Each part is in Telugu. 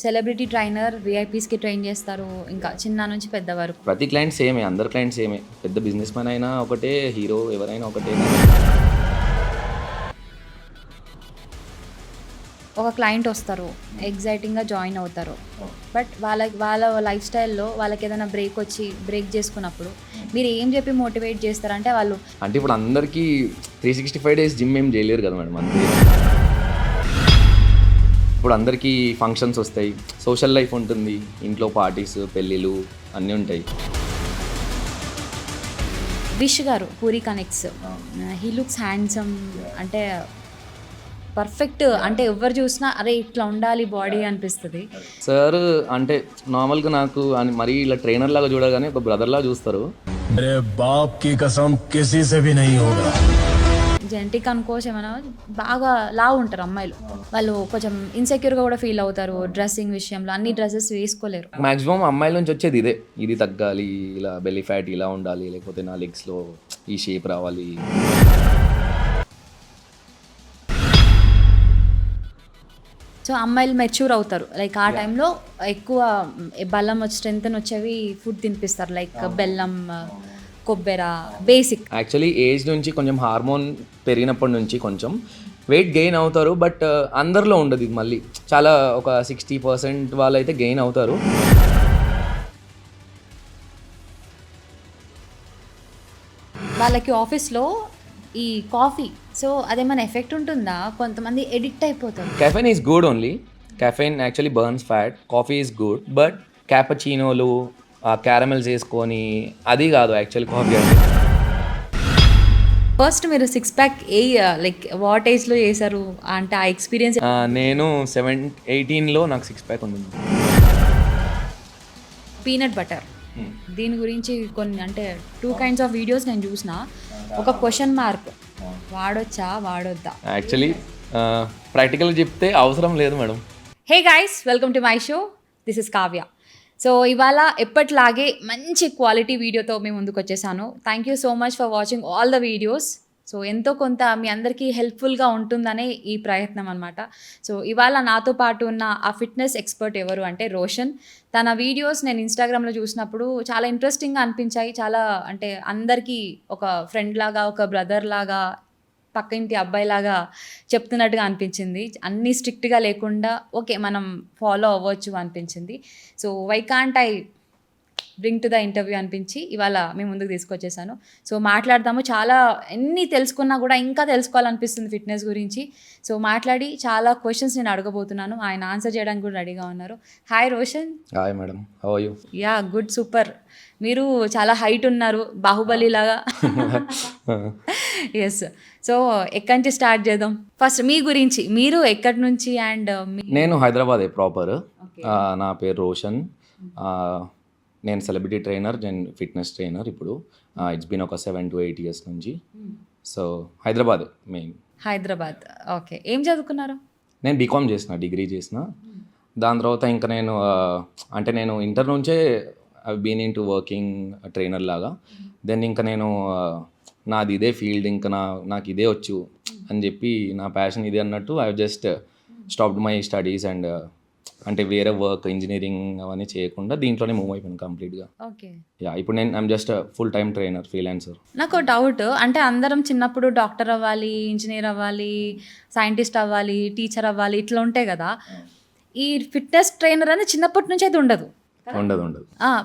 సెలబ్రిటీ ట్రైనర్, వీఐపీస్‌కి ట్రైన్ చేస్తారు. ఇంకా చిన్న నుంచి పెద్ద వరకు. ప్రతి క్లయింట్ సేమే, అందరు క్లయింట్ సేమే. పెద్ద బిజినెస్ మ్యాన్ అయినా ఒకటే, హీరో ఎవరైనా ఒకటే. ఒక క్లయింట్ వస్తారు, ఎగ్జైటింగ్‌గా జాయిన్ అవుతారు. బట్ వాళ్ళ లైఫ్ స్టైల్‌లో వాళ్ళకేదైనా బ్రేక్ చేసుకున్నప్పుడు మీరు ఏం చెప్పి మోటివేట్ చేస్తారంటే వాళ్ళు అంటే ఇప్పుడు అందరికీ 365 డేస్ జిమ్ ఏం చేయలేరు కదా మేడం. అంతే. ఇప్పుడు అందరికీ ఫంక్షన్స్ వస్తాయి, సోషల్ లైఫ్ ఉంటుంది, ఇంట్లో పార్టీస్, పెళ్ళిళ్ళు అన్నీ ఉంటాయి. విష్ గారు Puri Connects, he looks handsome, అంటే పర్ఫెక్ట్, అంటే ఎవరు చూసినా అరే ఇట్లా ఉండాలి బాడీ అనిపిస్తుంది. సార్ అంటే నార్మల్గా నాకు మరీ ఇలా ట్రైనర్ లాగా చూడగానే ఒక బ్రదర్ లాగా చూస్తారు. अरे बाप की कसम किसी से भी नहीं होगा. జెంటిక్ అనుకోవచ్చు ఏమైనా, బాగా లావు ఉంటారు అమ్మాయిలు, వాళ్ళు కొంచెం ఇన్సెక్యూర్గా కూడా ఫీల్ అవుతారు డ్రెస్సింగ్ విషయంలో, అన్ని డ్రెస్సెస్ వేసుకోలేరు. మ్యాక్సిమం అమ్మాయిల నుంచి వచ్చేది ఇదే, ఇది తగ్గాలి, ఇలా బెల్లీ ఫ్యాట్ ఇలా ఉండాలి, లేకపోతే నా లెగ్స్లో ఈ షేప్ రావాలి. సో అమ్మాయిలు మెచ్యూర్ అవుతారు, లైక్ ఆ టైంలో ఎక్కువ బలం స్ట్రెంత్ వచ్చేవి ఫుడ్ తినిపిస్తారు, లైక్ బెల్లం, కొబ్బెర, బేసిక్. యాక్చువల్లీ ఏజ్ నుంచి కొంచెం హార్మోన్ పెరిగినప్పటి నుంచి కొంచెం వెయిట్ గెయిన్ అవుతారు, బట్ అందరిలో ఉండదు ఇది. మళ్ళీ చాలా ఒక 60% వాళ్ళైతే గెయిన్ అవుతారు. వాళ్ళకి ఆఫీస్లో ఈ కాఫీ, సో అదేమైనా ఎఫెక్ట్ ఉంటుందా? కొంతమంది ఎడిక్ట్ అయిపోతారు. Caffeine is good only, caffeine actually burns fat. Coffee is good, but క్యాపచీనోలు, క్యారమెల్స్ వేసుకొని అది కాదు యాక్చువల్లీ కాఫీ అంటే. ఫస్ట్ మీరు 6 ప్యాక్ లైక్ వాట్ ఏజ్లో చేశారు అంటే ఆ ఎక్స్పీరియన్స్? నేను 18లో నాకు 6 ప్యాక్ ఉంది. పీనట్ బటర్, దీని గురించి కొన్ని అంటే 2 kinds ఆఫ్ వీడియోస్ నేను చూసిన. ఒక క్వశ్చన్ మార్క్, వాడొచ్చా వాడొద్దా? యాక్చువల్లీ ప్రాక్టికల్గా చెప్తే అవసరం లేదు madam. Hey guys, welcome to my show, this is Kavya. So ఇవాళ ఎప్పటిలాగే మంచి క్వాలిటీ వీడియోతో మేము ముందుకు వచ్చేసాను. Thank you so much for watching all the videos. So ఎంతో కొంత మీ అందరికీ హెల్ప్ఫుల్గా ఉంటుందనే ఈ ప్రయత్నం అనమాట. సో ఇవాళ నాతో పాటు ఉన్న ఆ ఫిట్నెస్ ఎక్స్పర్ట్ ఎవరు అంటే రోషన్. తన వీడియోస్ నేను ఇన్స్టాగ్రామ్లో చూసినప్పుడు చాలా ఇంట్రెస్టింగ్గా అనిపించాయి. చాలా అంటే అందరికీ ఒక ఫ్రెండ్ లాగా, ఒక బ్రదర్ లాగా, పక్క ఇంటి అబ్బాయిలాగా చెప్తున్నట్టుగా అనిపించింది. అన్నీ స్ట్రిక్ట్గా లేకుండా ఓకే మనం ఫాలో అవ్వచ్చు అనిపించింది. So why can't I bring to the interview అనిపించి ఇవాళ మీ ముందుకు తీసుకొచ్చేసాను. సో మాట్లాడదాము. చాలా ఎన్ని తెలుసుకున్నా కూడా ఇంకా తెలుసుకోవాలనిపిస్తుంది ఫిట్నెస్ గురించి. సో మాట్లాడి చాలా క్వశ్చన్స్ నేను అడగబోతున్నాను. ఆయన ఆన్సర్ చేయడానికి కూడా రెడీగా ఉన్నారు. Hi Roshan. Hi madam, how are you? Ya good, super. మీరు చాలా హైట్ ఉన్నారు, బాహుబలి లాగా. ఎస్. సో ఎక్కడి నుంచి స్టార్ట్ చేద్దాం? ఫస్ట్ మీ గురించి, మీరు ఎక్కడి నుంచి? అండ్ నేను హైదరాబాదే ప్రాపర్. నా పేరు రోషన్. నేను సెలబ్రిటీ ట్రైనర్, నేను ఫిట్నెస్ ట్రైనర్ ఇప్పుడు. ఇట్స్ బీన్ ఒక 7 to 8 years నుంచి. So Hyderabad main. Hyderabad, okay. ఏం చదువుకున్నారు? నేను బీకామ్ చేసిన, డిగ్రీ చేసిన. దాని తర్వాత ఇంకా నేను అంటే నేను ఇంటర్ నుంచే I been into working trainer లాగా. దెన్ ఇంకా నేను నాది ఇదే ఫీల్డ్, ఇంకా నాకు ఇదే వచ్చు అని చెప్పి, నా ప్యాషన్ ఇదే అన్నట్టు I just stopped my studies and అంటే వేరే వర్క్, ఇంజనీరింగ్ అవన్నీ చేయకుండా దీంట్లోనే మూవ్ అయిపోయాను కంప్లీట్గా. ఓకే. యా, ఇప్పుడు నేను I'm just full time trainer, freelancer. నాకు డౌట్, అంటే అందరం చిన్నప్పుడు డాక్టర్ అవ్వాలి, ఇంజనీర్ అవ్వాలి, సైంటిస్ట్ అవ్వాలి, టీచర్ అవ్వాలి, ఇట్లా ఉంటాయి కదా. ఈ ఫిట్నెస్ ట్రైనర్ అనేది చిన్నప్పటి నుంచి అయితే ఉండదు. ఉండదు.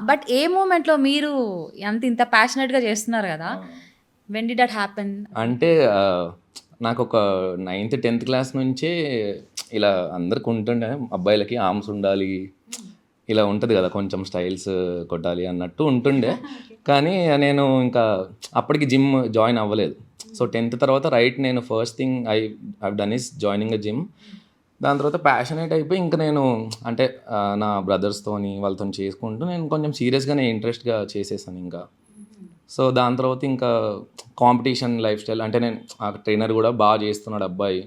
బట్ ఏ మూమెంట్లో మీరు ఇంత ప్యాషనెట్గా చేస్తున్నారు కదా, వెన్ డిడ్ దట్ హ్యాపెన్? అంటే నాకు ఒక 9th 10th క్లాస్ నుంచే ఇలా అందరికి ఉంటుండే, అబ్బాయిలకి ఆర్మ్స్ ఉండాలి, ఇలా ఉంటుంది కదా, కొంచెం స్టైల్స్ కొట్టాలి అన్నట్టు ఉంటుండే. కానీ నేను ఇంకా అప్పటికి జిమ్ జాయిన్ అవ్వలేదు. సో 10th తర్వాత నేను first thing I done is joining a gym. దాని తర్వాత ప్యాషనేట్ అయిపోయి ఇంకా నేను అంటే నా బ్రదర్స్తోని వాళ్ళతో చేసుకుంటూ నేను కొంచెం సీరియస్గానే ఇంట్రెస్ట్గా చేసేసాను ఇంకా. సో దాని తర్వాత ఇంకా కాంపిటీషన్ లైఫ్ స్టైల్, అంటే నేను ఆ ట్రైనర్ కూడా బాగా చేస్తున్నాడు అబ్బాయి,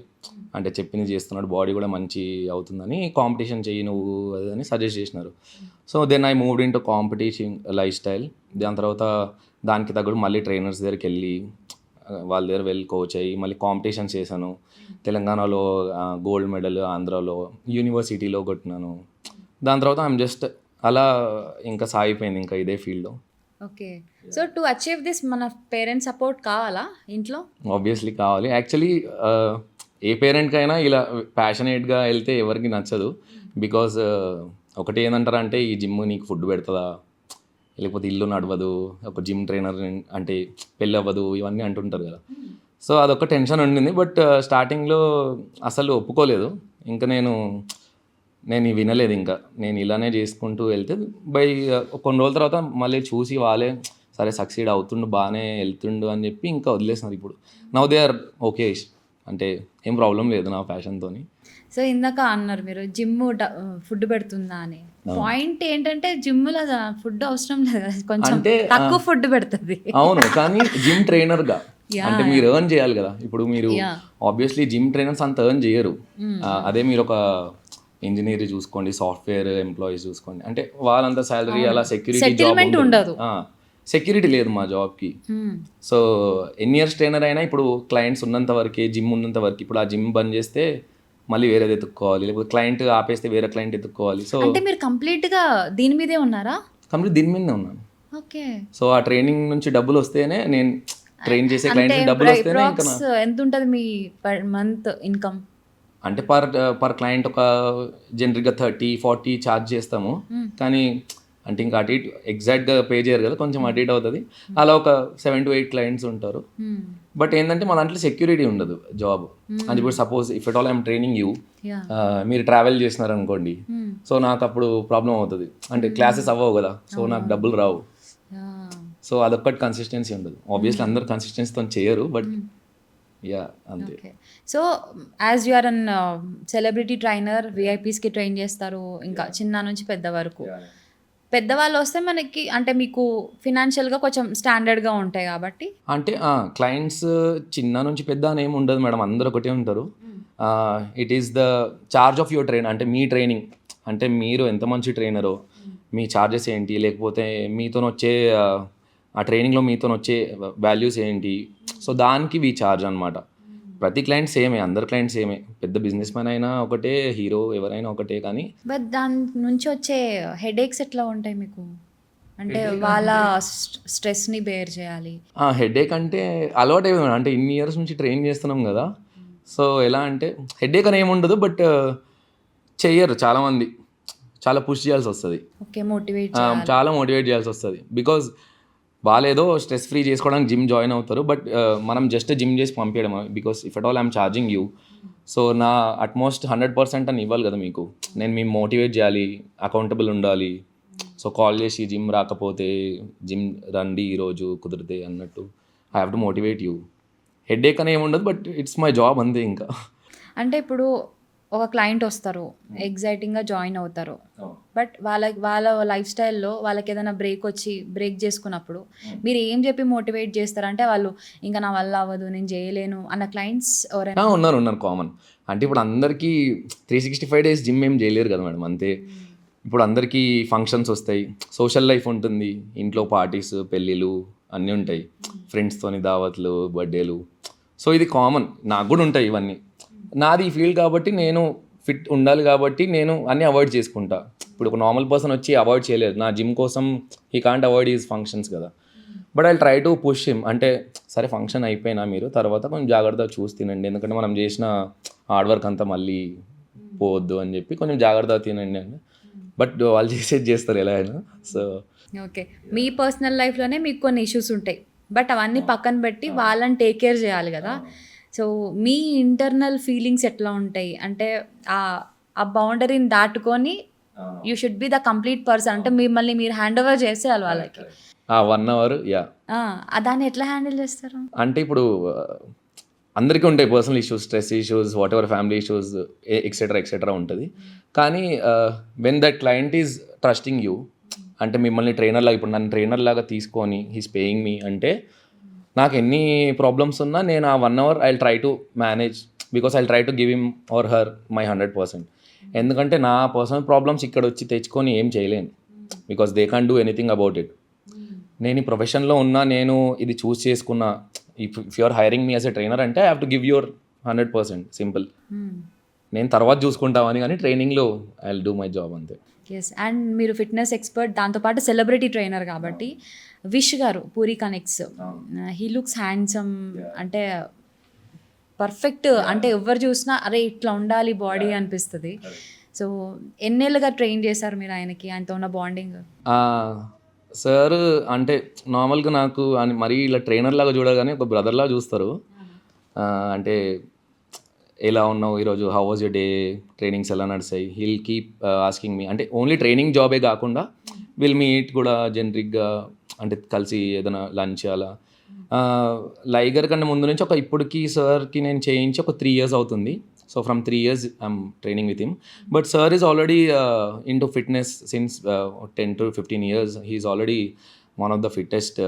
అంటే చెప్పింది చేస్తున్నాడు, బాడీ కూడా మంచి అవుతుందని కాంపిటీషన్ చెయ్యి నువ్వు అని సజెస్ట్ చేసినారు. So then I moved into competition lifestyle. దాని తర్వాత దానికి తగ్గట్టు మళ్ళీ ట్రైనర్స్ దగ్గరికి వెళ్ళి వాళ్ళ దగ్గర వెళ్ళి కోచ్ అయ్యి మళ్ళీ కాంపిటీషన్స్ చేశాను. తెలంగాణలో గోల్డ్ మెడల్, ఆంధ్రాలో యూనివర్సిటీలో కొట్టినాను. దాని తర్వాత ఐఎమ్ జస్ట్ అలా ఇంకా సాగిపోయింది ఇంకా ఇదే ఫీల్డ్లో. Okay. So to achieve this మన పేరెంట్స్ సపోర్ట్ కావాలా ఇంట్లో? ఆబ్వియస్లీ కావాలి. యాక్చువల్లీ ఏ పేరెంట్కైనా ఇలా ప్యాషనేట్గా వెళ్తే ఎవరికి నచ్చదు. బికాజ్ ఒకటి ఏంటంటారంటే ఈ జిమ్ నీకు ఫుడ్ పెడుతుందా, లేకపోతే ఇల్లు నడవదు, ఒక జిమ్ ట్రైనర్ అంటే పెళ్ళి అవ్వదు, ఇవన్నీ అంటుంటారు కదా. సో అదొక టెన్షన్ ఉండింది. బట్ స్టార్టింగ్లో అసలు ఒప్పుకోలేదు. ఇంకా నేను వినలేదు. ఇంకా నేను ఇలానే చేసుకుంటూ వెళ్తే కొన్ని రోజుల తర్వాత మళ్ళీ చూసి వాళ్ళే సరే సక్సీడ్ అవుతుండు, బాగానే వెళ్తుండు అని చెప్పి ఇంకా వదిలేసినారు. ఇప్పుడు నౌ దే ఆర్ ఓకే, అంటే ఏం ప్రాబ్లం లేదు నా ఫ్యాషన్తోని. సో ఇందాక అన్నారు మీరు జిమ్ ఫుడ్ పెడుతుందా అని. పాయింట్ ఏంటంటే జిమ్లో ఫుడ్ అవసరం లేదు కదా, కొంచెం అంటే, తక్కువ ఫుడ్ పెడుతుంది. అవును, కానీ జిమ్ ట్రైనర్గా అంటే మీరు ఎర్న్ చేయాలి కదా. ఇప్పుడు మీరు ఆబ్వియస్లీ జిమ్ ట్రైనర్స్ అంత ఎర్న్ చేయరు. అదే మీరు ఒక ఇంజనీర్ చూసుకోండి, సాఫ్ట్వేర్ ఎంప్లాయీస్ చూసుకోండి, అంటే వాళ్ళంత శాలరీ అలా సెక్యూరిటీ జాబ్ ఉండదు. సెక్యూరిటీ లేదు మా జాబ్కి. సో ఎన్ని ఇయర్స్ ట్రైనర్ అయినా ఇప్పుడు క్లయింట్స్ ఉన్నంత వరకే, జిమ్ ఉన్నంత వరకు. ఇప్పుడు ఆ జిమ్ బంద్ చేస్తే మళ్ళీ వేరేది ఎత్తుక్కోవాలి, లేకపోతే క్లయింట్ ఆపేస్తే వేరే క్లయింట్ ఎత్తుక్కోవాలి. సో అంటే మీరు కంప్లీట్గా దీని మీదే ఉన్నారా? కంప్లీట్ దీని మీదనే ఉన్నాను. ఓకే. సో ఆ ట్రైనింగ్ నుంచి డబ్బులు వస్తేనే, నేను ట్రైన్ చేసే క్లయింట్ డబ్బులు వస్తేనే ఇంకా ఎంత ఉంటుంది మీ పర్ మంత్ ఇన్కమ్? అంటే పర్ క్లయింట్ ఒక జనరల్గా 30-40 ఛార్జ్ చేస్తాము. కానీ అంటే ఇంకా అటు ఇటు ఎగ్జాక్ట్గా పే చేయరు కదా, కొంచెం అటు ఇటు అవుతుంది. అలా ఒక 7 to 8 క్లయింట్స్ ఉంటారు. బట్ ఏంటంటే మా దాంట్లో సెక్యూరిటీ ఉండదు జాబ్. అంటే ఇప్పుడు suppose if at all I'm training you, మీరు ట్రావెల్ చేసినారు అనుకోండి, సో నాకు అప్పుడు ప్రాబ్లం అవుతుంది. అంటే క్లాసెస్ అవ్వవు కదా, సో నాకు డబ్బులు రావు. సో అదొక్కటి కన్సిస్టెన్సీ ఉండదు. ఆబ్వియస్లీ అందరు కన్సిస్టెన్సీతో చేయరు, బట్ యా అంతే. So as you are an celebrity trainer, విఐపీస్కి ట్రైన్ చేస్తారు, ఇంకా చిన్న నుంచి పెద్ద వరకు. పెద్దవాళ్ళు వస్తే మనకి అంటే మీకు ఫినాన్షియల్గా కొంచెం స్టాండర్డ్గా ఉంటాయి కాబట్టి. అంటే క్లయింట్స్ చిన్న నుంచి పెద్ద అని ఏమి ఉండదు మేడం, అందరూ ఒకటే ఉంటారు. It is the charge of your train, అంటే మీ ట్రైనింగ్, అంటే మీరు ఎంత మంచి ట్రైనరో, మీ ఛార్జెస్ ఏంటి, లేకపోతే మీతో వచ్చే ఆ ట్రైనింగ్లో మీతో వచ్చే వాల్యూస్ ఏంటి, సో దానికి వీ ఛార్జ్ అనమాట. ప్రతి క్లయింట్ సేమే, అందరు క్లయింట్ సేమే, పెద్ద బిజినెస్ మ్యాన్ అయినా ఒకటే, హీరో ఎవరైనా ఒకటే. కానీ బట్ దాని నుంచి వచ్చే హెడేక్స్ ఎట్లా ఉంటాయి మీకు? అంటే వాళ్ళ స్ట్రెస్ని బేర్ చేయాలి. హెడేక్ అంటే అలవాటు అయిపోయింది, అంటే ఇన్ని ఇయర్స్ నుంచి ట్రైన్ చేస్తున్నాం కదా. సో ఎలా అంటే హెడేక్ అని ఏముండదు, బట్ చెయ్యరు చాలామంది, చాలా పుష్ చేయాల్సి వస్తుంది. ఓకే, మోటివేట్ చాలా మోటివేట్ చేయాల్సి వస్తుంది. బికాజ్ వాళ్ళేదో స్ట్రెస్ ఫ్రీ చేసుకోవడానికి జిమ్ జాయిన్ అవుతారు, బట్ మనం జస్ట్ జిమ్ చేసి పంపించడం. Because if at all I'm charging you, so నా అట్మోస్ట్ 100% అని ఇవ్వాలి కదా మీకు. నేను మేము మోటివేట్ చేయాలి, అకౌంటబుల్ ఉండాలి. సో కాల్ చేసి జిమ్ రాకపోతే జిమ్ రండి ఈరోజు కుదిరితే అన్నట్టు I have to motivate you. Headache అని ఏముండదు, బట్ ఇట్స్ మై జాబ్ అంతే. ఇంకా అంటే ఇప్పుడు ఒక క్లయింట్ వస్తారు, ఎగ్జైటింగ్గా జాయిన్ అవుతారు, బట్ వాళ్ళ లైఫ్ స్టైల్లో వాళ్ళకి ఏదైనా బ్రేక్ చేసుకున్నప్పుడు మీరు ఏం చెప్పి మోటివేట్ చేస్తారు? అంటే వాళ్ళు ఇంకా నా వల్ల అవ్వదు, నేను చేయలేను అన్న క్లయింట్స్ ఎవరైనా ఉన్నారు కామన్. అంటే ఇప్పుడు అందరికీ 365 days జిమ్ ఏం చేయలేరు కదా మేడం, అంతే. ఇప్పుడు అందరికీ ఫంక్షన్స్ వస్తాయి, సోషల్ లైఫ్ ఉంటుంది, ఇంట్లో పార్టీస్, పెళ్ళిళ్ళు అన్నీ ఉంటాయి, ఫ్రెండ్స్తోని దావత్లు, బర్త్డేలు. సో ఇది కామన్, నాకు కూడా ఉంటాయి ఇవన్నీ. నాది ఈ ఫీల్డ్ కాబట్టి నేను ఫిట్ ఉండాలి కాబట్టి నేను అన్నీ అవాయిడ్ చేసుకుంటా. ఇప్పుడు ఒక నార్మల్ పర్సన్ వచ్చి అవాయిడ్ చేయలేదు నా జిమ్ కోసం, he can't avoid his functions కదా. But I try to push him, అంటే సరే ఫంక్షన్ అయిపోయినా మీరు తర్వాత కొంచెం జాగ్రత్తగా చూసి తినండి, ఎందుకంటే మనం చేసిన హార్డ్ వర్క్ అంతా మళ్ళీ పోవద్దు అని చెప్పి కొంచెం జాగ్రత్తగా తినండి అని. బట్ వాళ్ళు చేసేది చేస్తారు ఎలా అయినా. సో ఓకే, మీ పర్సనల్ లైఫ్లోనే మీకు కొన్ని ఇష్యూస్ ఉంటాయి, బట్ అవన్నీ పక్కన పెట్టి వాళ్ళని టేక్ కేర్ చేయాలి కదా. సో మీ ఇంటర్నల్ ఫీలింగ్స్ ఎట్లా ఉంటాయి? అంటే ఆ బౌండరీని దాటుకొని you should be the complete person, అంటే మిమ్మల్ని మీరు హ్యాండ్ ఓవర్ చేసేయాలి వాళ్ళకి. 1 hour దాన్ని ఎట్లా హ్యాండిల్ చేస్తారు? అంటే ఇప్పుడు అందరికీ ఉంటాయి personal issues, stress issues, what ever family issues, etcetera ఉంటుంది. కానీ when that client is trusting you, అంటే మిమ్మల్ని ట్రైనర్ లాగా, ఇప్పుడు నన్ను ట్రైనర్ లాగా తీసుకొని హీస్ పేయింగ్ మీ, అంటే నాకు ఎన్ని ప్రాబ్లమ్స్ ఉన్నా నేను ఆ 1 hour I try to manage, because I try to give him or her my 100%. ఎందుకంటే నా పర్సనల్ ప్రాబ్లమ్స్ ఇక్కడ వచ్చి తెచ్చుకొని ఏం చేయలేను, because they can't do anything about it. నేను ఈ ప్రొఫెషన్లో ఉన్నా, నేను ఇది చూస్ చేసుకున్నా. If you are hiring me as a trainer అంటే I have to give your 100%, simple. నేను తర్వాత చూసుకుంటామని, కానీ ట్రైనింగ్లో I will do my job అంతే. ఎస్. అండ్ మీరు ఫిట్నెస్ ఎక్స్పర్ట్, దాంతోపాటు సెలబ్రిటీ ట్రైనర్ కాబట్టి విష్ గారు Puri Connects, he looks handsome, అంటే పర్ఫెక్ట్, అంటే ఎవరు చూసినా అరే ఇట్లా ఉండాలి బాడీ అనిపిస్తుంది. సో ఎన్నేళ్ళుగా ట్రైన్ చేశారు మీరు ఆయనకి, ఆయనతో ఉన్న బాండింగ్? సార్ అంటే నార్మల్గా నాకు మరీ ఇలా ట్రైనర్ లాగా చూడగానే ఒక బ్రదర్ లాగా చూస్తారు. అంటే ఎలా ఉన్నావు ఈరోజు, how was your day, trainings ఎలా నడిచాయి, హీల్ కీప్ ఆస్కింగ్ మీ. అంటే ఓన్లీ ట్రైనింగ్ జాబే కాకుండా విల్ మీట్ కూడా జనరిక్గా, అంటే కలిసి ఏదైనా లంచ్ అలా. లైగర్ కన్నా ముందు నుంచి ఇప్పటికి సార్కి నేను చేయించి ఒక 3 years అవుతుంది. So from 3 years I'm training with him. But sir is already into fitness since 10 to 15 years. He's already one of the fittest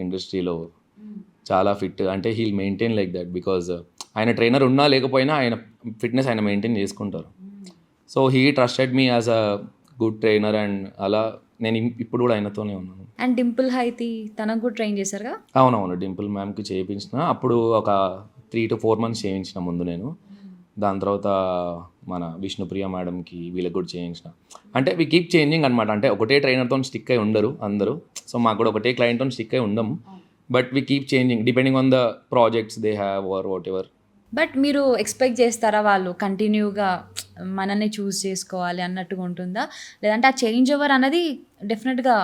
ఇండస్ట్రీలో, చాలా ఫిట్. అంటే he'll maintain like that because ఆయన ట్రైనర్ ఉన్నా లేకపోయినా ఆయన ఫిట్నెస్ ఆయన మెయింటైన్ చేసుకుంటారు. So he trusted me as a good trainer, and అలా నేను ఇప్పుడు కూడా ఆయనతోనే ఉన్నాను. అండ్ డింపుల్ హైతి తనకు కూడా ట్రైన్ చేశారుగా? అవునవును, డింపుల్ మ్యామ్కి చేయించిన. అప్పుడు ఒక 3 to 4 months చేయించిన ముందు నేను. దాని తర్వాత మన విష్ణుప్రియ మేడంకి వీళ్ళకి కూడా చేయించిన. అంటే వి కీప్ చేంజింగ్ అనమాట. అంటే ఒకటే ట్రైనర్తో స్టిక్ అయి ఉండరు అందరూ. సో మాకు కూడా ఒకటే క్లయింట్తో స్టిక్ అయి ఉండము. But we keep changing depending on the projects they have or whatever. బట్ మీరు ఎక్స్పెక్ట్ చేస్తారా వాళ్ళు కంటిన్యూగా మనల్ని చూస్ చేసుకోవాలి అన్నట్టుగా ఉంటుందా, లేదంటే ఆ చేంజ్ ఓవర్ అనేది డెఫినెట్గా?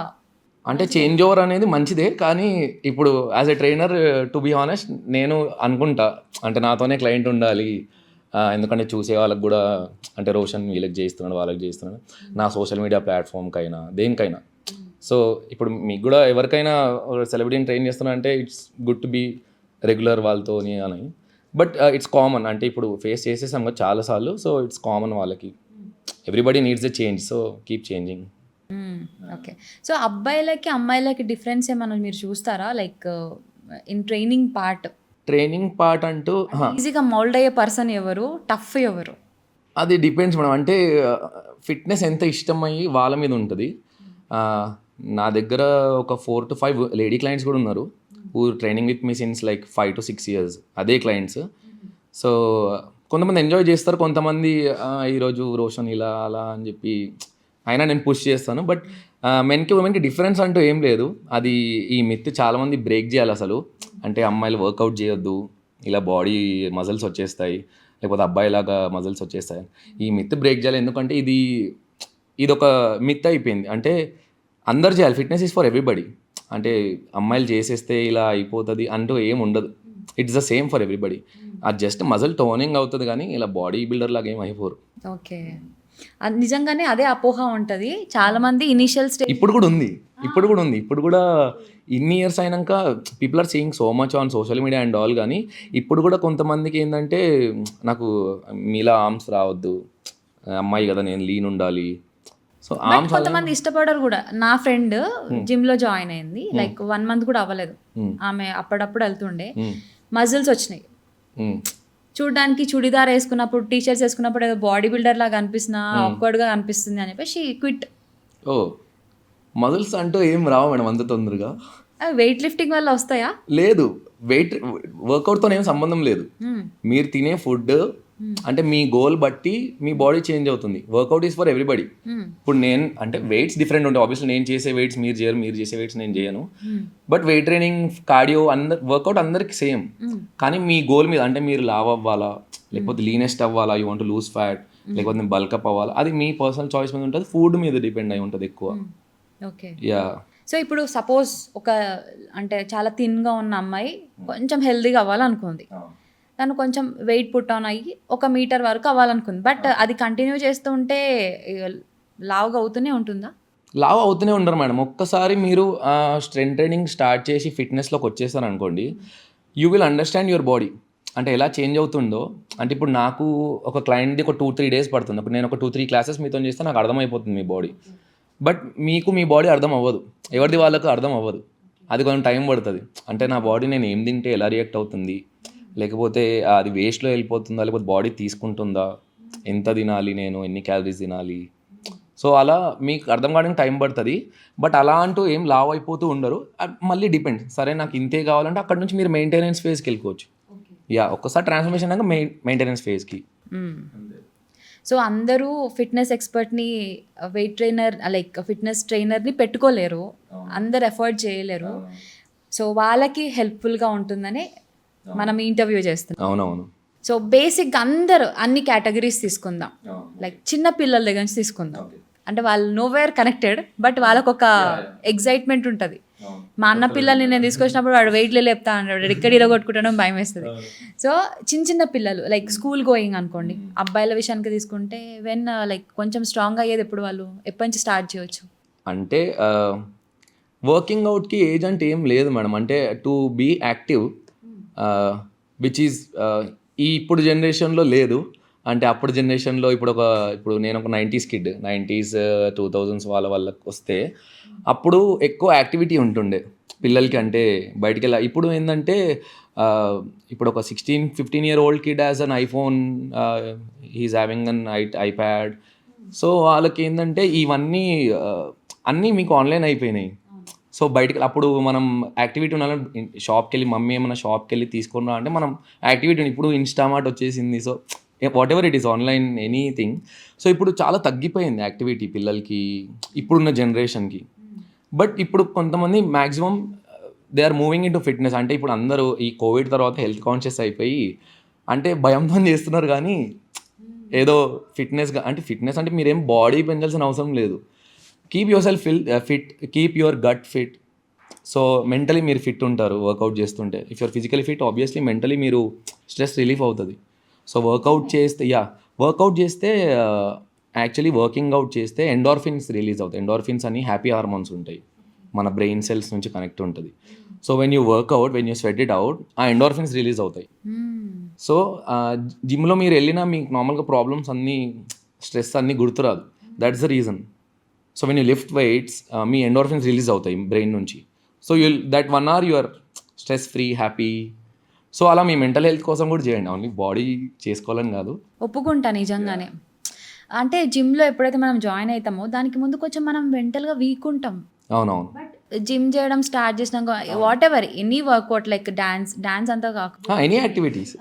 అంటే చేంజ్ ఓవర్ అనేది మంచిదే, కానీ ఇప్పుడు as a trainer to be honest నేను అనుకుంటా అంటే నాతోనే క్లయింట్ ఉండాలి. ఎందుకంటే చూసే వాళ్ళకి కూడా, అంటే రోషన్ వీళ్ళకి చేస్తున్నాడు, వాళ్ళకి చేస్తున్నాడు, నా సోషల్ మీడియా ప్లాట్ఫామ్కైనా దేనికైనా. సో ఇప్పుడు మీకు కూడా ఎవరికైనా సెలబ్రిటీని ట్రైన్ చేస్తున్నా అంటే it's good to be regular వాళ్ళతోని అని. బట్ ఇట్స్ కామన్, అంటే ఇప్పుడు ఫేస్ చేసేసాం కదా చాలాసార్లు. సో ఇట్స్ కామన్ వాళ్ళకి, everybody needs a change. So keep changing. Okay. So అబ్బాయిలకి అమ్మాయిలకి డిఫరెన్స్ ఏమన్నా మీరు చూస్తారా, like in training part? Training part అంటూ ఈజీగా మౌల్డ్ అయ్యే పర్సన్ ఎవరు, టఫ్ ఎవరు? అది డిపెండ్స్ మేడం. అంటే ఫిట్నెస్ ఎంత ఇష్టమయ్యి వాళ్ళ మీద ఉంటుంది. నా దగ్గర ఒక 4 to 5 లేడీ క్లయింట్స్ కూడా ఉన్నారు who training with me since like 5 to 6 years, అదే క్లయింట్స్. సో కొంతమంది ఎంజాయ్ చేస్తారు, కొంతమంది ఈరోజు రోషన్ ఇలా అలా అని చెప్పి అయినా నేను పుష్ చేస్తాను. బట్ మెన్కి ఉమెన్కి డిఫరెన్స్ అంటూ ఏం లేదు. అది ఈ మిత్ చాలామంది బ్రేక్ చేయాలి అసలు. అంటే అమ్మాయిలు వర్కౌట్ చేయొద్దు, ఇలా బాడీ మజిల్స్ వచ్చేస్తాయి, లేకపోతే అబ్బాయిలాగా మజిల్స్ వచ్చేస్తాయి, ఈ మిత్ బ్రేక్ చేయాలి. ఎందుకంటే ఇది ఒక మిత్ అయిపోయింది. అంటే అందరు చేయాలి, ఫిట్నెస్ ఈజ్ ఫర్ ఎవ్రీబడి. అంటే అమ్మాయిలు చేసేస్తే ఇలా అయిపోతుంది అంటూ ఏం ఉండదు. It's the same for everybody. అది జస్ట్ మజిల్ టోనింగ్ అవుతుంది, కానీ ఇలా బాడీ బిల్డర్ లాగా ఏం అయిపోరు. ఓకే. అది నిజంగానే అదే అపోహ ఉంటుంది చాలా మంది ఇనిషియల్ స్టేజ్. ఇప్పుడు కూడా ఉంది. ఇప్పుడు కూడా ఇన్ని ఇయర్స్ అయినాక people are seeing so much on social media and all. కానీ ఇప్పుడు కూడా కొంతమందికి ఏంటంటే నాకు మీలా ఆర్మ్స్ రావద్దు, అమ్మాయి కదా నేను లీన్ ఉండాలి. సో ఆర్మ్స్ కొంతమంది ఇష్టపడరు కూడా. నా ఫ్రెండ్ జిమ్ లో జాయిన్ అయింది, లైక్ 1 month కూడా అవ్వలేదు. ఆమె అప్పుడప్పుడు వెళ్తుండే, మజిల్స్ వచ్చినాయి. చూడడానికి చుడిదార్ వేసుకున్నప్పుడు, టీషర్ట్స్ వేసుకున్నప్పుడు ఏదో బాడీ బిల్డర్ లాగా అనిపిస్తున్నా, ఆక్వర్డ్గా అనిపిస్తుంది అని చెప్పేసి క్విట్. ఓ మజిల్స్ అంటూ ఏం రావు మేడం అంత తొందరగా. వెయిట్ లిఫ్టింగ్ వల్ల వస్తాయా? లేదు, వర్కౌట్తో ఏం సంబంధం లేదు. మీరు తినే ఫుడ్, అంటే మీ గోల్ బట్టి మీ బాడీ చేంజ్ అవుతుంది. Work out is for everybody. ఇప్పుడు నేను అంటే వెయిట్స్ డిఫరెంట్ ఉంటాయి ఆబ్వియస్లీ. నేను చేసే వెయిట్స్ మీరు చేయరు, మీరు చేసే వెయిట్స్ నేను చేయను. But weight training, cardio, workout అందరికి సేమ్. కానీ మీ గోల్ మీద, అంటే మీరు లావ్ అవ్వాలా, లేకపోతే లీనెస్ట్ అవ్వాలా, యూ వాంట్ లూజ్ ఫ్యాట్, లేకపోతే బల్కప్ అవ్వాలా, అది మీ పర్సనల్ చాయిస్ మీద ఉంటుంది. ఫుడ్ మీద డిపెండ్ అయి ఉంటుంది ఎక్కువ. ఓకే. యా. సో ఇప్పుడు సపోజ్ ఒక అంటే చాలా థిన్గా ఉన్న అమ్మాయి కొంచెం హెల్దీగా అవ్వాలనుకుంది, తను కొంచెం వెయిట్ పుట్ ఆన్ అయ్యి 1 meter వరకు అవ్వాలనుకుంది. బట్ అది కంటిన్యూ చేస్తూ ఉంటే లావుగా అవుతూనే ఉంటుందా? లావ్ అవుతూనే ఉండరు మేడం. ఒక్కసారి మీరు స్ట్రెంత్ ట్రైనింగ్ స్టార్ట్ చేసి ఫిట్నెస్లోకి వచ్చేసారు అనుకోండి, you will understand your body అంటే ఎలా చేంజ్ అవుతుందో. అంటే ఇప్పుడు నాకు ఒక క్లయింట్ది ఒక 2-3 days పడుతుంది. అప్పుడు నేను ఒక 2-3 classes మీతో చేస్తే నాకు అర్థమైపోతుంది మీ బాడీ. బట్ మీకు మీ బాడీ అర్థం అవ్వదు, ఎవరిది వాళ్ళకు అర్థం అవ్వదు. అది కొంచెం టైం పడుతుంది. అంటే నా బాడీ నేను ఏం తింటే ఎలా రియాక్ట్ అవుతుంది, లేకపోతే అది వేస్ట్లో వెళ్ళిపోతుందా, లేకపోతే బాడీ తీసుకుంటుందా, ఎంత తినాలి, నేను ఎన్ని క్యాలరీస్ తినాలి. సో అలా మీకు అర్థం కావడానికి టైం పడుతుంది. బట్ అలా అంటూ ఏం లావ్ అయిపోతూ ఉండరు. మళ్ళీ డిపెండ్, సరే నాకు ఇంతే కావాలంటే అక్కడ నుంచి మీరు మెయింటెనెన్స్ ఫేజ్కి వెళ్ళిపోవచ్చు. యా, ఒక్కసారి ట్రాన్స్ఫర్మేషన్ అయ్యాక మెయింటెనెన్స్ ఫేజ్కి. సో అందరూ ఫిట్నెస్ ఎక్స్పర్ట్ని వెయిట్ ట్రైనర్ లైక్ ఫిట్నెస్ ట్రైనర్ని పెట్టుకోలేరు, అందరు ఎఫర్ట్ చేయలేరు. సో వాళ్ళకి హెల్ప్ఫుల్గా ఉంటుందని మనం ఇంటర్వ్యూ చేస్తున్నాం. అవునవును. సో బేసిక్గా అందరూ అన్ని కేటగిరీస్ తీసుకుందాం, లైక్ చిన్న పిల్లల దగ్గర నుంచి తీసుకుందాం. అంటే వాళ్ళు నోవేర్ కనెక్టెడ్, బట్ వాళ్ళకు ఒక ఎగ్జైట్మెంట్ ఉంటుంది. మా అన్న పిల్లల్ని నేను తీసుకొచ్చినప్పుడు వాడు వెయిట్లే లేపుతా అన్నాడు, ఎక్కడ ఇరగొట్టుకుంటానో భయం వేస్తుంది. సో చిన్న చిన్న పిల్లలు లైక్ స్కూల్ గోయింగ్ అనుకోండి, అబ్బాయిల విషయానికి తీసుకుంటే వెన్ లైక్ కొంచెం స్ట్రాంగ్ అయ్యేది ఎప్పుడు వాళ్ళు ఎప్పటి నుంచి స్టార్ట్ చేయొచ్చు? అంటే వర్కింగ్ అవుట్కి ఏజ్ అంటే ఏం లేదు మేడం. అంటే to be active which is ఈ ఇప్పుడు జనరేషన్లో లేదు. అంటే అప్పుడు జనరేషన్లో ఇప్పుడు నేను ఒక 90s కిడ్, 90s 2000s వాళ్ళకి వస్తే అప్పుడు ఎక్కువ యాక్టివిటీ ఉంటుండే పిల్లలకి. అంటే బయటికి వెళ్ళా. ఇప్పుడు ఏంటంటే ఇప్పుడు ఒక 16-15 year old kid has an iPhone, he's having an iPad. So వాళ్ళకి ఏంటంటే ఇవన్నీ అన్నీ మీకు ఆన్లైన్ అయిపోయినాయి. సో బయటికి అప్పుడు మనం యాక్టివిటీ ఉండాలని షాప్కి వెళ్ళి, మమ్మీ ఏమైనా షాప్కి వెళ్ళి తీసుకున్నా అంటే మనం యాక్టివిటీ, ఇప్పుడు ఇన్స్టామార్ట్ వచ్చేసింది. So what ever it is online anything. So ఇప్పుడు చాలా తగ్గిపోయింది యాక్టివిటీ పిల్లలకి ఇప్పుడున్న జనరేషన్కి. బట్ ఇప్పుడు కొంతమంది maximum they are moving into fitness. అంటే ఇప్పుడు అందరూ ఈ కోవిడ్ తర్వాత హెల్త్ కాన్షియస్ అయిపోయి అంటే భయంతో చేస్తున్నారు, కానీ ఏదో ఫిట్నెస్గా అంటే ఫిట్నెస్ అంటే మీరేం బాడీ పెంచాల్సిన అవసరం లేదు. Keep yourself fit, keep your gut fit. So mentally మీరు ఫిట్ ఉంటారు వర్కౌట్ చేస్తుంటే. If your physically fit, obviously mentally మీరు స్ట్రెస్ రిలీఫ్ అవుతుంది. సో వర్కౌట్ చేస్తే యాక్చువల్లీ వర్కింగ్ అవుట్ చేస్తే ఎండార్ఫిన్స్ రిలీజ్ అవుతాయి. ఎండార్ఫిన్స్ అని హ్యాపీ హార్మోన్స్ ఉంటాయి, మన బ్రెయిన్ సెల్స్ నుంచి కనెక్ట్ ఉంటుంది. So when you work out, when you sweat it out, ఆ ఎండార్ఫిన్స్ రిలీజ్ అవుతాయి. సో జిమ్లో మీరు వెళ్ళినా మీకు నార్మల్గా ప్రాబ్లమ్స్ అన్నీ, స్ట్రెస్ అన్నీ గుర్తురాదు. That's the reason. So when you lift weights, మీ ఎండార్ఫిన్స్ రిలీజ్ అవుతాయి బ్రెయిన్ నుంచి. So that 1 hour you are stress free, happy. So అలా మీ మెంటల్ హెల్త్ కోసం కూడా చేయండి, ఓన్లీ బాడీ చేసుకోవాలని కాదు. ఒప్పుకుంటా నిజంగానే. అంటే జిమ్లో ఎప్పుడైతే మనం జాయిన్ అవుతామో దానికి ముందు కొంచెం మనం మెంటల్గా వీక్ ఉంటాం. అవునవును. జిమ్ చేయడం స్టార్ట్ చేసినాక whatever any workout like dance అంతా కాకుండా ఎనీ యాక్టివిటీస్.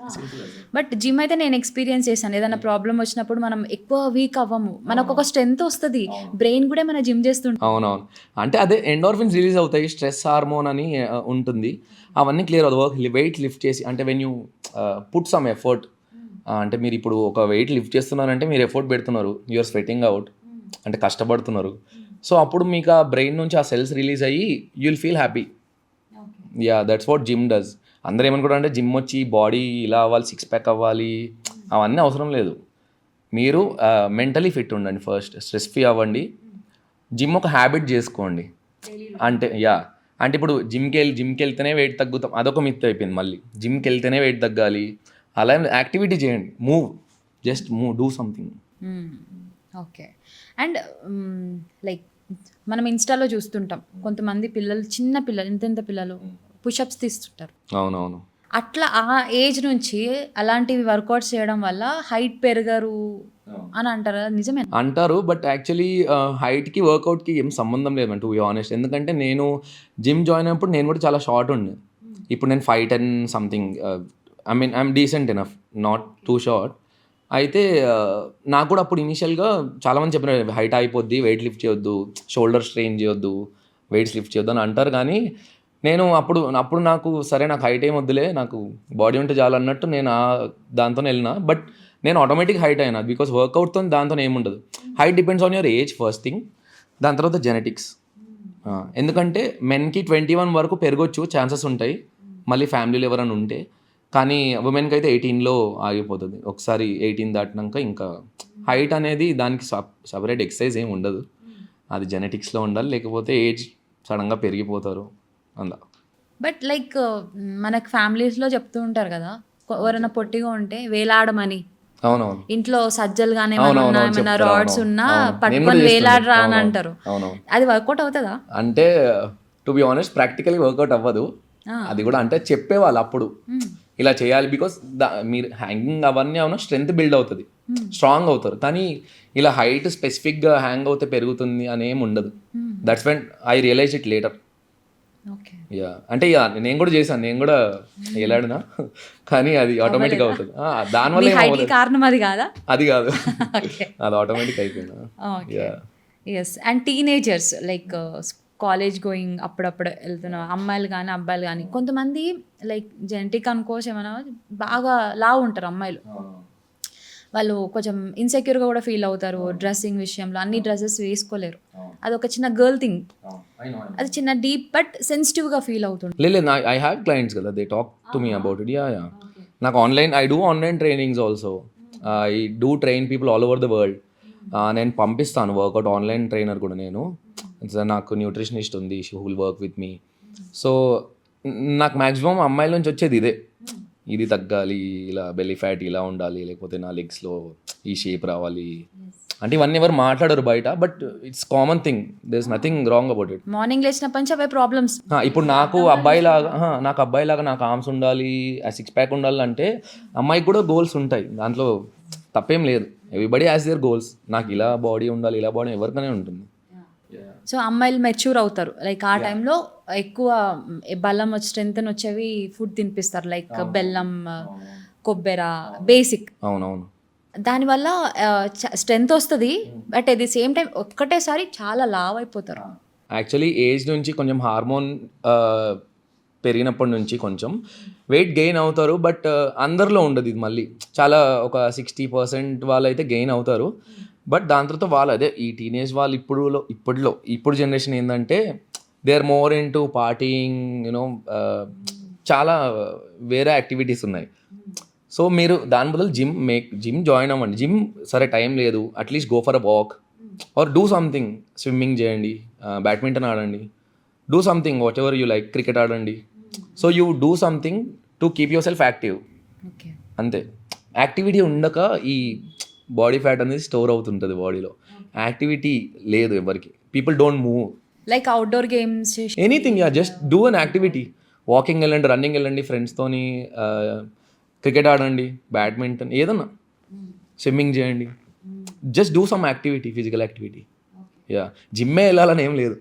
బట్ జిమ్ అయితే నేను ఎక్స్పీరియన్స్ చేశాను. ఏదైనా ప్రాబ్లం వచ్చినప్పుడు మనం ఎక్కువ వీక్ అవ్వము, మనకు ఒక స్ట్రెంత్ వస్తుంది, బ్రెయిన్ కూడా మన జిమ్ చేస్తుంటాం. అవునవును. అంటే అదే ఎండార్ఫిన్స్ రిలీజ్ అవుతాయి, స్ట్రెస్ హార్మోన్ అని ఉంటుంది, అవన్నీ క్లియర్ అవుతుంది. వెయిట్ లిఫ్ట్ చేసి అంటే when you put some effort, అంటే మీరు ఇప్పుడు ఒక వెయిట్ లిఫ్ట్ చేస్తున్నారంటే మీరు ఎఫర్ట్ పెడుతున్నారు, యూఆర్ స్వెటింగ్ అవుట్, అంటే కష్టపడుతున్నారు. సో అప్పుడు మీకు ఆ బ్రెయిన్ నుంచి ఆ సెల్స్ రిలీజ్ అయ్యి you will feel happy. Yeah, that's what gym does. అందరూ ఏమనుకుంటారు అంటే జిమ్ వచ్చి బాడీ ఇలా అవ్వాలి, 6 pack అవ్వాలి, అవన్నీ అవసరం లేదు. మీరు మెంటలీ ఫిట్ ఉండండి ఫస్ట్, స్ట్రెస్ ఫ్రీ అవ్వండి. జిమ్ ఒక హ్యాబిట్ చేసుకోండి. అంటే ఇప్పుడు జిమ్కి వెళ్తేనే వెయిట్ తగ్గుతాం, అదొక మిత్ అయిపోయింది. మళ్ళీ జిమ్కి వెళ్తేనే వెయిట్ తగ్గాలి అలా యాక్టివిటీ చేయండి, just move, do something. Okay. And like మనం ఇన్స్టాలో చూస్తుంటాం కొంతమంది పిల్లలు, చిన్న పిల్లలు, ఇంత పిల్లలు పుషప్స్ తీస్తుంటారు. అవునవును. అట్లా ఆ ఏజ్ నుంచి అలాంటివి వర్కౌట్స్ చేయడం వల్ల హైట్ పెరగరు అని అంటారు, నిజమే అంటారు. బట్ యాక్చువల్లీ హైట్కి వర్కౌట్కి ఏం సంబంధం లేదు టు బి ఆనెస్ట్. ఎందుకంటే నేను జిమ్ జాయిన్ అయినప్పుడు నేను కూడా చాలా షార్ట్ ఉండే. ఇప్పుడు నేను 5'10" something. I'm decent enough, not two short. అయితే నాకు కూడా అప్పుడు ఇనీషియల్గా చాలామంది చెప్పినారు హైట్ అయిపోద్ది, వెయిట్ లిఫ్ట్ చేయొద్దు, షోల్డర్ స్ట్రెయిన్ చేయొద్దు, వెయిట్స్ లిఫ్ట్ చేయొద్దు అని అంటారు. కానీ నేను అప్పుడు నాకు సరే, నాకు హైట్ ఏం వద్దులే, నాకు బాడీ ఉంటే చాలు అన్నట్టు నేను దాంతోనే వెళ్ళిన. బట్ నేను ఆటోమేటిక్ హైట్ అయినా బికాస్ వర్కౌట్తో దాంతో ఏముండదు. Height depends on your age first thing, దాని తర్వాత జెనెటిక్స్. ఎందుకంటే మెన్కి 21 వరకు పెరగొచ్చు, ఛాన్సెస్ ఉంటాయి మళ్ళీ ఫ్యామిలీలో ఎవరైనా ఉంటే. కానీ ఉమెన్కి అయితే 18లో ఆగిపోతుంది. ఒకసారి 18 దాటినాక ఇంకా హైట్ అనేది దానికి సపరేట్ ఎక్సర్సైజ్ ఏమి ఉండదు, అది జెనెటిక్స్లో ఉండాలి, లేకపోతే ఏజ్ సడన్గా పెరిగిపోతారు అలా. బట్ లైక్ మనకు ఫ్యామిలీస్లో చెప్తూ ఉంటారు కదా, ఎవరైనా పొట్టిగా ఉంటే వేలాడమని. అవునవును. ఇంట్లో సజ్జలు కానీ ఏమైనా రాడ్స్ ఉన్నా పట్టుకొని వేలాడరా అని అంటారు. అది వర్కౌట్ అవుతుందా? అంటే to be honest practically workout అవ్వదు అది కూడా. అంటే చెప్పేవాళ్ళు అప్పుడు ఇలా చేయాలి బికాస్ మీరు హ్యాంగింగ్ అవన్నీ అవునా స్ట్రెంత్ బిల్డ్ అవుతుంది, స్ట్రాంగ్ అవుతారు. కానీ ఇలా హైట్ స్పెసిఫిక్గా హ్యాంగ్ అవుతే పెరుగుతుంది అని ఏమి ఉండదు. That's when I realise it later. Okay. Ya అంటే యా నేను కూడా చేశాను, నేను కూడా ఎలాడినా కానీ అది ఆటోమేటిక్ అవుతుంది. దానివల్ల మీ ఏం హైట్కి అవ్వలేదు. కారణం అది కాదా? అది కాదు, ఓకే. అది ఆటోమేటిక్ అయిపోయింది. Okay. Ya yes. And teenagers like college going అప్పుడప్పుడు వెళ్తున్న అమ్మాయిలు కానీ అబ్బాయిలు కానీ కొంతమంది లైక్ జెనెటిక్ అనుకోవచ్చు ఏమైనా బాగా లావు ఉంటారు అమ్మాయిలు. వాళ్ళు కొంచెం ఇన్సెక్యూర్గా కూడా ఫీల్ అవుతారు డ్రెస్సింగ్ విషయంలో. అన్ని డ్రెస్సెస్ వేసుకోలేరు. అది ఒక చిన్న గర్ల్ థింగ్. అది చిన్న డీప్ బట్ సెన్సిటివ్గా ఫీల్ అవుతుంది. లేదు ఐ హ్యావ్ క్లయింట్స్ కదా, they talk to me about it. Yeah yeah నాకు I do online trainings also. I do train people all over the world. నేను పంపిస్తాను వర్కౌట్ ఆన్లైన్ ట్రైనర్ కూడా నేను. నాకు న్యూట్రిషనిస్ట్ ఉంది, she will work with me. So నాకు మ్యాక్సిమం అమ్మాయిల నుంచి వచ్చేది ఇదే, ఇది తగ్గాలి, ఇలా బెల్లీ ఫ్యాట్ ఇలా ఉండాలి, లేకపోతే నా లెగ్స్లో ఈ షేప్ రావాలి అంటే ఇవన్నీ ఎవరు మాట్లాడరు బయట, but it's common thing, there is nothing wrong about it. Morning లేచినప్పటి నుంచి అవే ప్రాబ్లమ్స్. ఇప్పుడు నాకు అబ్బాయిలాగా నాకు ఆర్మ్స్ ఉండాలి, ఆ సిక్స్ ప్యాక్ ఉండాలి అంటే అమ్మాయికి కూడా గోల్స్ ఉంటాయి, దాంట్లో తప్పేం లేదు. Everybody has their goals. నాకు ఇలా బాడీ ఉండాలి, ఇలా బాడీ ఎవరికైనా ఉంటుంది. సో అమ్మాయిలు మెచ్యూర్ అవుతారు లైక్ ఆ టైంలో ఎక్కువ బలం స్ట్రెంత్ వచ్చేవి ఫుడ్ తినిపిస్తారు లైక్ బెల్లం, కొబ్బెర, బేసిక్. అవునవును. దానివల్ల స్ట్రెంత్ వస్తుంది but at the same time ఒక్కటేసారి చాలా లావ్ అయిపోతారు. యాక్చువల్లీ ఏజ్ నుంచి కొంచెం హార్మోన్ పెరిగినప్పటి నుంచి కొంచెం వెయిట్ గెయిన్ అవుతారు, బట్ అందరిలో ఉండదు ఇది. మళ్ళీ చాలా ఒక 60% వాళ్ళైతే గెయిన్ అవుతారు, బట్ దాని తర్వాత వాళ్ళు అదే ఈ టీనేజ్ వాళ్ళు ఇప్పుడు జనరేషన్ ఏంటంటే they are more into partying, you know చాలా వేరే యాక్టివిటీస్ ఉన్నాయి. సో మీరు దాని బదులు జిమ్ జాయిన్ అవ్వండి. జిమ్ సరే టైం లేదు, at least go for a walk or do something. Swimming చేయండి, బ్యాడ్మింటన్ ఆడండి, do something whatever you like, cricket ఆడండి. So you do something to keep yourself active. Okay. అంతే. యాక్టివిటీ ఉండక ఈ బాడీ ఫ్యాట్ అనేది స్టోర్ అవుతుంటుంది బాడీలో. యాక్టివిటీ లేదు ఎవరికి, people don't move. Like outdoor games, anything, yeah just do an activity. Walking వెళ్ళండి, రన్నింగ్ వెళ్ళండి ఫ్రెండ్స్తోని, క్రికెట్ ఆడండి, బ్యాడ్మింటన్, ఏదన్నా స్విమ్మింగ్ చేయండి. Just do some activity, physical activity. Yeah జిమ్మే వెళ్ళాలని ఏం లేదు.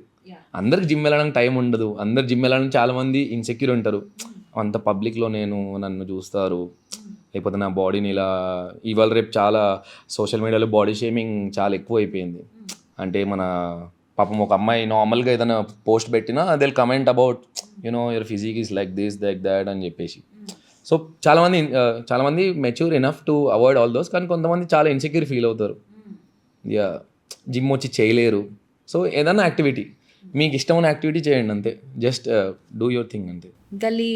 అందరికి జిమ్ వెళ్ళడానికి టైం ఉండదు. అందరు జిమ్ వెళ్ళాలని చాలామంది ఇన్సెక్యూర్ ఉంటారు. అంత పబ్లిక్లో నన్ను చూస్తారు, లేకపోతే నా బాడీని ఇలా. ఇవాళ రేపు చాలా సోషల్ మీడియాలో బాడీ షేమింగ్ చాలా ఎక్కువ అయిపోయింది. అంటే మన పాపం ఒక అమ్మాయి నార్మల్గా ఏదైనా పోస్ట్ పెట్టినా they will comment about your physique is like this like that అని చెప్పేసి. సో చాలామంది mature enough to avoid all those, కానీ కొంతమంది చాలా ఇన్సెక్యూర్ ఫీల్ అవుతారు. యా జిమ్ వచ్చి చేయలేరు. సో ఏదైనా యాక్టివిటీ, మీకు ఇష్టమైన యాక్టివిటీ చేయండి అంతే. జస్ట్ డూ యువర్ థింగ్ అంతే. గల్లీ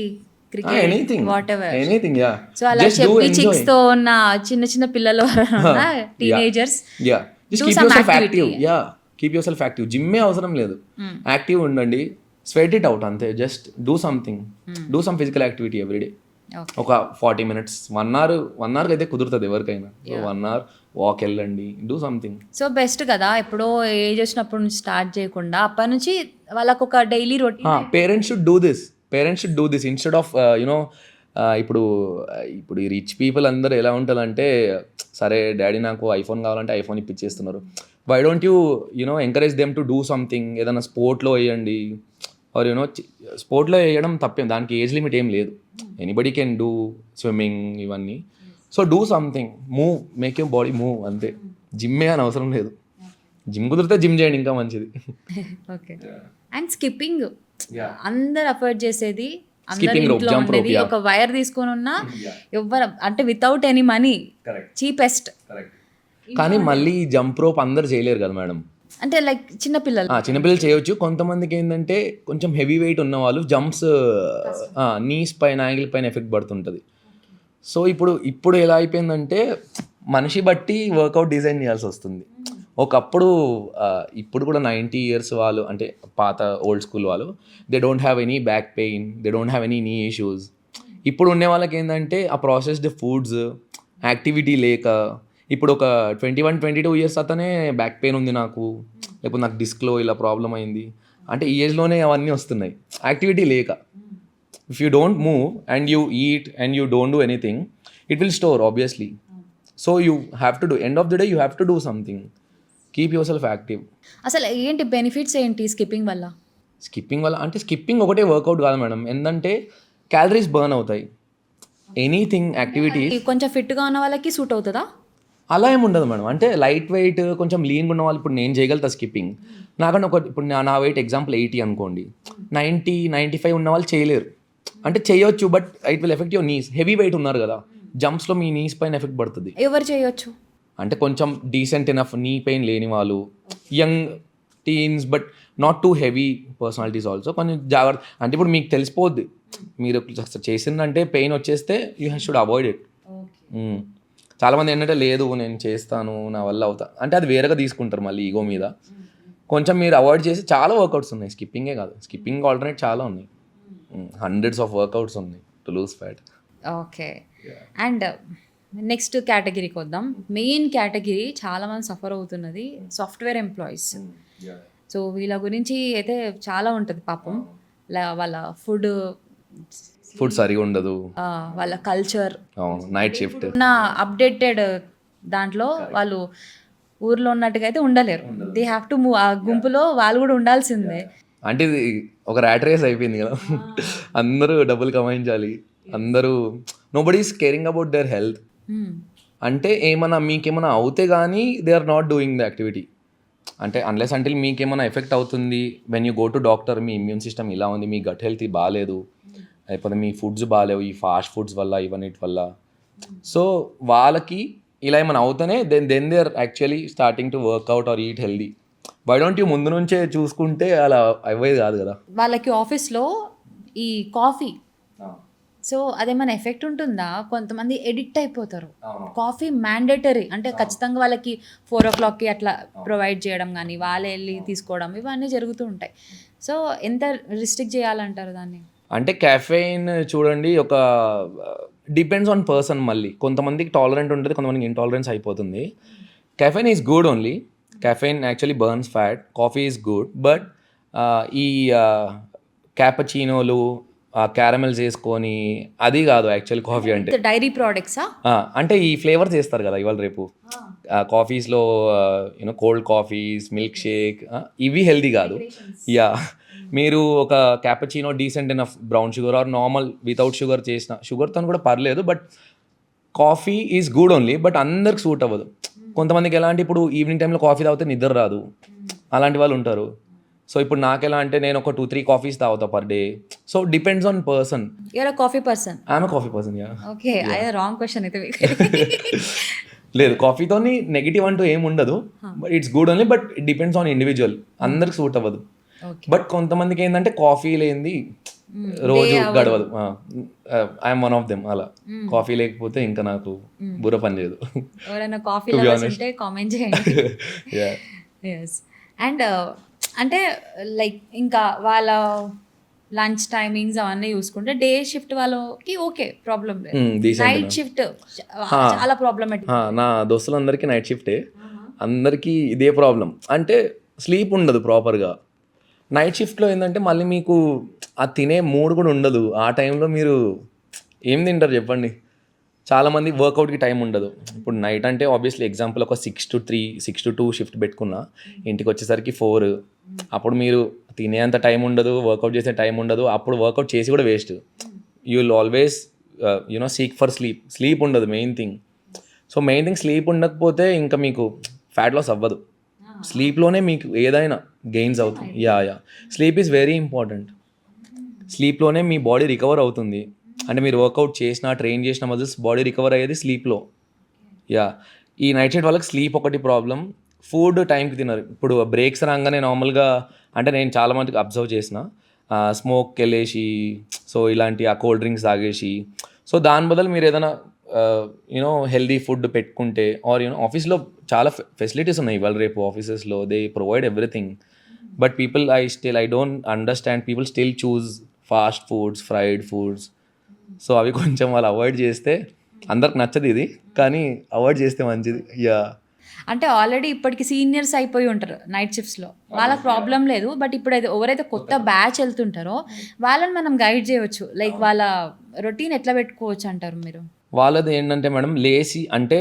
cricket, anything whatever. Anything, yeah so అలా చెప్పి చిక్స్ తో ఉన్న చిన్న పిల్లలు teenagers, yeah just keep yourself active. Yeah keep yourself active. జిమ్మే అవసరం లేదు, యాక్టివ్ ఉండండి, స్వెట్ ఇట్ అవుట్ అంతే. Just do something, do some physical activity everyday. ఒక 40 minutes, 1 hour అయితే కుదురుతుంది ఎవరికైనా. 1 hour వాక్ వెళ్ళండి, డూ సంథింగ్. సో బెస్ట్ కదా. ఎప్పుడో ఏజ్ వచ్చినప్పటి నుంచి స్టార్ట్ చేయకుండా అప్పటి నుంచి వాళ్ళకు ఒక daily routine. Parents should do this instead of ఇప్పుడు ఈ రిచ్ పీపుల్ అందరూ ఎలా ఉంటుందంటే, సరే డాడీ నాకు ఐఫోన్ కావాలంటే ఐఫోన్ ఇప్పించేస్తున్నారు. Why don't you encourage them to do something. ఏదైనా స్పోర్ట్లో వేయండి, ఆర్ స్పోర్ట్లో వేయడం తప్పేం, దానికి ఏజ్ లిమిట్ ఏం లేదు. ఎనీబడి కెన్ డూ స్విమ్మింగ్ ఇవన్నీ. So do something, move, make your body move అంతే. జిమ్మే అని అవసరం లేదు. జిమ్ కుదిరితే జిమ్ చేయండి, ఇంకా మంచిది. ఓకే. అండ్ స్కిప్పింగ్ అందరు అఫోర్డ్ చేసేది, అందరు Skipping rope, ఇంట్లో jump rope, ఉండేది. yeah. ఒక వైర్ తీసుకొని ఉన్నా ఎవ్వరు అంటే వితౌట్ ఎనీ మనీ, చీపెస్ట్. కానీ మళ్ళీ జంప్ రోప్ అందరు చేయలేరు కదా మేడం. అంటే లైక్ చిన్నపిల్లలు చిన్నపిల్లలు చేయొచ్చు. కొంతమందికి ఏంటంటే కొంచెం హెవీ వెయిట్ ఉన్న వాళ్ళు జంప్స్ నీస్ పైన, యాంగిల్ పైన ఎఫెక్ట్ పడుతుంటుంది. సో ఇప్పుడు ఎలా అయిపోయిందంటే మనిషి బట్టి వర్కౌట్ డిజైన్ చేయాల్సి వస్తుంది. ఒకప్పుడు ఇప్పుడు కూడా 90 years వాళ్ళు, అంటే పాత ఓల్డ్ స్కూల్ వాళ్ళు, they don't have any back pain, they don't have any నీ ఇష్యూస్. ఇప్పుడు ఉండే వాళ్ళకి ఏంటంటే ఆ ప్రాసెస్డ్ ఫుడ్స్, యాక్టివిటీ లేక, ఇప్పుడు ఒక 21-22 years అతనే బ్యాక్ పెయిన్ ఉంది నాకు, లేకపోతే నాకు డిస్క్లో ఇలా ప్రాబ్లం అయింది అంటే ఈ ఏజ్లోనే అవన్నీ వస్తున్నాయి, యాక్టివిటీ లేక. If you don't move and you eat and you don't do anything, it will store obviously. So you have to do, end of the day you have to do something, keep yourself active. అసలు ఏంటి బెనిఫిట్స్ ఏంటి స్కిప్పింగ్ వల్ల? స్కిప్పింగ్ వల్ల అంటే స్కిప్పింగ్ ఒకటే వర్కౌట్ కాదు మేడం, ఏంటంటే క్యాలరీస్ బర్న్ అవుతాయి. ఎనీథింగ్ యాక్టివిటీస్ కొంచెం ఫిట్గా ఉన్న వాళ్ళకి సూట్ అవుతుందా? అలా ఏమి ఉండదు మేడం. అంటే లైట్ వెయిట్ కొంచెం లీన్గా ఉన్న వాళ్ళు, ఇప్పుడు నేను చేయగలుగుతా స్కిప్పింగ్. నాకంటే ఇప్పుడు నా వెయిట్ ఎగ్జాంపుల్ 80 అనుకోండి, 90-95 ఉన్న వాళ్ళు చేయలేరు. అంటే చేయొచ్చు, but it will affect your knees. Heavy weight ఉన్నారు కదా, జంప్స్లో మీ నీస్ పైన ఎఫెక్ట్ పడుతుంది. ఎవరు చేయొచ్చు? అంటే కొంచెం డీసెంట్ ఎనఫ్ నీ పెయిన్ లేని వాళ్ళు, young teens but not too heavy personalities also కొంచెం జాగ్రత్త. అంటే ఇప్పుడు మీకు తెలిసిపోద్ది, మీరు చేసిందంటే పెయిన్ వచ్చేస్తే యూ షుడ్ అవాయిడ్ ఇట్. చాలామంది ఏంటంటే లేదు నేను చేస్తాను నా వల్ల అవుతా అంటే అది వేరేగా తీసుకుంటారు మళ్ళీ ఈగో మీద. కొంచెం మీరు అవాయిడ్ చేసి చాలా వర్కౌట్స్ ఉన్నాయి, స్కిప్పింగే కాదు, స్కిప్పింగ్ ఆల్టర్నేట్ చాలా ఉన్నాయి. హండ్రెడ్స్ ఆఫ్ వర్కౌట్స్ ఉన్నాయి to lose fat. Okay. And next కేటగిరీకి వద్దాం. మెయిన్ కేటగిరీ చాలామంది సఫర్ అవుతున్నది సాఫ్ట్వేర్ ఎంప్లాయీస్. సో వీళ్ళ గురించి అయితే చాలా ఉంటుంది పాపం. వాళ్ళ ఫుడ్ సరిగా ఉండదు, వాళ్ళ కల్చర్, నైట్ షిఫ్ట్ ఉన్న అప్డేటెడ్ దాంట్లో వాళ్ళు ఊర్లో ఉన్నట్టుగా అయితే ఉండలేరు. They have to move. ఆ గుంపులో వాళ్ళు కూడా ఉండాల్సిందే. అంటే ఇది ఒక ర్యాట్ రేస్ అయిపోయింది కదా, అందరూ డబ్బులు కమాయించాలి, అందరూ nobody is caring about their health. అంటే ఏమన్నా మీకేమన్నా అవుతే కానీ they are not doing the activity. అంటే అన్లెస్ అంటిల్ మీకేమైనా ఎఫెక్ట్ అవుతుంది, when you go to doctor మీ ఇమ్యూన్ సిస్టమ్ ఇలా ఉంది, మీ గట్ హెల్త్ బాగాలేదు, లేకపోతే మీ ఫుడ్స్ బాగాలేవు ఈ ఫాస్ట్ ఫుడ్స్ వల్ల ఇవన్నిటి వల్ల, సో వాళ్ళకి ఇలా ఏమైనా అవుతానే then they are actually starting to workout or eat healthy. Why don't you ముందు నుంచే చూసుకుంటే అలా అవ్వేది కాదు కదా. వాళ్ళకి ఆఫీస్లో ఈ కాఫీ, సో అదేమైనా ఎఫెక్ట్ ఉంటుందా? కొంతమంది ఎడిక్ట్ అయిపోతారు. కాఫీ మ్యాండేటరీ, అంటే ఖచ్చితంగా వాళ్ళకి 4 o'clockకి అట్లా ప్రొవైడ్ చేయడం కానీ వాళ్ళే వెళ్ళి తీసుకోవడం ఇవన్నీ జరుగుతూ ఉంటాయి. సో ఎంత రిస్ట్రిక్ట్ చేయాలంటారు దాన్ని? అంటే కెఫెయిన్ చూడండి, ఒక డిపెండ్స్ ఆన్ పర్సన్. మళ్ళీ కొంతమందికి టాలరెంట్ ఉంటుంది, కొంతమందికి ఇంటాలరెన్స్ అయిపోతుంది. Caffeine is good only, caffeine actually burns fat, coffee is good, but ఈ క్యాపచీనోలు క్యారమెల్స్ వేసుకొని అది కాదు యాక్చువల్లీ కాఫీ అంటే. డైరీ ప్రోడక్ట్సా? అంటే ఈ ఫ్లేవర్స్ చేస్తారు కదా ఇవాళ రేపు కాఫీస్లో, you know cold coffees, milkshake, ఇవి హెల్దీ కాదు. యా, మీరు ఒక cappuccino decent enough brown sugar or normal without sugar చేసిన, షుగర్తో కూడా పర్లేదు, but coffee is good only, but అందరికి సూట్ అవ్వదు. కొంతమందికి ఎలా అంటే ఇప్పుడు ఈవినింగ్ టైంలో కాఫీ తాగితే నిద్ర రాదు, అలాంటి వాళ్ళు ఉంటారు. సో ఇప్పుడు నాకు ఎలా అంటే నేను ఒక 2-3 కాఫీస్ తాగుతా per day. So depends on person. You are a coffee person? I'm a coffee person. Yeah. Okay, అదే రాంగ్ క్వశ్చన్ అయితే మీకు. లేదు, కాఫీతోని నెగిటివ్ అంటూ ఏమి ఉండదు, but it's good only, but it depends on individual, అందరికి సూట్ అవ్వదు. బట్ కొంతమందికి ఏంటంటే కాఫీ లేనిది రోజు గడవదు. I'm one of them. అలా కాఫీ లేకపోతే ఇంకా నాకు బుర్ర పని చేయదు. ఎవరైనా కాఫీ లవర్స్ ఉంటే కామెంట్ చేయండి. ఎస్. అండ్ అంటే లైక్ ఇంకా వాళ్ళ లంచ్ టైమింగ్స్ అవన్నీ చూసుకుంటే డే షిఫ్ట్ వాళ్ళకి ఓకే, ప్రాబ్లం లేదు. నైట్ షిఫ్ట్ చాలా ప్రాబ్లమేటిక్. నా దోస్తులందరికీ నైట్ షిఫ్టే, అందరికీ ఇదే ప్రాబ్లం. అంటే స్లీప్ ఉండదు ప్రాపర్గా. నైట్ షిఫ్ట్లో ఏంటంటే మళ్ళీ మీకు ఆ తినే మూడ్ కూడా ఉండదు. ఆ టైంలో మీరు ఏం తింటారు చెప్పండి? చాలామంది వర్కౌట్కి టైం ఉండదు. ఇప్పుడు నైట్ అంటే ఆబ్వియస్లీ ఎగ్జాంపుల్ ఒక 6 to 3, 6 to 2 షిఫ్ట్ పెట్టుకున్నా, ఇంటికి వచ్చేసరికి 4. అప్పుడు మీరు తినేంత టైం ఉండదు, వర్కౌట్ చేసే టైం ఉండదు. అప్పుడు వర్కౌట్ చేసి కూడా waste. You will always you know seek for sleep. Sleep ఉండదు main thing. So main thing sleep ఉండకపోతే ఇంకా మీకు ఫ్యాట్ లాస్ అవ్వదు. స్లీప్లోనే మీకు ఏదైనా గెయిన్స్ అవుతుంది. Yeah, sleep is very important. స్లీప్లోనే మీ బాడీ రికవర్ అవుతుంది. అంటే మీరు వర్కౌట్ చేసినా, ట్రైన్ చేసిన మజిల్స్ బాడీ రికవర్ అయ్యేది స్లీప్లో. యా, ఈ నైట్ షిఫ్ట్ వాళ్ళకి స్లీప్ ఒకటి ప్రాబ్లం. ఫుడ్ టైంకి తినరు. ఇప్పుడు బ్రేక్స్ రాగానే నార్మల్గా, అంటే నేను చాలా మందికి అబ్జర్వ్ చేసిన, స్మోక్కి వెళ్ళేసి, సో ఇలాంటి ఆ కోల్డ్ డ్రింక్స్ తాగేసి, సో దాని బదులు మీరు ఏదైనా యూనో హెల్దీ ఫుడ్ పెట్టుకుంటే, ఆర్ యూనో ఆఫీస్లో చాలా ఫెసిలిటీస్ ఉన్నాయి ఇవాళ రేపు ఆఫీసెస్లో, they provide everything. But people I don't understand, people still choose fast foods, fried foods. So అవి కొంచెం వాళ్ళు అవాయిడ్ చేస్తే, అందరికి నచ్చదు ఇది కానీ అవాయిడ్ చేస్తే మంచిది. యా, అంటే ఆల్రెడీ ఇప్పటికి సీనియర్స్ అయిపోయి ఉంటారు నైట్ షిఫ్ట్స్లో, వాళ్ళకి ప్రాబ్లం లేదు. బట్ ఇప్పుడు ఎవరైతే కొత్త బ్యాచ్ వెళ్తుంటారో వాళ్ళని మనం గైడ్ చేయవచ్చు. లైక్ వాళ్ళ రొటీన్ ఎట్లా పెట్టుకోవచ్చు అంటారు మీరు? వాళ్ళది ఏంటంటే మేడం, లేచి అంటే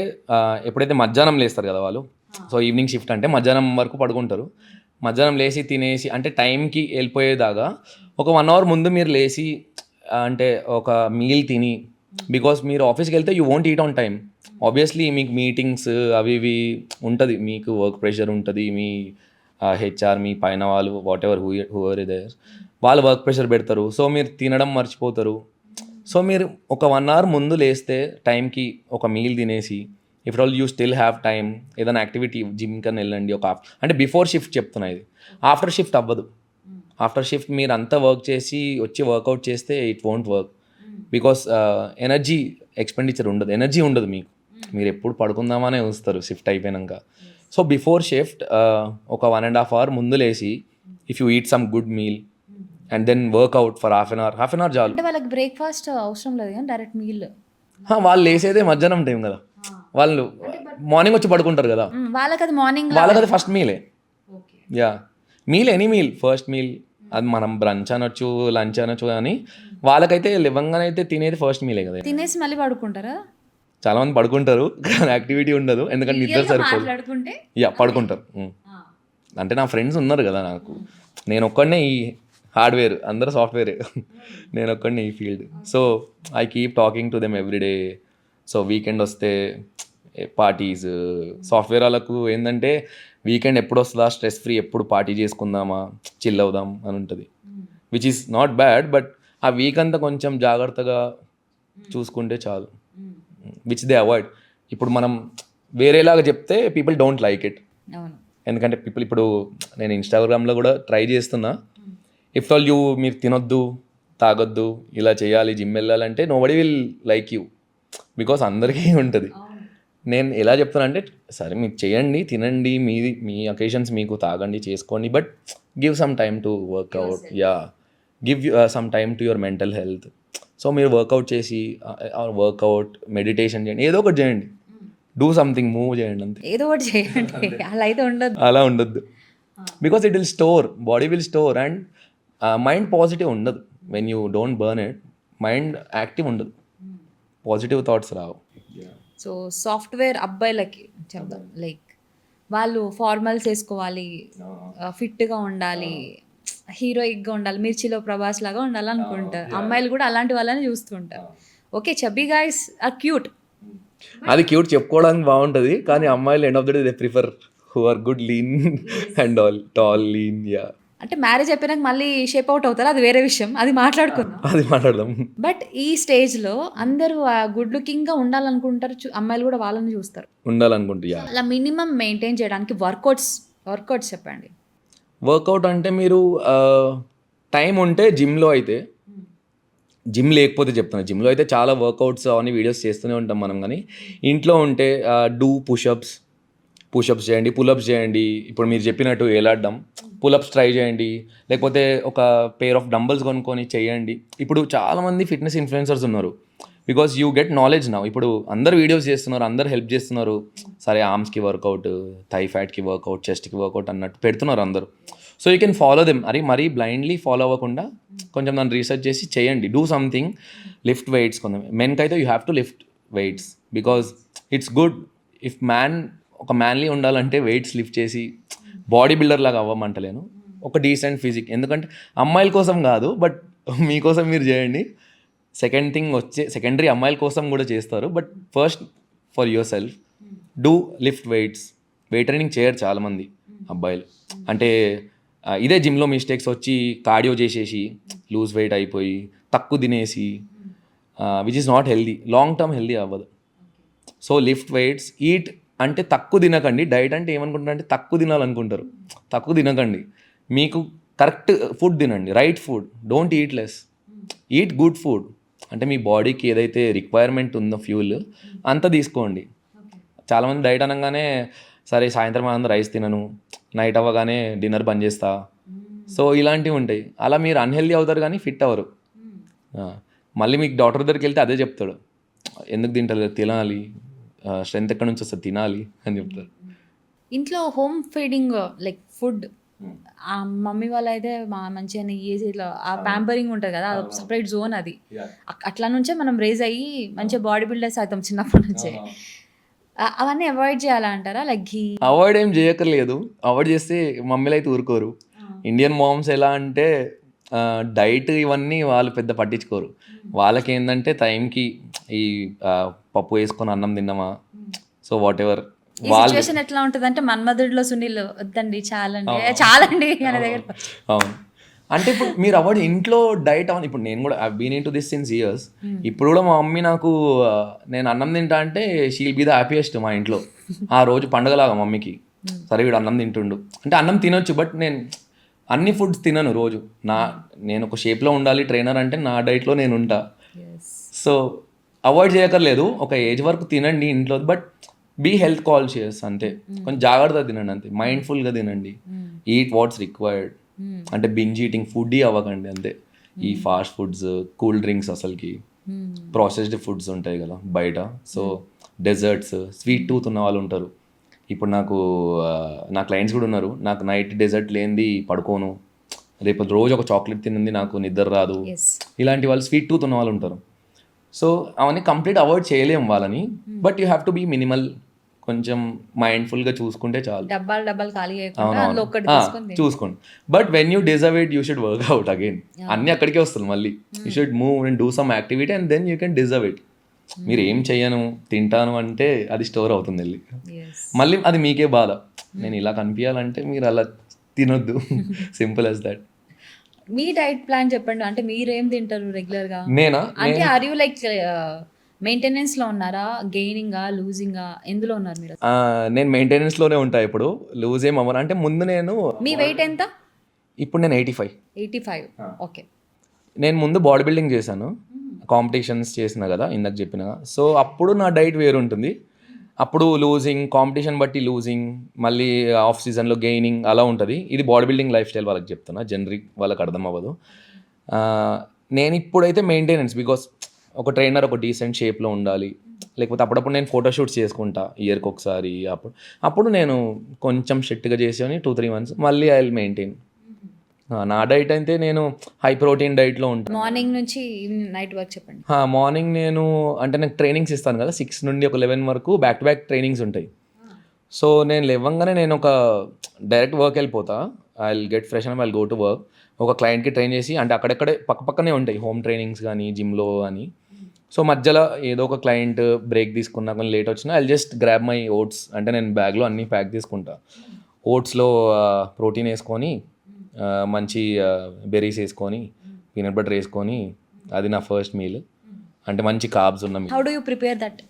ఎప్పుడైతే మధ్యాహ్నం లేస్తారు కదా వాళ్ళు, సో ఈవినింగ్ షిఫ్ట్ అంటే మధ్యాహ్నం వరకు పడుకుంటారు. మధ్యాహ్నం లేచి తినేసి అంటే టైంకి వెళ్ళిపోయేదాకా ఒక 1 అవర్ ముందు మీరు లేచి అంటే ఒక మీల్ తిని, బికాస్ మీరు ఆఫీస్కి వెళ్తే you won't eat on time. Obviously మీకు మీటింగ్స్ అవి ఇవి ఉంటుంది, మీకు వర్క్ ప్రెషర్ ఉంటుంది, మీ హెచ్ఆర్ మీ పైన వాళ్ళు వాట్ ఎవర్ హూవర్ దేర్ వాళ్ళు వర్క్ ప్రెషర్ పెడతారు. సో మీరు తినడం మర్చిపోతారు. సో మీరు ఒక 1 అవర్ ముందు లేస్తే టైంకి ఒక మీల్ తినేసి, if all you still have time ఏదైనా యాక్టివిటీ జిమ్ కన్నా వెళ్ళండి. అంటే బిఫోర్ షిఫ్ట్ చెప్తున్నా, ఇది ఆఫ్టర్ షిఫ్ట్ అవ్వదు. ఆఫ్టర్ షిఫ్ట్ మీరు అంతా వర్క్ చేసి వచ్చి వర్కౌట్ చేస్తే it won't work, because energy expenditure ఉండదు, ఎనర్జీ ఉండదు మీకు. మీరు ఎప్పుడు పడుకుందామనే వస్తారు షిఫ్ట్ అయిపోయాక. సో బిఫోర్ షిఫ్ట్ ఒక 1.5 అవర్ ముందు లేసి, if you eat some good meal and then work out for half an hour చాలు. అంటే వాళ్ళకి బ్రేక్ఫాస్ట్ అవసరం లేదు కానీ డైరెక్ట్ మీల్. వాళ్ళు లేసేదే మధ్యాహ్నం టైం కదా, వాళ్ళు మార్నింగ్ వచ్చి పడుకుంటారు కదా, వాళ్ళకి అది మార్నింగ్, వాళ్ళకి అది ఫస్ట్ మీలే. Yeah, meal any meal, first meal. అది మనం బ్రంచ్ అనొచ్చు, లంచ్ అనొచ్చు, కానీ వాళ్ళకైతే లేవంగానే అయితే తినేది ఫస్ట్ మీలే కదా. తినేసి మళ్ళీ పడుకుంటారా? చాలా మంది పడుకుంటారు కానీ యాక్టివిటీ ఉండదు, ఎందుకంటే నిద్ర సరిపోదు. మాట్లాడుకుంటే యా పడుకుంటారు. అంటే నా ఫ్రెండ్స్ ఉన్నారు కదా నాకు, నేను ఒక్కడనే ఈ హార్డ్వేర్, అందరూ సాఫ్ట్వేరే, నేను ఒక్కడనే ఈ field. So I keep talking to them every day. So weekend వస్తే పార్టీస్, సాఫ్ట్వేర్ వాళ్ళకు ఏంటంటే వీకెండ్ ఎప్పుడు వస్తుందా, స్ట్రెస్ ఫ్రీ, ఎప్పుడు పార్టీ చేసుకుందామా, చిల్ అవుదాం అని ఉంటుంది, which is not bad. But ఆ వీక్ అంతా కొంచెం జాగ్రత్తగా చూసుకుంటే చాలు, విచ్ దే అవాయిడ్. ఇప్పుడు మనం వేరేలాగా చెప్తే పీపుల్ డోంట్ లైక్ ఇట్. అవును. ఎందుకంటే పీపుల్ ఇప్పుడు నేను ఇన్స్టాగ్రామ్లో కూడా ట్రై చేస్తున్నా, ఇఫ్ ఆల్ యూ మీరు తినొద్దు తాగొద్దు ఇలా చేయాలి జిమ్ వెళ్ళాలంటే nobody will like you, because అందరికీ ఉంటుంది. నేను ఎలా చెప్తాను అంటే, సరే మీరు చేయండి, తినండి, మీ అకేషన్స్ మీకు తాగండి, చేసుకోండి, but give some time to workout. Yeah, give some time to your mental health. So మీరు వర్కౌట్ చేసి వర్కౌట్ మెడిటేషన్ చేయండి, ఏదో ఒకటి చేయండి, డూ సంథింగ్, మూవ్ చేయండి, అంతే. ఏదో ఒకటి చేయండి, అలా అయితే ఉండదు. అలా ఉండొద్దు, because it will store, body will store, and mind positive ఉండదు. When you don't burn it, mind active ఉండదు, పాజిటివ్ థాట్స్ రావు. సో సాఫ్ట్వేర్ అబ్బాయిలకి చెప్దాం, లైక్ వాళ్ళు ఫార్మల్స్ వేసుకోవాలి, ఫిట్గా ఉండాలి, హీరోయిక్గా ఉండాలి, మిర్చిలో ప్రభాస్ లాగా ఉండాలి అనుకుంటారు. అమ్మాయిలు కూడా అలాంటి వాళ్ళని చూస్తుంటారు. Okay, chubby guys are cute. అది క్యూట్ చెప్పుకోవడానికి బాగుంటుంది, కానీ అమ్మాయిలు end of the day they prefer who are good lean and all, tall lean. Yeah, అంటే మ్యారేజ్ అయిపోయినాక మళ్ళీ షేప్ అవుట్ అవుతారు, అది వేరే విషయం, అది మాట్లాడుకుందాం. అది మాట్లాడదాం. బట్ ఈ స్టేజ్లో అందరూ గుడ్ లుకింగ్గా ఉండాలనుకుంటారు, అమ్మాయిలు కూడా వాళ్ళని చూస్తారు ఉండాలనుకుంటా. అలా మినిమం మెయింటైన్ చేయడానికి వర్కౌట్స్ చెప్పండి. వర్కౌట్ అంటే మీరు టైం ఉంటే జిమ్లో అయితే, జిమ్ లేకపోతే చెప్తాను, జిమ్లో అయితే చాలా వర్కౌట్స్ అవన్నీ వీడియోస్ చేస్తూనే ఉంటాం మనం, కానీ ఇంట్లో ఉంటే డూ పుషప్స్ చేయండి, పులప్స్ చేయండి. ఇప్పుడు మీరు చెప్పినట్టు ఏలాడడం, పులప్స్ ట్రై చేయండి, లేకపోతే ఒక పేర్ ఆఫ్ డంబల్స్ కొనుక్కొని చేయండి. ఇప్పుడు చాలామంది ఫిట్నెస్ ఇన్ఫ్లుయెన్సర్స్ ఉన్నారు, because you get knowledge now. ఇప్పుడు అందరు వీడియోస్ చేస్తున్నారు, అందరు హెల్ప్ చేస్తున్నారు, సరే ఆర్మ్స్కి వర్కౌట్, థై ఫ్యాట్కి వర్కౌట్, చెస్ట్కి వర్కౌట్ అన్నట్టు పెడుతున్నారు అందరూ. So you can follow them. మరీ బ్లైండ్లీ ఫాలో అవ్వకుండా కొంచెం దాన్ని రీసెర్చ్ చేసి చేయండి, డూ సంథింగ్. లిఫ్ట్ వెయిట్స్, కొంచెం మెన్కి అయితే you have to lift weights, because it's good. If ఒక మ్యాన్లీ ఉండాలంటే వెయిట్స్ లిఫ్ట్ చేసి బాడీ బిల్డర్ లాగా అవ్వమంటలేను, ఒక డీసెంట్ ఫిజిక్. ఎందుకంటే అమ్మాయిల కోసం కాదు, బట్ మీకోసం మీరు చేయండి. సెకండరీ అమ్మాయిల కోసం కూడా చేస్తారు, but first for your self do lift weights. Weight training చేయరు చాలామంది అబ్బాయిలు. అంటే ఇదే జిమ్లో మిస్టేక్స్ వచ్చి కార్డియో చేసేసి లూజ్ వెయిట్ అయిపోయి తక్కువ తినేసి, which is not healthy, long term healthy అవ్వదు. సో లిఫ్ట్ వెయిట్స్, ఈట్ అంటే తక్కువ తినకండి. డైట్ అంటే ఏమనుకుంటారు అంటే తక్కువ తినాలనుకుంటారు, తక్కువ తినకండి. మీకు కరెక్ట్ ఫుడ్ తినండి, right food, don't eat less, eat good food. అంటే మీ బాడీకి ఏదైతే రిక్వైర్మెంట్ ఉందో ఫ్యూల్ అంత తీసుకోండి. చాలామంది డైట్ అనగానే సరే సాయంత్రం అందరూ రైస్ తినను, నైట్ అవ్వగానే డిన్నర్ బంద్ చేస్తా, సో ఇలాంటివి ఉంటాయి. అలా మీరు అన్హెల్దీ అవుతారు కానీ ఫిట్ అవ్వరు. మళ్ళీ మీకు డాక్టర్ దగ్గరికి వెళ్తే అదే చెప్తాడు, ఎందుకు తింటలేదు, తినాలి, స్ట్రెంత్ ఎక్కడి నుంచి వస్తుంది, తినాలి అని చెప్తారు. ఇంట్లో హోమ్ ఫీడింగ్ లైక్ ఫుడ్, ఆ మమ్మీ వాళ్ళ అయితే మంచిగా నెయ్యి ఇట్లా ఆ ప్యాంపరింగ్ ఉంటుంది కదా, సపరేట్ జోన్ అది. అట్లా నుంచే మనం రేజ్ అయ్యి మంచిగా బాడీ బిల్డర్స్ అవుతాం చిన్నప్పటి నుంచే. అవన్నీ అవాయిడ్ చేయాలా అంటారా? లైక్ ఘీ. అవాయిడ్ ఏం చేయక్కర్లేదు. అవాయిడ్ చేస్తే మమ్మీలు అయితే ఊరుకోరు. ఇండియన్ మామ్స్ ఎలా అంటే డైట్ ఇవన్నీ వాళ్ళు పెద్ద పట్టించుకోరు. వాళ్ళకి ఏంటంటే టైంకి ఈ పప్పు వేసుకొని అన్నం తిన్నామా, సో వాట్ ఎవర్ ఈ సిచ్యువేషన్ ఎట్లా ఉంటుంది అంటే మన్మధుడిలో సునీల్ వద్దండి చాలండి చాలండి అనే దగ్గర అవును. అంటే ఇప్పుడు మీరు అవాయిడ్ ఇంట్లో డైట్ అవన్నీ, ఇప్పుడు నేను కూడా I been into this since years. ఇప్పుడు కూడా మా మమ్మీ నాకు నేను అన్నం తింటా అంటే షీల్ బి ద హ్యాపీయెస్ట్ మా ఇంట్లో. ఆ రోజు పండగలాగా మమ్మీకి. సరే వీడు అన్నం తింటుండు అంటే అన్నం తినొచ్చు, బట్ నేను అన్ని ఫుడ్స్ తినను రోజు. నేను ఒక షేప్లో ఉండాలి ట్రైనర్ అంటే నా డైట్లో నేను ఉంటా. సో అవాయిడ్ చేయక్కర్లేదు, ఒక ఏజ్ వరకు తినండి ఇంట్లో, బట్ బీ హెల్త్ కాన్షియస్ అంతే. కొంచెం జాగ్రత్తగా తినండి అంతే, మైండ్ఫుల్గా తినండి. ఈట్ వాట్స్ రిక్వైర్డ్, అంటే బింజ్ ఈటింగ్ ఫుడ్ అవ్వకండి అంతే. ఈ ఫాస్ట్ ఫుడ్స్, కూల్ డ్రింక్స్, అసలుకి ప్రాసెస్డ్ ఫుడ్స్ ఉంటాయి కదా బయట. సో డెజర్ట్స్, స్వీట్ టూత్ ఉన్న వాళ్ళు ఉంటారు. ఇప్పుడు నా క్లయింట్స్ కూడా ఉన్నారు, నాకు నైట్ డెజర్ట్ లేనిది పడుకోను, రేపు రోజు ఒక చాక్లెట్ తినంది నాకు నిద్ర రాదు, ఇలాంటి వాళ్ళు స్వీట్ టూత్ ఉన్న వాళ్ళు ఉంటారు. సో అవన్నీ కంప్లీట్ అవాయిడ్ చేయలేము వాళ్ళని, but you have to be minimal. కొంచెం మైండ్ఫుల్గా చూసుకుంటే చాలు. డబ్బాలు ఖాళీ చూసుకోండి. But when you deserve it you should work out again. అన్నీ అక్కడికే వస్తుంది మళ్ళీ. You should move and do some activity and then you can deserve it. మీరు ఏం చెయ్యను తింటాను అంటే అది స్టోర్ అవుతుంది వెళ్ళి, మళ్ళీ అది మీకే బాధ. నేను ఇలా కనిపించాలంటే మీరు అలా తినొద్దు. Simple as that. Me diet plan చెప్పండి. అంటే మీరేం తింటారు రెగ్యులర్గా? నేనా? అంటే ఆర్ యూ లైక్ మెయింటెనెన్స్ లో ఉన్నారా, గెయినింగా, లూజింగా, ఎందులో ఉన్నారు మీరు? నేను మెయింటెనెన్స్ లోనే ఉంటా. ఇప్పుడు లూజ్ ఏం అవ్వను. అంటే ముందు మీ వెయిట్ ఎంత? ఇప్పుడు నేను 85. 85. ఓకే. నేను ముందు బాడీ బిల్డింగ్ చేశాను, కాంపిటీషన్స్ చేసిన కదా ఇందాక చెప్పిన. సో అప్పుడు నా డైట్ వేరు ఉంటుంది. అప్పుడు లూజింగ్, కాంపిటీషన్ బట్టి లూజింగ్, మళ్ళీ ఆఫ్ సీజన్లో గెయినింగ్ అలా ఉంటుంది. ఇది బాడీ బిల్డింగ్ లైఫ్ స్టైల్ వాళ్ళకి చెప్తున్నా, జనరిక్ వాళ్ళకి అర్థం అవ్వదు. నేను ఇప్పుడైతే మెయింటెనెన్స్, బికాస్ ఒక ట్రైనర్ ఒక డీసెంట్ షేప్లో ఉండాలి. లేకపోతే అప్పుడప్పుడు నేను ఫోటోషూట్స్ చేసుకుంటా ఇయర్కి ఒకసారి. అప్పుడు నేను కొంచెం స్ట్రిక్ట్గా చేసేవని 2-3 months మళ్ళీ ఐ విల్ మెయింటైన్. నా డైట్ అయితే నేను హై ప్రోటీన్ డైట్లో ఉంటాను. మార్నింగ్ నుంచి నైట్ వరకు చెప్పండి. మార్నింగ్ నేను ట్రైనింగ్స్ ఇస్తాను కదా, 6 నుండి ఒక 11 వరకు బ్యాక్ టు బ్యాక్ ట్రైనింగ్స్ ఉంటాయి. సో నేను లేవగానే నేను ఒక డైరెక్ట్ వర్క్ వెళ్ళిపోతా. I will get fresh and I will go to work. ఒక క్లయింట్కి ట్రైన్ చేసి, అంటే అక్కడెక్కడే పక్కనే ఉంటాయి హోమ్ ట్రైనింగ్స్ కానీ జిమ్లో అని. సో మధ్యలో ఏదో ఒక క్లయింట్ బ్రేక్ తీసుకున్నా, కొంచెం లేట్ వచ్చినా I just grab my oats. అంటే నేను బ్యాగ్లో అన్నీ ప్యాక్ తీసుకుంటా. ఓట్స్లో ప్రోటీన్ వేసుకొని, మంచి బెర్రీస్ వేసుకొని, పీనట్ బటర్ వేసుకొని, అది నా ఫస్ట్ మీల్. అంటే మంచి కార్బ్స్ ఉన్న meal. How do you prepare that?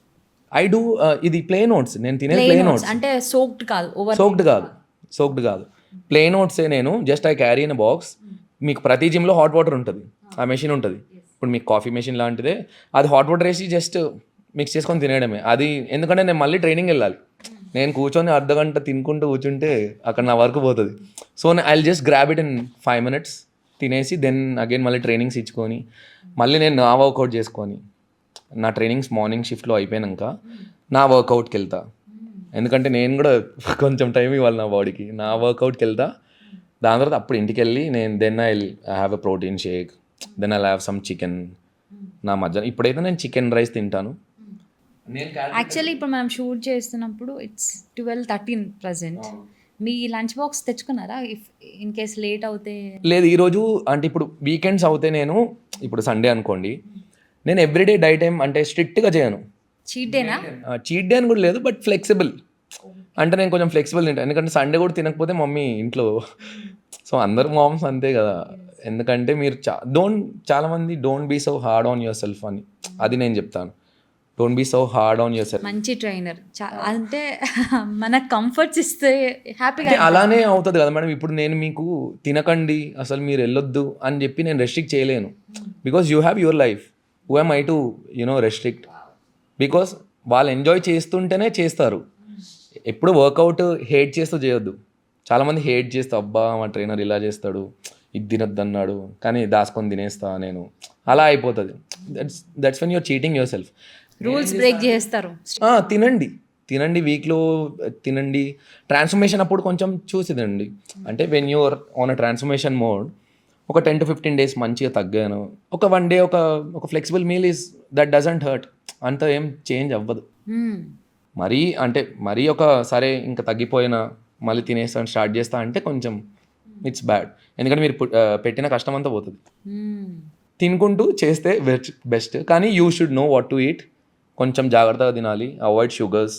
I do ఇది ప్లెయిన్ ఓట్స్. నేను తినే ప్లెయిన్ ఓట్స్. అంటే సోక్డ్ కాదు, ప్లెయిన్ ఓట్సే. నేను just I carry in box. మీకు ప్రతి జిమ్లో హాట్ వాటర్ ఉంటుంది, ఆ మెషిన్ ఉంటుంది. ఇప్పుడు మీకు కాఫీ మెషిన్ లాంటిదే, అది హాట్ వాటర్ వేసి జస్ట్ మిక్స్ చేసుకొని తినేయడమే. అది ఎందుకంటే నేను మళ్ళీ ట్రైనింగ్ వెళ్ళాలి. నేను కూర్చొని అర్ధగంట తినుకుంటూ కూర్చుంటే అక్కడ నా వర్క్ పోతుంది. So I just grab it in 5 minutes తినేసి, దెన్ అగైన్ మళ్ళీ ట్రైనింగ్స్ ఇచ్చుకొని, మళ్ళీ నేను నా వర్కౌట్ చేసుకొని, నా ట్రైనింగ్స్ మార్నింగ్ షిఫ్ట్లో అయిపోయాక నా వర్కౌట్కి వెళ్తా. ఎందుకంటే నేను కూడా కొంచెం టైం ఇవ్వాలి నా బాడీకి. నా వర్కౌట్కి వెళ్తా, దాని తర్వాత అప్పుడు ఇంటికి వెళ్ళి then I have a protein shake, then I have some chicken. నా మధ్యాహ్నం ఇప్పుడైతే నేను చికెన్ రైస్ తింటాను. యాక్చువల్లీ ఇప్పుడు మనం షూట్ చేస్తున్నప్పుడు ఇట్స్ 12:13 ప్రజెంట్. మీ లంచ్ బాక్స్ తెచ్చుకున్నారా ఇఫ్ ఇన్ కేస్ లేట్ అవుతే? లేదు, ఈరోజు అంటే ఇప్పుడు వీకెండ్స్ అవుతే నేను, ఇప్పుడు సండే అనుకోండి, నేను ఎవ్రీడే డైట్ టైం అంటే స్ట్రిక్ట్గా చేయను. చీట్ డేనా? చీట్ డే అని కూడా లేదు, బట్ ఫ్లెక్సిబుల్. అంటే నేను కొంచెం ఫ్లెక్సిబుల్ తింటాను, ఎందుకంటే సండే కూడా తినకపోతే మమ్మీ ఇంట్లో. సో అందరు మామ్స్ అంతే కదా. ఎందుకంటే మీరు చాలామంది don't be so hard on yourself అని, అది నేను చెప్తాను. Don't be so hard on yourself. మంచి ట్రైనర్ అంటే మన కంఫర్ట్స్ ఇస్తే హ్యాపీగా. అలానే అవుతుంది కదా మేడం. ఇప్పుడు నేను మీకు తినకండి, అసలు మీరు వెళ్ళొద్దు అని చెప్పి నేను రెస్ట్రిక్ట్ చేయలేను. Because you have your life. Who am I to restrict? Because వాళ్ళు ఎంజాయ్ చేస్తుంటేనే చేస్తారు. ఎప్పుడు వర్కౌట్ హేట్ చేస్తూ చేయొద్దు. చాలామంది హేట్ చేస్తూ, అబ్బా మా ట్రైనర్ ఇలా చేస్తాడు, ఇది తినొద్దు అన్నాడు, కానీ దాచుకొని తినేస్తా నేను, అలా అయిపోతుంది. That's when you're cheating yourself. Rules break చేస్తారు. తినండి వీక్లో తినండి. ట్రాన్స్ఫర్మేషన్ అప్పుడు కొంచెం చూసి తినండి. అంటే when you're on a transformation mode, ఒక 10 to 15 days మంచిగా తగ్గాను, ఒక 1 day ఒక flexible meal is that doesn't hurt. అంత ఏం చేంజ్ అవ్వదు. మరీ ఒక సరే ఇంకా తగ్గిపోయినా మళ్ళీ తినేస్తాను స్టార్ట్ చేస్తా అంటే కొంచెం ఇట్స్ బ్యాడ్. ఎందుకంటే మీరు పెట్టిన కష్టం అంతా పోతుంది. తినుకుంటూ చేస్తే బెస్ట్, కానీ you should know what to eat. కొంచెం జాగ్రత్తగా తినాలి, avoid sugars,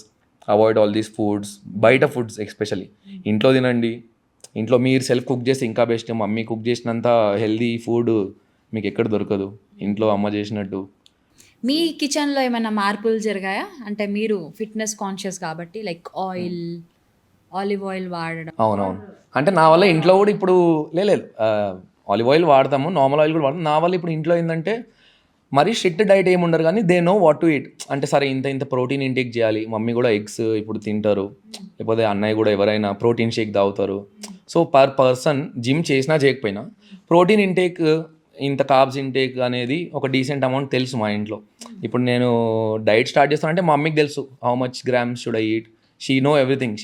avoid all these foods, బయట ఫుడ్స్ ఎస్పెషల్లీ. ఇంట్లో తినండి, ఇంట్లో మీరు సెల్ఫ్ కుక్ చేస్తే ఇంకా బెస్ట్. మమ్మీ కుక్ చేసినంత హెల్దీ ఫుడ్ మీకు ఎక్కడ దొరకదు ఇంట్లో అమ్మ చేసినట్టు. మీ కిచెన్లో ఏమైనా మార్పులు జరిగాయా? అంటే మీరు ఫిట్నెస్ కాన్షియస్ కాబట్టి లైక్ ఆలివ్ ఆయిల్ వాడడం. అవునవును, అంటే నా వల్ల ఇంట్లో కూడా ఇప్పుడు లేదు ఆలివ్ ఆయిల్ వాడతాము, నార్మల్ ఆయిల్ కూడా వాడతాం. నా వల్ల ఇప్పుడు ఇంట్లో ఏంటంటే మరీ స్ట్రిక్ట్ డైట్ ఏమి ఉండరు, కానీ they know what to eat. అంటే సరే ఇంత ప్రోటీన్ ఇంటేక్ చేయాలి. మమ్మీ కూడా ఎగ్స్ ఇప్పుడు తింటారు, లేకపోతే అన్నయ్య కూడా ఎవరైనా ప్రోటీన్ షేక్ తాగుతారు. సో పర్ పర్సన్ జిమ్ చేసినా చేయకపోయినా ప్రోటీన్ ఇంటేక్, ఇంత కార్బ్స్ ఇంటేక్ అనేది ఒక డీసెంట్ అమౌంట్ తెలుసు మా ఇంట్లో. ఇప్పుడు నేను డైట్ స్టార్ట్ చేస్తానంటే మా మమ్మీకి తెలుసు how much grams should I eat. She know everything,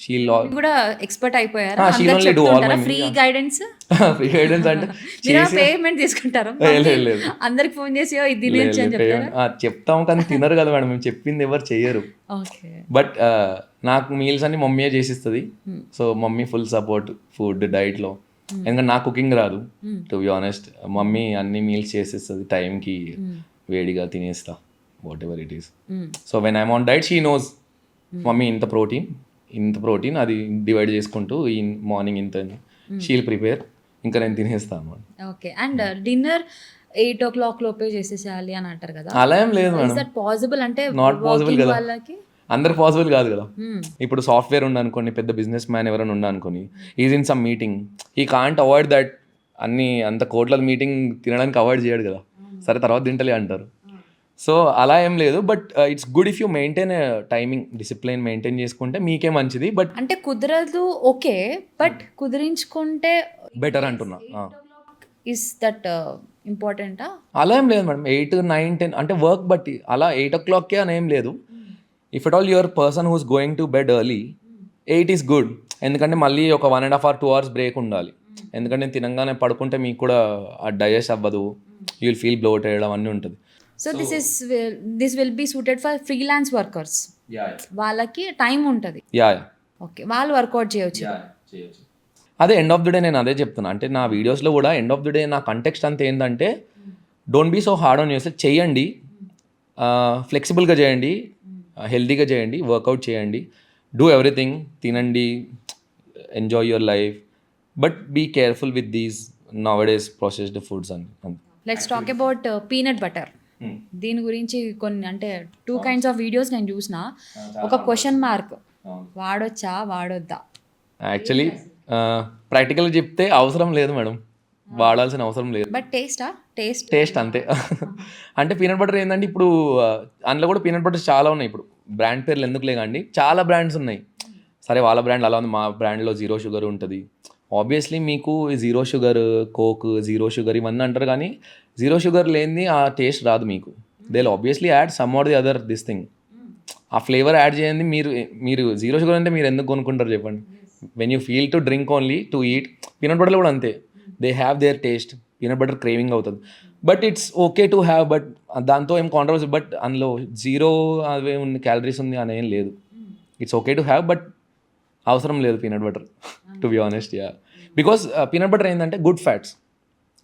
she'll కూడా ఎక్స్పర్ట్ అయిపోయారు. she only do all my free guidance free guidance అంటే పేమెంట్ తీసుకుంటారు. లేదు. అందరికి ఫోన్ చేసి "ఓ, ఇది తినొచ్చు" అని చెప్తారా? చెప్తాం కానీ తినరు కదా మేడం, మేము చెప్పింది ఎవరు చెయ్యరు. ఓకే. బట్ నాకు మీల్స్ అన్ని మమ్మీయే చేసిస్తుంది. So mummy full support food డైట్లో. ఎందుకంటే నాకు కుకింగ్ రాదు టు బి ఆనెస్ట్. మమ్మీ అన్ని మీల్స్ చేసిస్తుంది టైంకి, వేడిగా తినేస్తా whatever it is. So when I'm on diet she knows mummy ఇంత ప్రోటీన్ అది డివైడ్ చేసుకుంటూ ఈ మార్నింగ్ ఇంత షీల్ ప్రిపేర్, ఇంకా నేను తినేస్తాను. ఓకే. అండ్ డిన్నర్ 8 o'clock లోపే చేసేసేయాలి అని అంటారు కదా, అలా ఏం లేదు మేడం. That possible? అంటే నాట్ పాసిబుల్ కదా, వాళ్ళకి అందరు పాసిబుల్ కాదు కదా. ఇప్పుడు సాఫ్ట్వేర్ ఉండనుకోండి, పెద్ద బిజినెస్ మ్యాన్ ఎవరైనా ఉండనుకోని, ఈజ్ ఇన్ సమ్ మీటింగ్, ఈ కాంట్ అవాయిడ్ దట్. అంత కోట్ల మీటింగ్ తినడానికి అవాయిడ్ చేయడు కదా, సరే తర్వాత తింటలే అంటారు. సో అలా ఏం లేదు, but it's good if you maintain timing, discipline maintain చేసుకుంటే మీకే మంచిది. బట్ అంటే కుదరదు ఓకే, బట్ కుదిరించుకుంటే బెటర్ అంటున్నా. ఇస్ దట్ ఇంపార్టెంటా? అలా ఏం లేదు మేడం, 8, 9, 10 అంటే వర్క్ బట్టి అలా 8 o'clockకే అని ఏం లేదు. If at all your person who's going to bed early, 8 is good. ఎందుకంటే మళ్ళీ ఒక 1.5 or 2 hours బ్రేక్ ఉండాలి. ఎందుకంటే తినంగానే పడుకుంటే మీకు కూడా ఆ డైజెస్ట్ అవ్వదు, యూ విల్ ఫీల్ బ్లోటెడ్ అవన్నీ ఉంటుంది. So this will be suited for freelance workers. వాళ్ళకి టైం ఉంటుంది. యా ఓకే, వాళ్ళు వర్కౌట్ చేయొచ్చు. అదే ఎండ్ ఆఫ్ ది డే నేను అదే చెప్తున్నా. అంటే నా వీడియోస్లో కూడా ఎండ్ ఆఫ్ ది డే నా కంటెక్స్ట్ అంతా ఏంటంటే, don't be so hard on yourself. చేయండి, ఫ్లెక్సిబుల్గా చేయండి, హెల్తీగా చేయండి, వర్కౌట్ చేయండి, డూ ఎవ్రీథింగ్, తినండి, enjoy your life, but be careful with these nowadays processed foods అని. Let's talk about peanut butter. దీని గురించి కొన్ని అంటే 2 kinds ఆఫ్ వీడియోస్ నేను చూసిన. ఒక క్వశ్చన్ మార్క్, వాడొచ్చా వాడొద్దా? యాక్చువల్లీ ప్రాక్టికల్గా చెప్తే అవసరం లేదు మేడం, వాడాల్సిన అవసరం లేదు. బట్ టేస్ట్ అంతే. అంటే పీనట్ బటర్ ఏంటంటే ఇప్పుడు అందులో కూడా పీనట్ బటర్స్ చాలా ఉన్నాయి. ఇప్పుడు బ్రాండ్ పేర్లు ఎందుకు లేకండి, చాలా బ్రాండ్స్ ఉన్నాయి. సరే వాళ్ళ బ్రాండ్ అలా ఉంది, మా బ్రాండ్లో 0 sugar ఉంటుంది. ఆబ్వియస్లీ మీకు 0 sugar, కోక్ 0 sugar ఇవన్నీ అంటారు, కానీ 0 sugar లేనిది ఆ టేస్ట్ రాదు మీకు. They will obviously add some or the other this thing. ఆ ఫ్లేవర్ యాడ్ చేయండి. మీరు 0 sugar అంటే మీరు ఎందుకు కొనుక్కుంటారు చెప్పండి? When you feel to drink only to eat. Peanut బటర్లో కూడా అంతే, they have their taste. Peanut butter craving అవుతుంది, but it's okay to have. But దాంతో ఏం కాంట్రవర్సీ, బట్ అందులో 0 అవే ఉంది, క్యాలరీస్ ఉంది అని ఏం లేదు. It's okay to have, but అవసరం లేదు peanut butter to be honest. Yeah, because peanut butter ఏంటంటే గుడ్ ఫ్యాట్స్,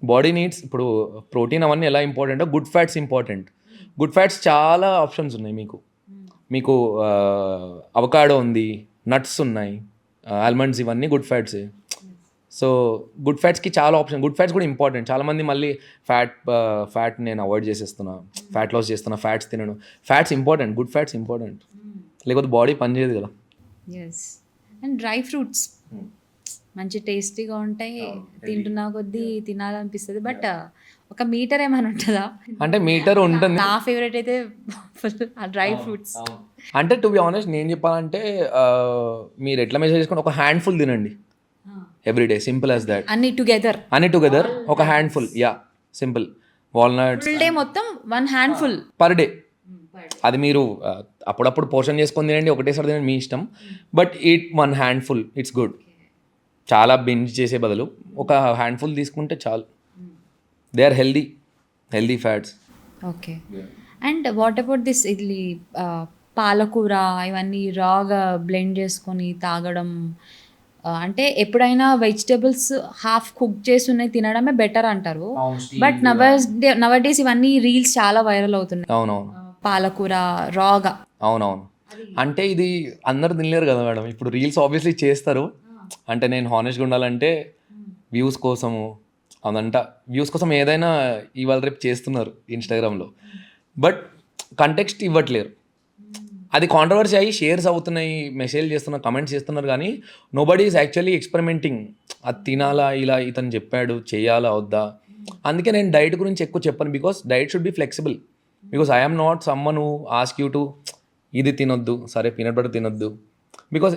బాడీ నీడ్స్. ఇప్పుడు ప్రోటీన్ అవన్నీ ఎలా ఇంపార్టెంటో good fats important. Good fats చాలా ఆప్షన్స్ ఉన్నాయి మీకు అవకాడో ఉంది, నట్స్ ఉన్నాయి, ఆల్మండ్స్, ఇవన్నీ గుడ్ ఫ్యాట్సే. సో గుడ్ ఫ్యాట్స్కి చాలా ఆప్షన్. గుడ్ ఫ్యాట్స్ కూడా ఇంపార్టెంట్. చాలామంది మళ్ళీ ఫ్యాట్ నేను అవాయిడ్ చేసేస్తున్నా, ఫ్యాట్ లాస్ చేస్తున్నా, ఫ్యాట్స్ తినను. Fats important, good fats important, లేకపోతే బాడీ పనిచేయదు కదా. ఎస్. అండ్ డ్రై ఫ్రూట్స్ మంచి టేస్టీగా ఉంటాయి, తింటున్నా కొద్దీ తినాలనిపిస్తుంది. బట్ ఒక మీటర్ ఏమైనా ఉంటుందా? అంటే మీటర్ ఉంటుంది. నా ఫేవరెట్ అయితే ఫుల్ ఆ డ్రై ఫ్రూట్స్. అంటే టు బి ఆనెస్ట్ నేను చెప్పాలంటే మీరు ఎట్లా మెజర్ చేసుకుంటే ఒక హ్యాండ్ఫుల్ తినండి ఎవ్రీడే, సింపుల్ యాజ్ దాట్. అన్ని టుగెదర్ ఒక handful. Yeah, simple. Walnuts full day మొత్తం 1 handful పర్ డే. అది మీరు అప్పుడప్పుడు పోర్షన్ చేసుకొని తినండి, ఒకటేసారి తినండి, మీ ఇష్టం. But eat 1 handful, it's good. చాలా బింజ్ చేసే బదులు ఒక హ్యాండ్ఫుల్ తీసుకుంటే చాలు. They are healthy fats. Okay. And what about this idli పాలకూర ఇవన్నీ రాగా బ్లెండ్ చేసుకొని తాగడం, అంటే ఎప్పుడైనా వెజిటేబుల్స్ హాఫ్ కుక్ చేసి ఉన్నాయి తినడమే బెటర్ అంటారు. బట్ నవడేస్ ఇవన్నీ రీల్స్ చాలా వైరల్ అవుతున్నాయి. అవునవును. పాలకూర రాగా. అవునవును. అంటే ఇది అందరు తినలేరు కదా మేడం. ఇప్పుడు రీల్స్ ఆబ్వియస్లీ చేస్తారు. అంటే నేను హానెస్ట్గా ఉండాలంటే వ్యూస్ కోసము అదంతా వ్యూస్ కోసం ఏదైనా ఇవాళ రేపు చేస్తున్నారు ఇన్స్టాగ్రామ్లో. బట్ కంటెక్స్ట్ ఇవ్వట్లేరు. అది కాంట్రవర్సీ అయ్యి షేర్స్ అవుతున్నాయి, మెసేజ్ చేస్తున్నారు, కమెంట్స్ చేస్తున్నారు, కానీ నోబడీ ఈజ్ యాక్చువల్లీ ఎక్స్పెరిమెంటింగ్. అది తినాలా, ఇలా ఇతను చెప్పాడు చేయాలా వద్దా. అందుకే నేను డైట్ గురించి ఎక్కువ చెప్పను, because diet should be flexible. Because I'm not someone who ask you to ఇది తినొద్దు, సరే పీనట్ బటర్ తినొద్దు. బికాస్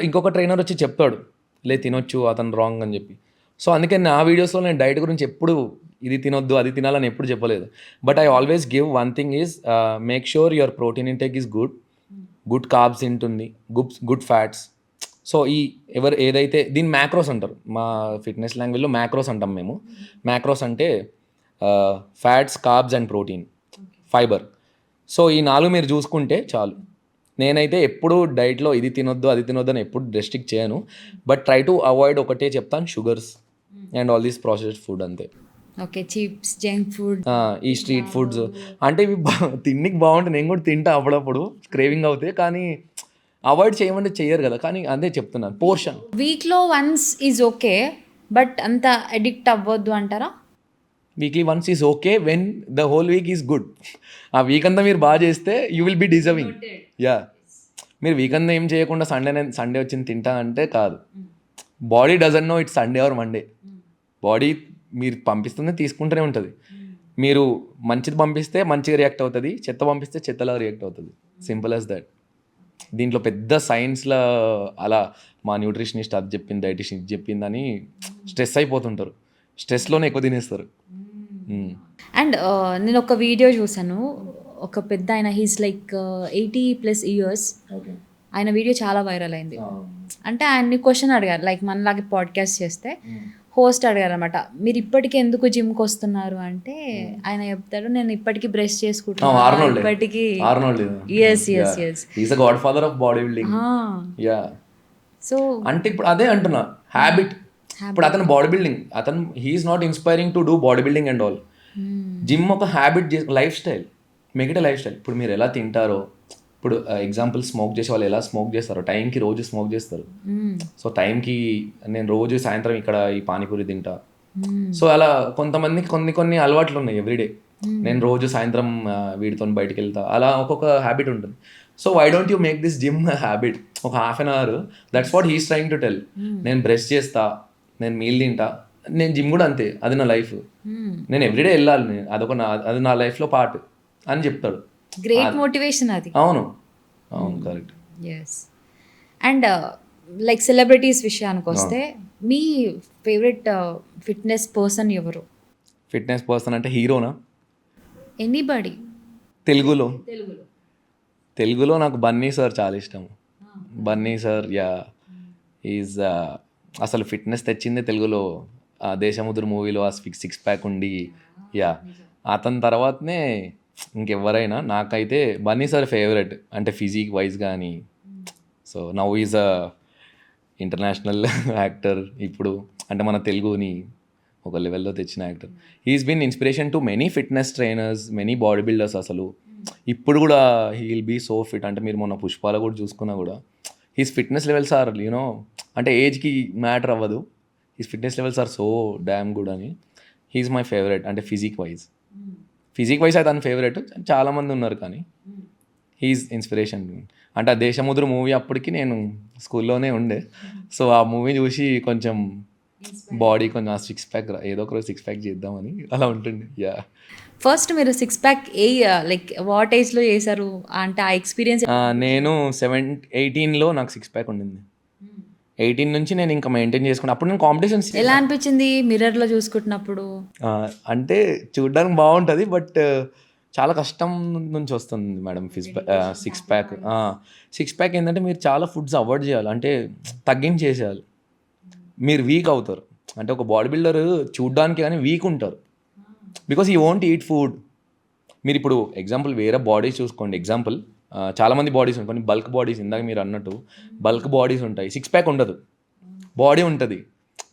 ఇంకొక ట్రైనర్ వచ్చి చెప్తాడు లే తినొచ్చు, అతను రాంగ్ అని చెప్పి. సో అందుకే నా వీడియోస్లో నేను డైట్ గురించి ఎప్పుడు ఇది తినొద్దు అది తినాలని ఎప్పుడు చెప్పలేదు. But I always give one thing is make sure your protein intake is good carbs ఉంటుంది, గుడ్ ఫ్యాట్స్. సో ఏదైతే దీని మ్యాక్రోస్ అంటారు, మా ఫిట్నెస్ లాంగ్వేజ్లో మ్యాక్రోస్ అంటాం మేము. మ్యాక్రోస్ అంటే fats, carbs and protein, fibre. So ఈ 4 మీరు చూసుకుంటే చాలు. నేనైతే ఎప్పుడు డైట్లో ఇది తినొద్దు అది తినొద్దు అని ఎప్పుడు రెస్ట్రిక్ట్ చేయను. బట్ ట్రై టు అవాయిడ్ ఒకటే చెప్తాను, sugars and all these processed food అంతే. ఓకే, చిప్స్, జంక్ ఫుడ్, ఈ స్ట్రీట్ ఫుడ్స్ అంటే ఇవి తిన్నికి బాగుంటుంది, నేను కూడా తింటా అప్పుడప్పుడు క్రేవింగ్ అవుతాయి, కానీ అవాయిడ్ చేయమంటే చెయ్యరు కదా. కానీ అదే చెప్తున్నాను, పోర్షన్ వీక్లో వన్స్ ఈజ్ ఓకే, బట్ అంత అడిక్ట్ అవ్వద్దు అంటారా? Weekly once is okay when the whole week is good. ఆ వీక్ అంతా మీరు బాగా చేస్తే you will be deserving. Yeah, మీరు వీక్ అంతా ఏం చేయకుండా సండే వచ్చింది తింటా అంటే కాదు. Body doesn't know it's Sunday or Monday. Body మీరు పంపిస్తుంది తీసుకుంటూనే ఉంటుంది. మీరు మంచిది పంపిస్తే మంచిగా రియాక్ట్ అవుతుంది, చెత్త పంపిస్తే చెత్తలా రియాక్ట్ అవుతుంది. Simple as that. దీంట్లో పెద్ద సైన్స్లో అలా మా న్యూట్రిషనిస్ట్ అది చెప్పింది, డైటిషియన్ ఇది చెప్పిందని స్ట్రెస్ అయిపోతుంటారు, స్ట్రెస్లోనే ఎక్కువ తినేస్తారు. అండ్ నేను ఒక వీడియో చూసాను, ఒక పెద్ద ఆయన, హీస్ లైక్ 80+ years. ఆయన వీడియో చాలా వైరల్ అయింది. అంటే ఆయన్ని క్వశ్చన్ అడిగారు, లైక్ మనలాగే పాడ్కాస్ట్ చేస్తే హోస్ట్ అడిగారు అనమాట, మీరు ఇప్పటికీ ఎందుకు జిమ్కి వస్తున్నారు అంటే ఆయన చెప్తారు, నేను ఇప్పటికీ బ్రష్ చేసుకుంటున్నాను ఇప్పటికీ. సో అంటే ఇప్పుడు అదే అంటున్నా, హ్యాబిట్. ఇప్పుడు అతను బాడీ బిల్డింగ్, అతను he's not inspiring to do body building and all. Gym ఒక habit, lifestyle, make it lifestyle. ఇప్పుడు మీరు ఎలా తింటారో, ఇప్పుడు ఎగ్జాంపుల్ స్మోక్ చేసే వాళ్ళు ఎలా స్మోక్ చేస్తారో, టైంకి రోజు స్మోక్ చేస్తారు. సో టైంకి నేను రోజు సాయంత్రం ఇక్కడ ఈ పానీపూరి తింటా. సో అలా కొంతమందికి కొన్ని అలవాట్లు ఉన్నాయి ఎవ్రీడే. నేను రోజు సాయంత్రం వీడితో బయటకు వెళ్తా, అలా ఒక్కొక్క హ్యాబిట్ ఉంటుంది. So why don't you make this gym habit? ఒక ½ an hour, that's what he's trying to tell. నేను బ్రష్ చేస్తా, నేను మీల్ తింటా, నేను జిమ్ కూడా అంతే, అది నా లైఫ్, నేను ఎవ్రీడే వెళ్ళాలి, నేను అది నా లైఫ్లో పార్ట్ అని చెప్తాడు. గ్రేట్ మోటివేషన్ అది. అవును correct. Yes. And like celebrities విషయానికి వస్తే మీ ఫేవరెట్ ఫిట్నెస్ పర్సన్ ఎవరు? ఫిట్నెస్ పర్సన్ అంటే హీరోనా? ఎనీబడి. తెలుగులో నాకు బన్నీ సార్ చాలా ఇష్టం. బన్నీ సార్ ఈజ్ అసలు ఫిట్నెస్ తెచ్చిందే తెలుగులో. దేశముద్రు మూవీలో ఆ సిక్స్ ప్యాక్ ఉండి, అతని తర్వాతనే ఇంకెవరైనా. నాకైతే బన్నీ సార్ ఫేవరెట్, అంటే ఫిజిక్ వైజ్ కానీ. So now is a international actor. ఇప్పుడు అంటే మన తెలుగుని ఒక లెవెల్లో తెచ్చిన actor. He's been inspiration to many fitness trainers, many body builders. అసలు ఇప్పుడు కూడా he will be so fit. అంటే మీరు మొన్న పుష్పాల కూడా చూసుకున్నా కూడా he's fitness levels are you know, అంటే ఏజ్కి మ్యాటర్ అవ్వదు, he's fitness levels are so damn good అని. He's my favourite. అంటే ఫిజిక్ వైజ్ అయితే తన ఫేవరెట్. చాలామంది ఉన్నారు, కానీ హీఈస్ ఇన్స్పిరేషన్. అంటే ఆ దేశముద్రు మూవీ అప్పటికి నేను స్కూల్లోనే ఉండే. సో ఆ మూవీ చూసి కొంచెం బాడీ కొంచెం సిక్స్ ప్యాక్, ఏదో ఒకరోజు సిక్స్ ప్యాక్ చేద్దామని అలా ఉంటుంది. ఫస్ట్ మీరు సిక్స్ ప్యాక్ లైక్ వాట్ ఏజ్లో చేశారు అంటే ఆ ఎక్స్పీరియన్స్? నేను 18లో నాకు సిక్స్ ప్యాక్ ఉండింది. 18 నుంచి నేను ఇంకా మెయింటైన్ చేసుకున్నాను. అప్పుడు నేను కాంపిటీషన్స్. ఎలా అనిపించింది మిర్రర్లో చూసుకుంటున్నప్పుడు? అంటే చూడడానికి బాగుంటుంది, బట్ చాలా కష్టం నుంచి వస్తుంది మేడం సిక్స్ ప్యాక్ ఏంటంటే మీరు చాలా ఫుడ్స్ అవాయిడ్ చేయాలి, అంటే తగ్గించేసేయాలి. మీరు వీక్ అవుతారు. అంటే ఒక బాడీ బిల్డర్ చూడడానికి కానీ వీక్ ఉంటారు, because you won't eat food. మీరు ఇప్పుడు ఎగ్జాంపుల్ వేరే బాడీ చూసుకోండి. ఎగ్జాంపుల్ చాలామంది బాడీస్ ఉంటాయి, కొన్ని బల్క్ బాడీస్, ఇందాక మీరు అన్నట్టు బల్క్ బాడీస్ ఉంటాయి, సిక్స్ ప్యాక్ ఉండదు, బాడీ ఉంటుంది,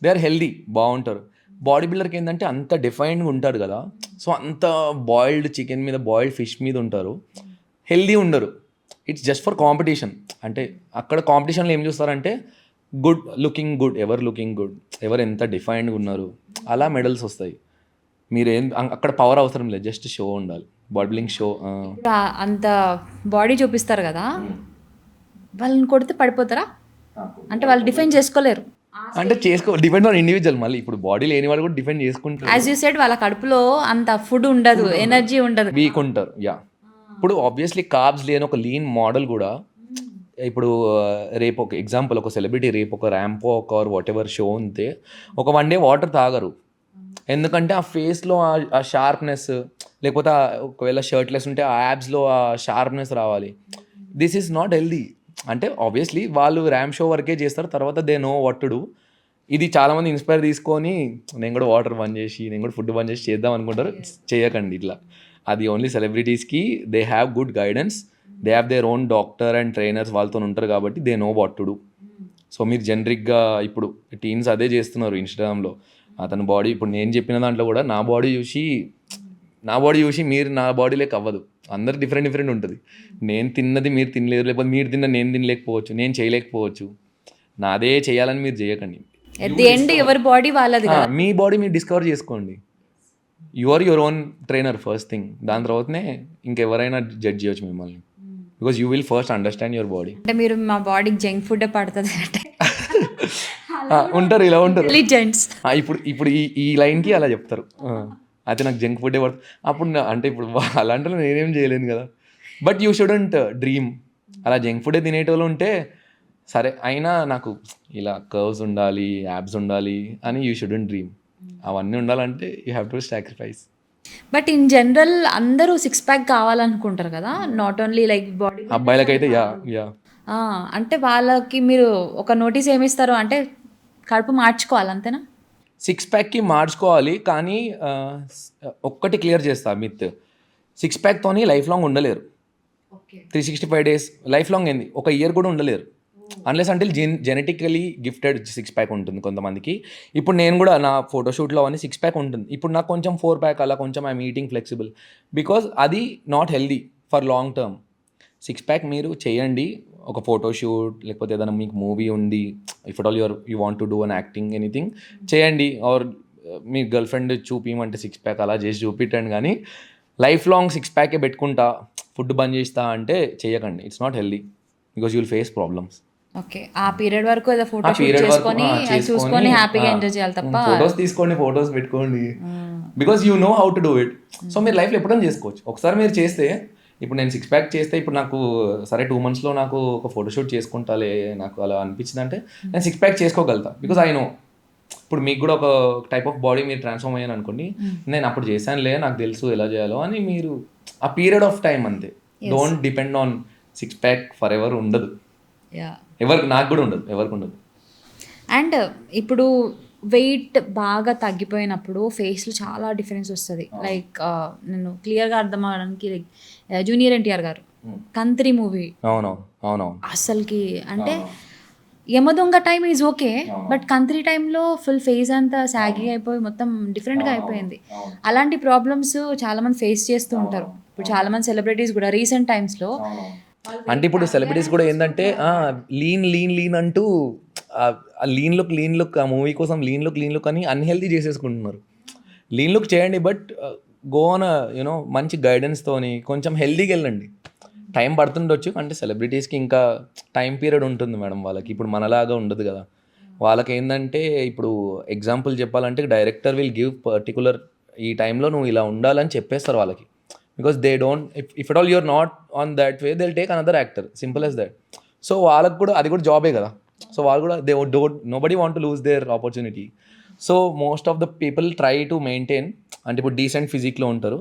దే ఆర్ హెల్దీ, బాగుంటారు. బాడీ బిల్డర్కి ఏంటంటే అంత డిఫైన్డ్గా ఉంటారు కదా, సో అంత బాయిల్డ్ చికెన్ మీద, బాయిల్డ్ ఫిష్ మీద ఉంటారు, హెల్దీ ఉండరు. It's just for competition. అంటే అక్కడ కాంపిటీషన్లో ఏం చూస్తారంటే గుడ్ లుకింగ్ గుడ్, ఎవరు లుకింగ్ గుడ్, ఎవరు ఎంత డిఫైన్డ్గా ఉన్నారు, అలా మెడల్స్ వస్తాయి. మీరేం అక్కడ పవర్ అవసరం లేదు, జస్ట్ షో ఉండాలి, బాడీ బిల్డింగ్ షో. ఇప్పుడు అంత బాడీ చూపిస్తారు కదా, వాళ్ళని కొడితే పడిపోతారా? అంటే వాళ్ళు డిఫైన్ చేసుకోలేరు. అంటే డిపెండ్ ఆన్ ఇండివిజువల్. మళ్ళీ ఇప్పుడు బాడీ లేని వాళ్ళు కూడా డిఫెండ్ చేసుకుంటారు, యాజ్ యూ సెడ్ వాళ్ళ కడుపులో అంత ఫుడ్ ఉండదు, ఎనర్జీ ఉండదు, వీక్ ఉంటారు. యా, ఇప్పుడు ఆబ్వియస్లీ కార్బ్స్ లేని ఒక లీన్ మోడల్ కూడా, ఇప్పుడు రేపు ఒక ఎగ్జాంపుల్, ఒక సెలబ్రిటీ రేపు ఒక ramp walk are what ever show ఉంటే ఒక 1 day వాటర్ తాగరు, ఎందుకంటే ఆ ఫేస్లో ఆ షార్ప్నెస్, లేకపోతే ఒకవేళ షర్ట్లెస్ ఉంటే ఆ యాబ్స్లో ఆ షార్ప్నెస్ రావాలి. This is not healthy. అంటే ఆబ్వియస్లీ వాళ్ళు ర్యాంప్ షో వరకే చేస్తారు, తర్వాత they know what to do. ఇది చాలామంది ఇన్స్పైర్ తీసుకొని నేను కూడా వాటర్ బంద్ చేసి, నేను కూడా ఫుడ్ బంద్ చేసి చేద్దాం అనుకుంటారు. చేయకండి ఇట్లా. అది ఓన్లీ సెలబ్రిటీస్కి. They have good guidance, they have their own doctor and trainers, వాళ్ళతో ఉంటారు కాబట్టి they know what to do. So మీరు జనరిక్గా ఇప్పుడు టీన్స్ అదే చేస్తున్నారు ఇన్స్టాగ్రామ్లో. అతని బాడీ, ఇప్పుడు నేను చెప్పిన దాంట్లో కూడా నా బాడీ చూసి మీరు నా బాడీలోకి అవ్వదు, అందరు డిఫరెంట్ ఉంటుంది. నేను తిన్నది మీరు తినలేరు, లేకపోతే మీరు తిన్నది నేను తినలేకపోవచ్చు, నేను చేయలేకపోవచ్చు. నాదే చేయాలని మీరు చేయకండి. ఎట్ ది ఎండ్ ఎవరి బాడీ వాళ్ళది కదా. మీ బాడీ మీరు డిస్కవర్ చేసుకోండి. You are your own trainer first thing, దాని తర్వాతనే ఇంకెవరైనా జడ్జ్ చేయొచ్చు మిమ్మల్ని, because you will first understand your body. అంటే మీరు మా బాడీకి జంక్ ఫుడ్ పడుతుంది అంటే ఉంటారు, ఇలా ఉంటారు. జెంట్స్ ఇప్పుడు ఈ లైన్కి అలా చెప్తారు, అయితే నాకు జంక్ ఫుడ్డే పడుతుంది. అప్పుడు అంటే ఇప్పుడు అలాంటి నేనేం చేయలేను కదా. But you shouldn't dream. అలా జంక్ ఫుడే తినేటోళ్ళు ఉంటే సరే, అయినా నాకు ఇలా కర్వ్స్ ఉండాలి, యాబ్స్ ఉండాలి అని యూ షుడెంట్ డ్రీమ్. అవన్నీ ఉండాలంటే you have to sacrifice. But in general అందరూ 6 pack కావాలనుకుంటారు కదా, నాట్ ఓన్లీ లైక్ బాడీ. అబ్బాయిలకైతే యా. అంటే వాళ్ళకి మీరు ఒక నోటీస్ ఏమిస్తారు అంటే కడుపు మార్చుకోవాలి అంతేనా? 6 packకి మార్చుకోవాలి, కానీ ఒక్కటి క్లియర్ చేస్తా మిత్. 6 packతోని లైఫ్ లాంగ్ ఉండలేరు. 365 days లైఫ్ లాంగ్ ఏంది, ఒక ఇయర్ కూడా ఉండలేరు, అన్లెస్ అంటే జెనెటికలీ గిఫ్టెడ్ 6 pack ఉంటుంది కొంతమందికి. ఇప్పుడు నేను కూడా నా ఫోటోషూట్లో అని 6 pack ఉంటుంది, ఇప్పుడు నాకు కొంచెం 4 pack అలా కొంచెం ఐఎమ్ ఈటింగ్ ఫ్లెక్సిబుల్, బికాజ్ అది not healthy for long term. 6 pack మీరు చేయండి, ఒక ఫోటోషూట్ లేకపోతే ఏదైనా మీకు మూవీ ఉంది, if at all you want to do an acting anything చేయండి, ఆర్ మీ గర్ల్ ఫ్రెండ్ చూపించమంటే 6 pack అలా చేసి చూపించండి. కానీ లైఫ్ లాంగ్ 6 pack పెట్టుకుంటా ఫుడ్ బంద్ చేస్తా అంటే చేయకండి. It's not healthy, because you will face problems. Okay, ఆ పీరియడ్ వరకు ఏదో ఫోటో షూట్ చేసుకొని చూసుకొని హ్యాపీగా ఎంజాయ్ చేయాలి తప్ప. ఫొటోస్ తీసుకోండి, ఫొటోస్ పెట్టుకోండి, because you know how to do it. So మీరు లైఫ్లో ఎప్పుడైనా చేసుకోవచ్చు. ఒకసారి మీరు చేస్తే, ఇప్పుడు నేను 6 pack చేస్తే ఇప్పుడు నాకు సరే 2 monthsలో నాకు ఒక ఫోటోషూట్ చేసుకుంటాలే నాకు అలా అనిపించింది అంటే నేను 6 pack చేసుకోగలుగుతా, బికాజ్ ఐ నో. ఇప్పుడు మీకు కూడా ఒక టైప్ ఆఫ్ బాడీ మీరు ట్రాన్స్ఫార్మ్ అయ్యాను అనుకోండి, నేను అప్పుడు చేశానులే నాకు తెలుసు ఎలా చేయాలో అని, మీరు ఆ పీరియడ్ ఆఫ్ టైం అంతే. Don't depend on 6 pack for ever. ఉండదు ఎవరికి, నాకు కూడా ఉండదు, ఎవరికి ఉండదు. అండ్ ఇప్పుడు వెయిట్ బాగా తగ్గిపోయినప్పుడు ఫేస్లో చాలా డిఫరెన్స్ వస్తుంది. లైక్ నేను క్లియర్గా అర్థం అవడానికి లైక్ జూనియర్ ఎన్టీఆర్ గారు కంత్రి మూవీ, అవును అసలుకి అంటే Yamadonga time is okay, but Kantri టైంలో ఫుల్ ఫేస్ అంతా సాగి అయిపోయి మొత్తం డిఫరెంట్గా అయిపోయింది. అలాంటి ప్రాబ్లమ్స్ చాలామంది ఫేస్ చేస్తూ ఉంటారు. ఇప్పుడు చాలామంది సెలబ్రిటీస్ కూడా రీసెంట్ టైమ్స్లో, అంటే ఇప్పుడు సెలబ్రిటీస్ కూడా ఏంటంటే లీన్ అంటూ ఆ లీన్ లుక్ ఆ మూవీ కోసం లీన్ లుక్ అని అన్హెల్దీ చేసేసుకుంటున్నారు. లీన్ లుక్ చేయండి, బట్ గో ఆన్ యూనో మంచి గైడెన్స్తోని కొంచెం హెల్దీగా వెళ్ళండి. టైం పడుతుండొచ్చు, అంటే సెలబ్రిటీస్కి ఇంకా టైం పీరియడ్ ఉంటుంది మేడం, వాళ్ళకి ఇప్పుడు మనలాగా ఉండదు కదా. వాళ్ళకి ఏంటంటే ఇప్పుడు ఎగ్జాంపుల్ చెప్పాలంటే డైరెక్టర్ విల్ గివ్ పర్టికులర్ ఈ టైంలో నువ్వు ఇలా ఉండాలని చెప్పేస్తారు వాళ్ళకి, because they don't, if it all you're not on that way they will take another actor, simple as that. So వాళ్ళకి కూడా అది కూడా జాబే కదా. సో వాళ్ళు కూడా they don't, nobody want to lose their opportunity. So most of the people try to maintain, అంటే ఇప్పుడు డీసెంట్ ఫిజిక్లో ఉంటారు,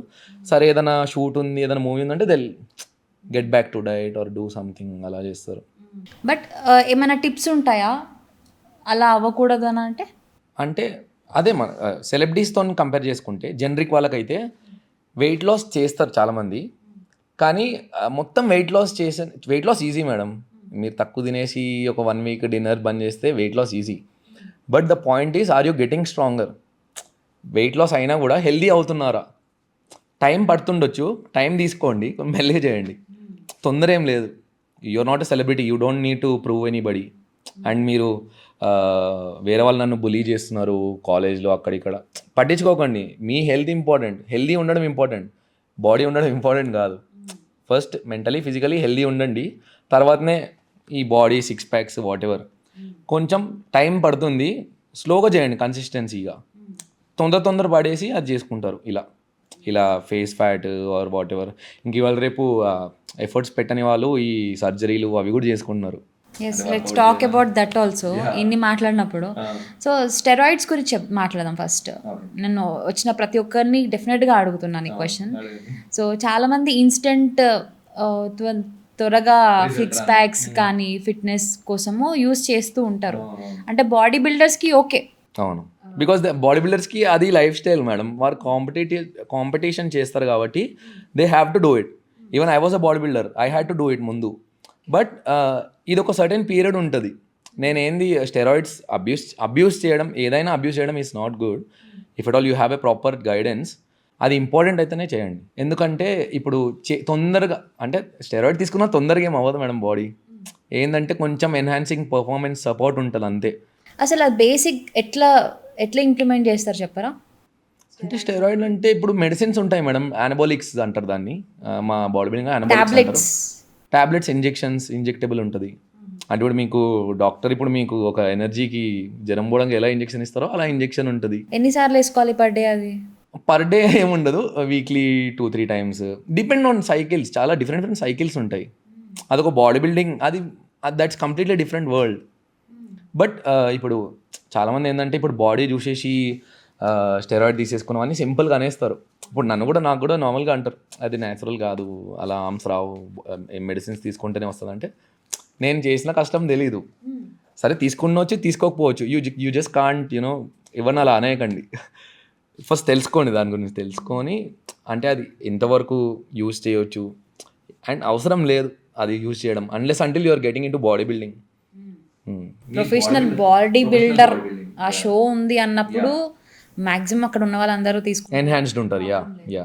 సరే ఏదైనా షూట్ ఉంది ఏదైనా మూవీ ఉందంటే they get back to diet are do something అలా చేస్తారు. బట్ ఏమైనా టిప్స్ ఉంటాయా అలా అవ్వకూడదు అని అంటే అదే మన సెలబ్రిటీస్తో కంపేర్ చేసుకుంటే జనరిక్ వాళ్ళకైతే వెయిట్ లాస్ చేస్తారు చాలామంది, కానీ మొత్తం వెయిట్ లాస్ ఈజీ మేడం. మీరు తక్కువ తినేసి ఒక 1 వీక్ డిన్నర్ బంద్ చేస్తే weight loss easy. But the point is, are you getting stronger? Weight loss అయినా కూడా హెల్దీ అవుతున్నారా? టైం పడుతుండొచ్చు, టైం తీసుకోండి, మెల్లిగా చేయండి, తొందర ఏం లేదు. You're not a celebrity, you don't need to prove anybody. And మీరు వేరే వాళ్ళు నన్ను బులీ చేస్తున్నారు కాలేజ్లో అక్కడిక్కడ, పట్టించుకోకండి. మీ హెల్త్ ఇంపార్టెంట్, హెల్దీ ఉండడం ఇంపార్టెంట్, బాడీ ఉండడం ఇంపార్టెంట్ కాదు. ఫస్ట్ మెంటలీ ఫిజికలీ హెల్దీ ఉండండి, తర్వాతనే ఈ బాడీ 6 ప్యాక్స్ వాట్ ఎవర్. కొంచెం టైం పడుతుంది, స్లోగా చేయండి కన్సిస్టెన్సీగా. తొందర పడేసి అది చేసుకుంటారు ఇలా face fat or whatever. ఇంక ఇవాళ రేపు ఎఫర్ట్స్ పెట్టని వాళ్ళు ఈ సర్జరీలు అవి కూడా చేసుకుంటున్నారు. Yes, let's talk about that also. ఇన్ని మాట్లాడినప్పుడు సో స్టెరాయిడ్స్ గురించి మాట్లాడదాం ఫస్ట్. నేను వచ్చిన ప్రతి ఒక్కరిని డెఫినెట్గా అడుగుతున్నాను ఈ క్వశ్చన్. సో చాలామంది ఇన్స్టెంట్ త్వరగా ఫిక్స్ ప్యాక్స్ కానీ ఫిట్నెస్ కోసము యూస్ చేస్తూ ఉంటారు. అంటే బాడీ బిల్డర్స్కి ఓకే. అవును, బికాస్ బాడీ బిల్డర్స్కి అది లైఫ్ స్టైల్ మేడం. వారు కాంపిటీషన్ చేస్తారు కాబట్టి they have to do it. Even I was a body builder, I had to do it ముందు. బట్ ఇది ఒక సర్టెన్ పీరియడ్ ఉంటుంది. నేనేంది స్టెరాయిడ్స్ అబ్యూస్ చేయడం, ఏదైనా అబ్యూస్ చేయడం is not good. If at all you have a proper guidance, అది ఇంపార్టెంట్ అయితేనే చేయండి. ఎందుకంటే ఇప్పుడు తొందరగా అంటే స్టెరాయిడ్ తీసుకున్నా తొందరగా ఏం అవ్వదు మేడం. బాడీ ఏంటంటే కొంచెం ఎన్హాన్సింగ్ పర్ఫార్మెన్స్ సపోర్ట్ ఉంటుంది అంతే. అసలు అది బేసిక్ ఎట్లా ఇంప్లిమెంట్ చేస్తారు చెప్పరా? అంటే స్టెరాయిడ్ అంటే ఇప్పుడు మెడిసిన్స్ ఉంటాయి మేడం, యానబోలిక్స్ అంటారు దాన్ని. మా బాడీ బిల్డింగ్ యానబోలిక్స్, టాబ్లెట్స్, ఇంజెక్టబుల్ ఉంటుంది. అంటే ఇప్పుడు మీకు డాక్టర్ ఇప్పుడు మీకు ఒక ఎనర్జీకి జ్వరం పోవడానికి ఎలా ఇంజెక్షన్ ఇస్తారో అలా ఇంజెక్షన్ ఉంటుంది. ఎన్నిసార్లు వేసుకోవాలి పర్ డే? అది పర్ డే ఏముండదు, weekly 2-3 times, depend on cycles. చాలా డిఫరెంట్ సైకిల్స్ ఉంటాయి. అదొక బాడీ బిల్డింగ్, అది that's completely different world. But ఇప్పుడు చాలామంది ఏంటంటే ఇప్పుడు బాడీ చూసేసి స్టెరాయిడ్ తీసేసుకున్నామని సింపుల్గా అనేస్తారు. ఇప్పుడు నాకు కూడా నార్మల్గా అంటారు, అది న్యాచురల్ కాదు, అలా ఆర్మ్స్ రావు, మెడిసిన్స్ తీసుకుంటేనే వస్తుంది. అంటే నేను చేసిన కష్టం తెలీదు. సరే తీసుకున్నొచ్చు తీసుకోకపోవచ్చు, యూ జస్ట్ కాంట్ ఎవరిని అలా అనేయకండి. ఫస్ట్ తెలుసుకోండి, దాని గురించి తెలుసుకొని అంటే అది ఎంతవరకు యూజ్ చేయవచ్చు అండ్ అవసరం లేదు అది యూజ్ చేయడం, unless until you are getting into body building. Professional body builder ఆ షో ఉంది అన్నప్పుడు మ్యాక్సిమం అక్కడ ఉన్న వాళ్ళందరూ ఎన్హాన్స్డ్ ఉంటారు. యా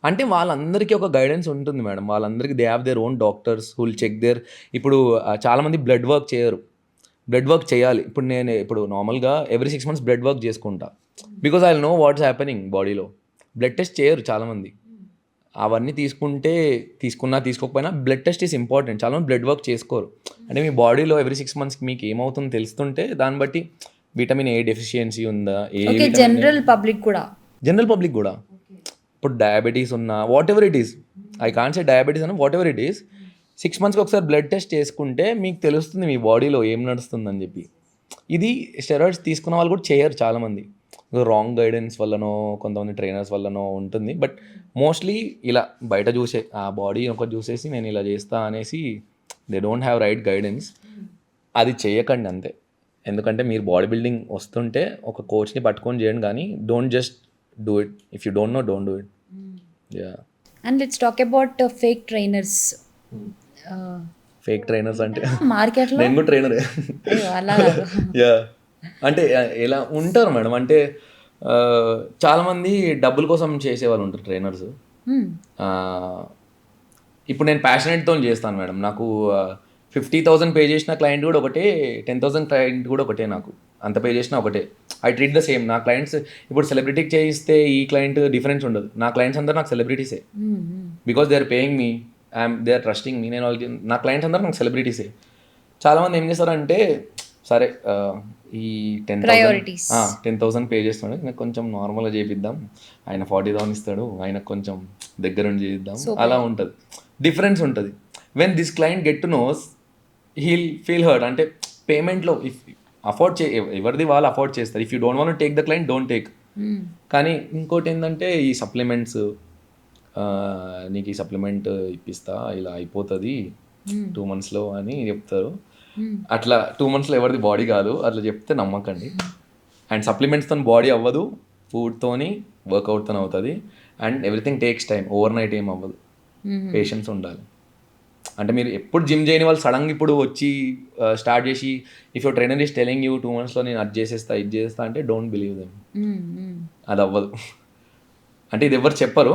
అంటే వాళ్ళందరికీ ఒక గైడెన్స్ ఉంటుంది మేడం. వాళ్ళందరికీ they have their own doctors who'll check there. ఇప్పుడు చాలామంది బ్లడ్ వర్క్ చేయరు, బ్లడ్ వర్క్ చేయాలి. ఇప్పుడు నార్మల్గా ఎవ్రీ 6 months బ్లడ్ వర్క్ చేసుకుంటా, because I know what's happening బాడీలో. బ్లడ్ టెస్ట్ చేయరు చాలామంది. అవన్నీ తీసుకోకపోయినా బ్లడ్ టెస్ట్ ఈస్ ఇంపార్టెంట్. చాలామంది బ్లడ్ వర్క్ చేసుకోరు. అంటే మీ బాడీలో ఎవ్రీ 6 months మీకు ఏమవుతుందో తెలుస్తుంటే దాన్ని బట్టి విటమిన్ ఏ డెఫిషియన్సీ ఉందా, జనరల్ పబ్లిక్ కూడా ఇప్పుడు డయాబెటీస్ ఉన్నా what ever it is, I can't say diabetes అన్న వాట్ ఎవర్ ఇట్ ఈస్, 6 monthsకి ఒకసారి బ్లడ్ టెస్ట్ చేసుకుంటే మీకు తెలుస్తుంది మీ బాడీలో ఏం నడుస్తుందని చెప్పి. ఇది స్టెరాయిడ్స్ తీసుకున్న వాళ్ళు కూడా చేయరు చాలామంది, రాంగ్ గైడెన్స్ వల్లనో కొంతమంది ట్రైనర్స్ వల్లనో ఉంటుంది. బట్ మోస్ట్లీ ఇలా బయట చూసే ఆ బాడీ ఒకటి చూసేసి నేను ఇలా చేస్తా అనేసి they don't have right guidance. అది చేయకండి అంతే. ఎందుకంటే మీరు బాడీ బిల్డింగ్ వస్తుంటే ఒక కోచ్ని పట్టుకొని చేయండి, కానీ don't just do it. If you don't know, don't do it. Yeah. And let's talk about fake trainers. Fake trainers అంటే మార్కెట్లో నేను కూడా ట్రైనరే. యా, అంటే ఎలా ఉంటారు మేడం అంటే చాలామంది డబ్బుల కోసం చేసేవాళ్ళు ఉంటారు ట్రైనర్స్. ఇప్పుడు నేను ప్యాషనెట్తో చేస్తాను మేడం. నాకు 50,000 పే చేసిన క్లయింట్ కూడా ఒకటే, 10,000 క్లయింట్ కూడా ఒకటే. నాకు అంత పే చేసినా ఒకటే. I treat the same. నా క్లయింట్స్ ఇప్పుడు సెలబ్రిటీకి చేయిస్తే ఈ క్లయింట్ డిఫరెన్స్ ఉండదు. నా క్లయింట్స్ అందరూ నాకు సెలబ్రిటీసే, because they are paying me, they are trusting me. నేను వాళ్ళకి నా క్లయింట్స్ అందరూ నాకు సెలబ్రిటీసే. చాలామంది ఏం చేస్తారంటే సరే ఈ 10,000 పే చేస్తున్నాడు, నాకు కొంచెం నార్మల్గా చేపిద్దాం, ఆయన 40,000 ఇస్తాడు, ఆయనకు కొంచెం దగ్గరుండి చేయిద్దాం, అలా ఉంటుంది. డిఫరెన్స్ ఉంటుంది. When this client get to knows, he'll feel hurt. అంటే పేమెంట్లో ఎవరిది వాళ్ళు అఫోర్డ్ చేస్తారు. If you don't want take the client, don't take. కానీ ఇంకోటి ఏంటంటే ఈ సప్లిమెంట్స్, నీకు ఈ సప్లిమెంట్ ఇప్పిస్తా, ఇలా అయిపోతుంది 2 monthsలో అని చెప్తారు. అట్లా 2 monthsలో ఎవరిది బాడీ కాదు, అట్లా చెప్తే నమ్మకండి. అండ్ సప్లిమెంట్స్తో బాడీ అవ్వదు, ఫుడ్తోని వర్కౌట్తో అవుతుంది. And everything takes time, over night ఏం అవ్వదు. పేషెన్స్ ఉండాలి. అంటే మీరు ఎప్పుడు జిమ్ చేయని వాళ్ళు సడన్గా ఇప్పుడు వచ్చి స్టార్ట్ చేసి if your trainer is telling you 2 monthsలో నేను అది చేసేస్తా ఇది చేస్తా అంటే డోంట్ బిలీవ్ దెమ్. అది అవ్వదు. అంటే ఇది ఎవరు చెప్పరు,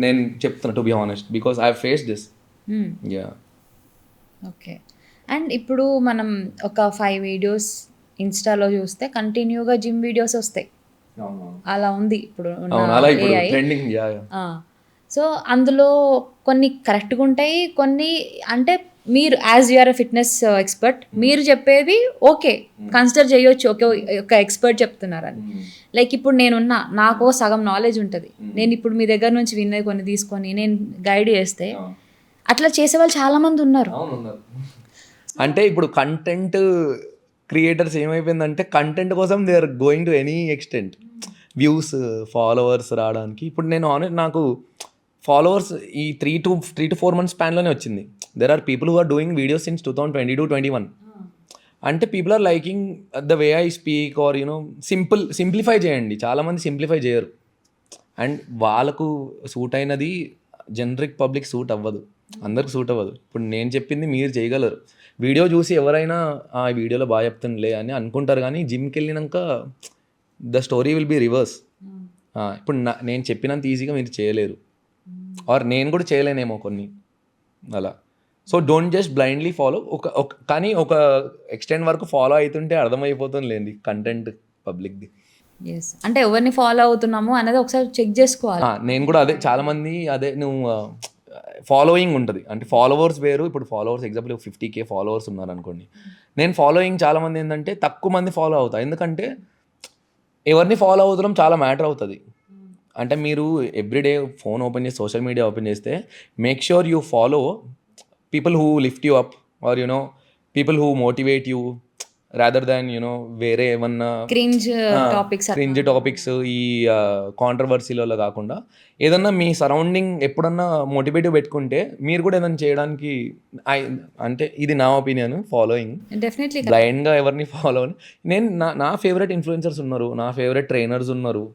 నేను చెప్తున్నా to be honest because I face this. Yeah. Okay. And ఇప్పుడు మనం ఒక 5 వీడియోస్ ఇన్స్టాలో చూస్తే కంటిన్యూగా జిమ్ వీడియోస్ వస్తాయి. అలా ఉంది ఇప్పుడు అలా ఇప్పుడు AI. ట్రెండింగ్. యా. సో అందులో కొన్ని కరెక్ట్గా ఉంటాయి, కొన్ని అంటే మీరు as you're a fitness expert మీరు చెప్పేది ఓకే కన్సిడర్ చేయొచ్చు, ఓకే ఒక ఎక్స్పర్ట్ చెప్తున్నారని. లైక్ ఇప్పుడు నేనున్నా, నాకు సగం నాలెడ్జ్ ఉంటుంది, నేను ఇప్పుడు మీ దగ్గర నుంచి విన్నది కొన్ని తీసుకొని నేను గైడ్ చేస్తే అట్లా చేసే వాళ్ళు చాలామంది ఉన్నారు. అంటే ఇప్పుడు కంటెంట్ క్రియేటర్స్ ఏమైపోయిందంటే కంటెంట్ కోసం they are going to any extent, views followers రావడానికి. ఇప్పుడు నేను నాకు ఫాలోవర్స్ ఈ 3 to 4 months స్పాన్లోనే వచ్చింది. There are people who are doing videos since 2022-21. అంటే people are liking the way I speak or you know simplify చేయండి. చాలామంది సింప్లిఫై చేయరు అండ్ వాళ్ళకు సూట్ అయినది జనరిక్ పబ్లిక్ సూట్ అవ్వదు, అందరికి సూట్ అవ్వదు. ఇప్పుడు నేను చెప్పింది మీరు చేయగలరు, వీడియో చూసి ఎవరైనా ఆ వీడియోలో బాగా చెప్తుందిలే అని అనుకుంటారు, కానీ జిమ్కి వెళ్ళినాక the story will be reverse. ఇప్పుడు నేను చెప్పినంత ఈజీగా మీరు చేయలేరు, ఆర్ నేను కూడా చేయలేనేమో కొన్ని అలా. So don't just blindly follow. కానీ ఒక ఎక్స్టెండ్ వరకు ఫాలో అవుతుంటే అర్థమైపోతుంది లేండి కంటెంట్ పబ్లిక్ది. ఎస్, అంటే ఎవరిని ఫాలో అవుతున్నాము అనేది ఒకసారి చెక్ చేసుకోవాలి. నేను కూడా అదే, చాలామంది అదే నువ్వు ఫాలోయింగ్ ఉంటుంది అంటే ఫాలోవర్స్ వేరు. ఇప్పుడు ఫాలోవర్స్ ఎగ్జాంపుల్ 50K ఫాలోవర్స్ ఉన్నారు అనుకోండి, నేను ఫాలోయింగ్ చాలామంది ఏంటంటే తక్కువ మంది ఫాలో అవుతా, ఎందుకంటే ఎవరిని ఫాలో అవుతున్నాం చాలా మ్యాటర్ అవుతుంది. అంటే మీరు ఎవ్రీడే ఫోన్ ఓపెన్ చేసి సోషల్ మీడియా ఓపెన్ చేస్తే make sure you follow people who lift you up or you know people who motivate you rather than you know వేరే ఏమన్నా క్రింజ్ టాపిక్స్ ఈ కాంట్రవర్సీలలో కాకుండా ఏదన్నా మీ సరౌండింగ్ ఎప్పుడన్నా మోటివేటివ్ పెట్టుకుంటే మీరు కూడా ఏదైనా చేయడానికి అంటే ఇది నా ఒపీనియన్. ఫాలోయింగ్ డెఫినెట్లీ బ్లైండ్గా ఎవరిని ఫాలో అని నేను నా ఫేవరెట్ ఇన్ఫ్లుయెన్సర్స్ ఉన్నారు, నా ఫేవరెట్ ట్రైనర్స్ ఉన్నారు,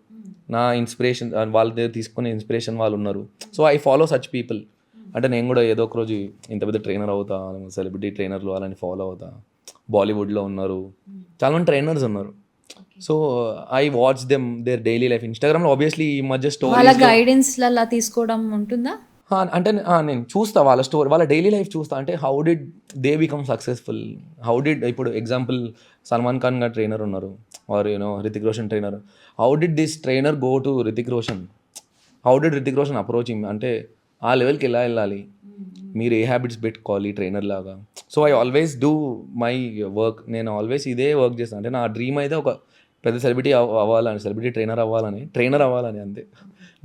నా ఇన్స్పిరేషన్ వాళ్ళ దగ్గర తీసుకునే ఇన్స్పిరేషన్ వాళ్ళు ఉన్నారు. So I follow such people. అంటే నేను కూడా ఏదో ఒక రోజు ఇంత పెద్ద ట్రైనర్ అవుతా, సెలబ్రిటీ ట్రైనర్లు అలాని ఫాలో అవుతా. బాలీవుడ్లో ఉన్నారు చాలామంది ట్రైనర్స్ ఉన్నారు. So I watch them their daily life. ఇన్స్టాగ్రామ్లో ఆబ్వియస్లీ ఈ మధ్య వాళ్ళ స్టోరీ గైడెన్స్ అలా తీసుకోవడం ఉంటుందా అంటే నేను చూస్తా వాళ్ళ స్టోరీ, వాళ్ళ డైలీ లైఫ్ చూస్తా. అంటే how did they become successful, how did ఇప్పుడు ఎగ్జాంపుల్ సల్మాన్ ఖాన్ గారు ట్రైనర్ ఉన్నారు or you know Hrithik Roshan trainer. How did this trainer go to Hrithik Roshan, how did Hrithik Roshan approaching, అంటే ఆ లెవెల్కి ఎలా వెళ్ళాలి, మీరు ఏ హ్యాబిట్స్ పెట్టుకోవాలి ట్రైనర్ లాగా. So I always do my work, నేను ఆల్వేస్ ఇదే వర్క్ చేస్తాను. అంటే నా డ్రీమ్ అయితే ఒక పెద్ద సెలబ్రిటీ అవ్వాలని, సెలబ్రిటీ ట్రైనర్ అవ్వాలని అంతే.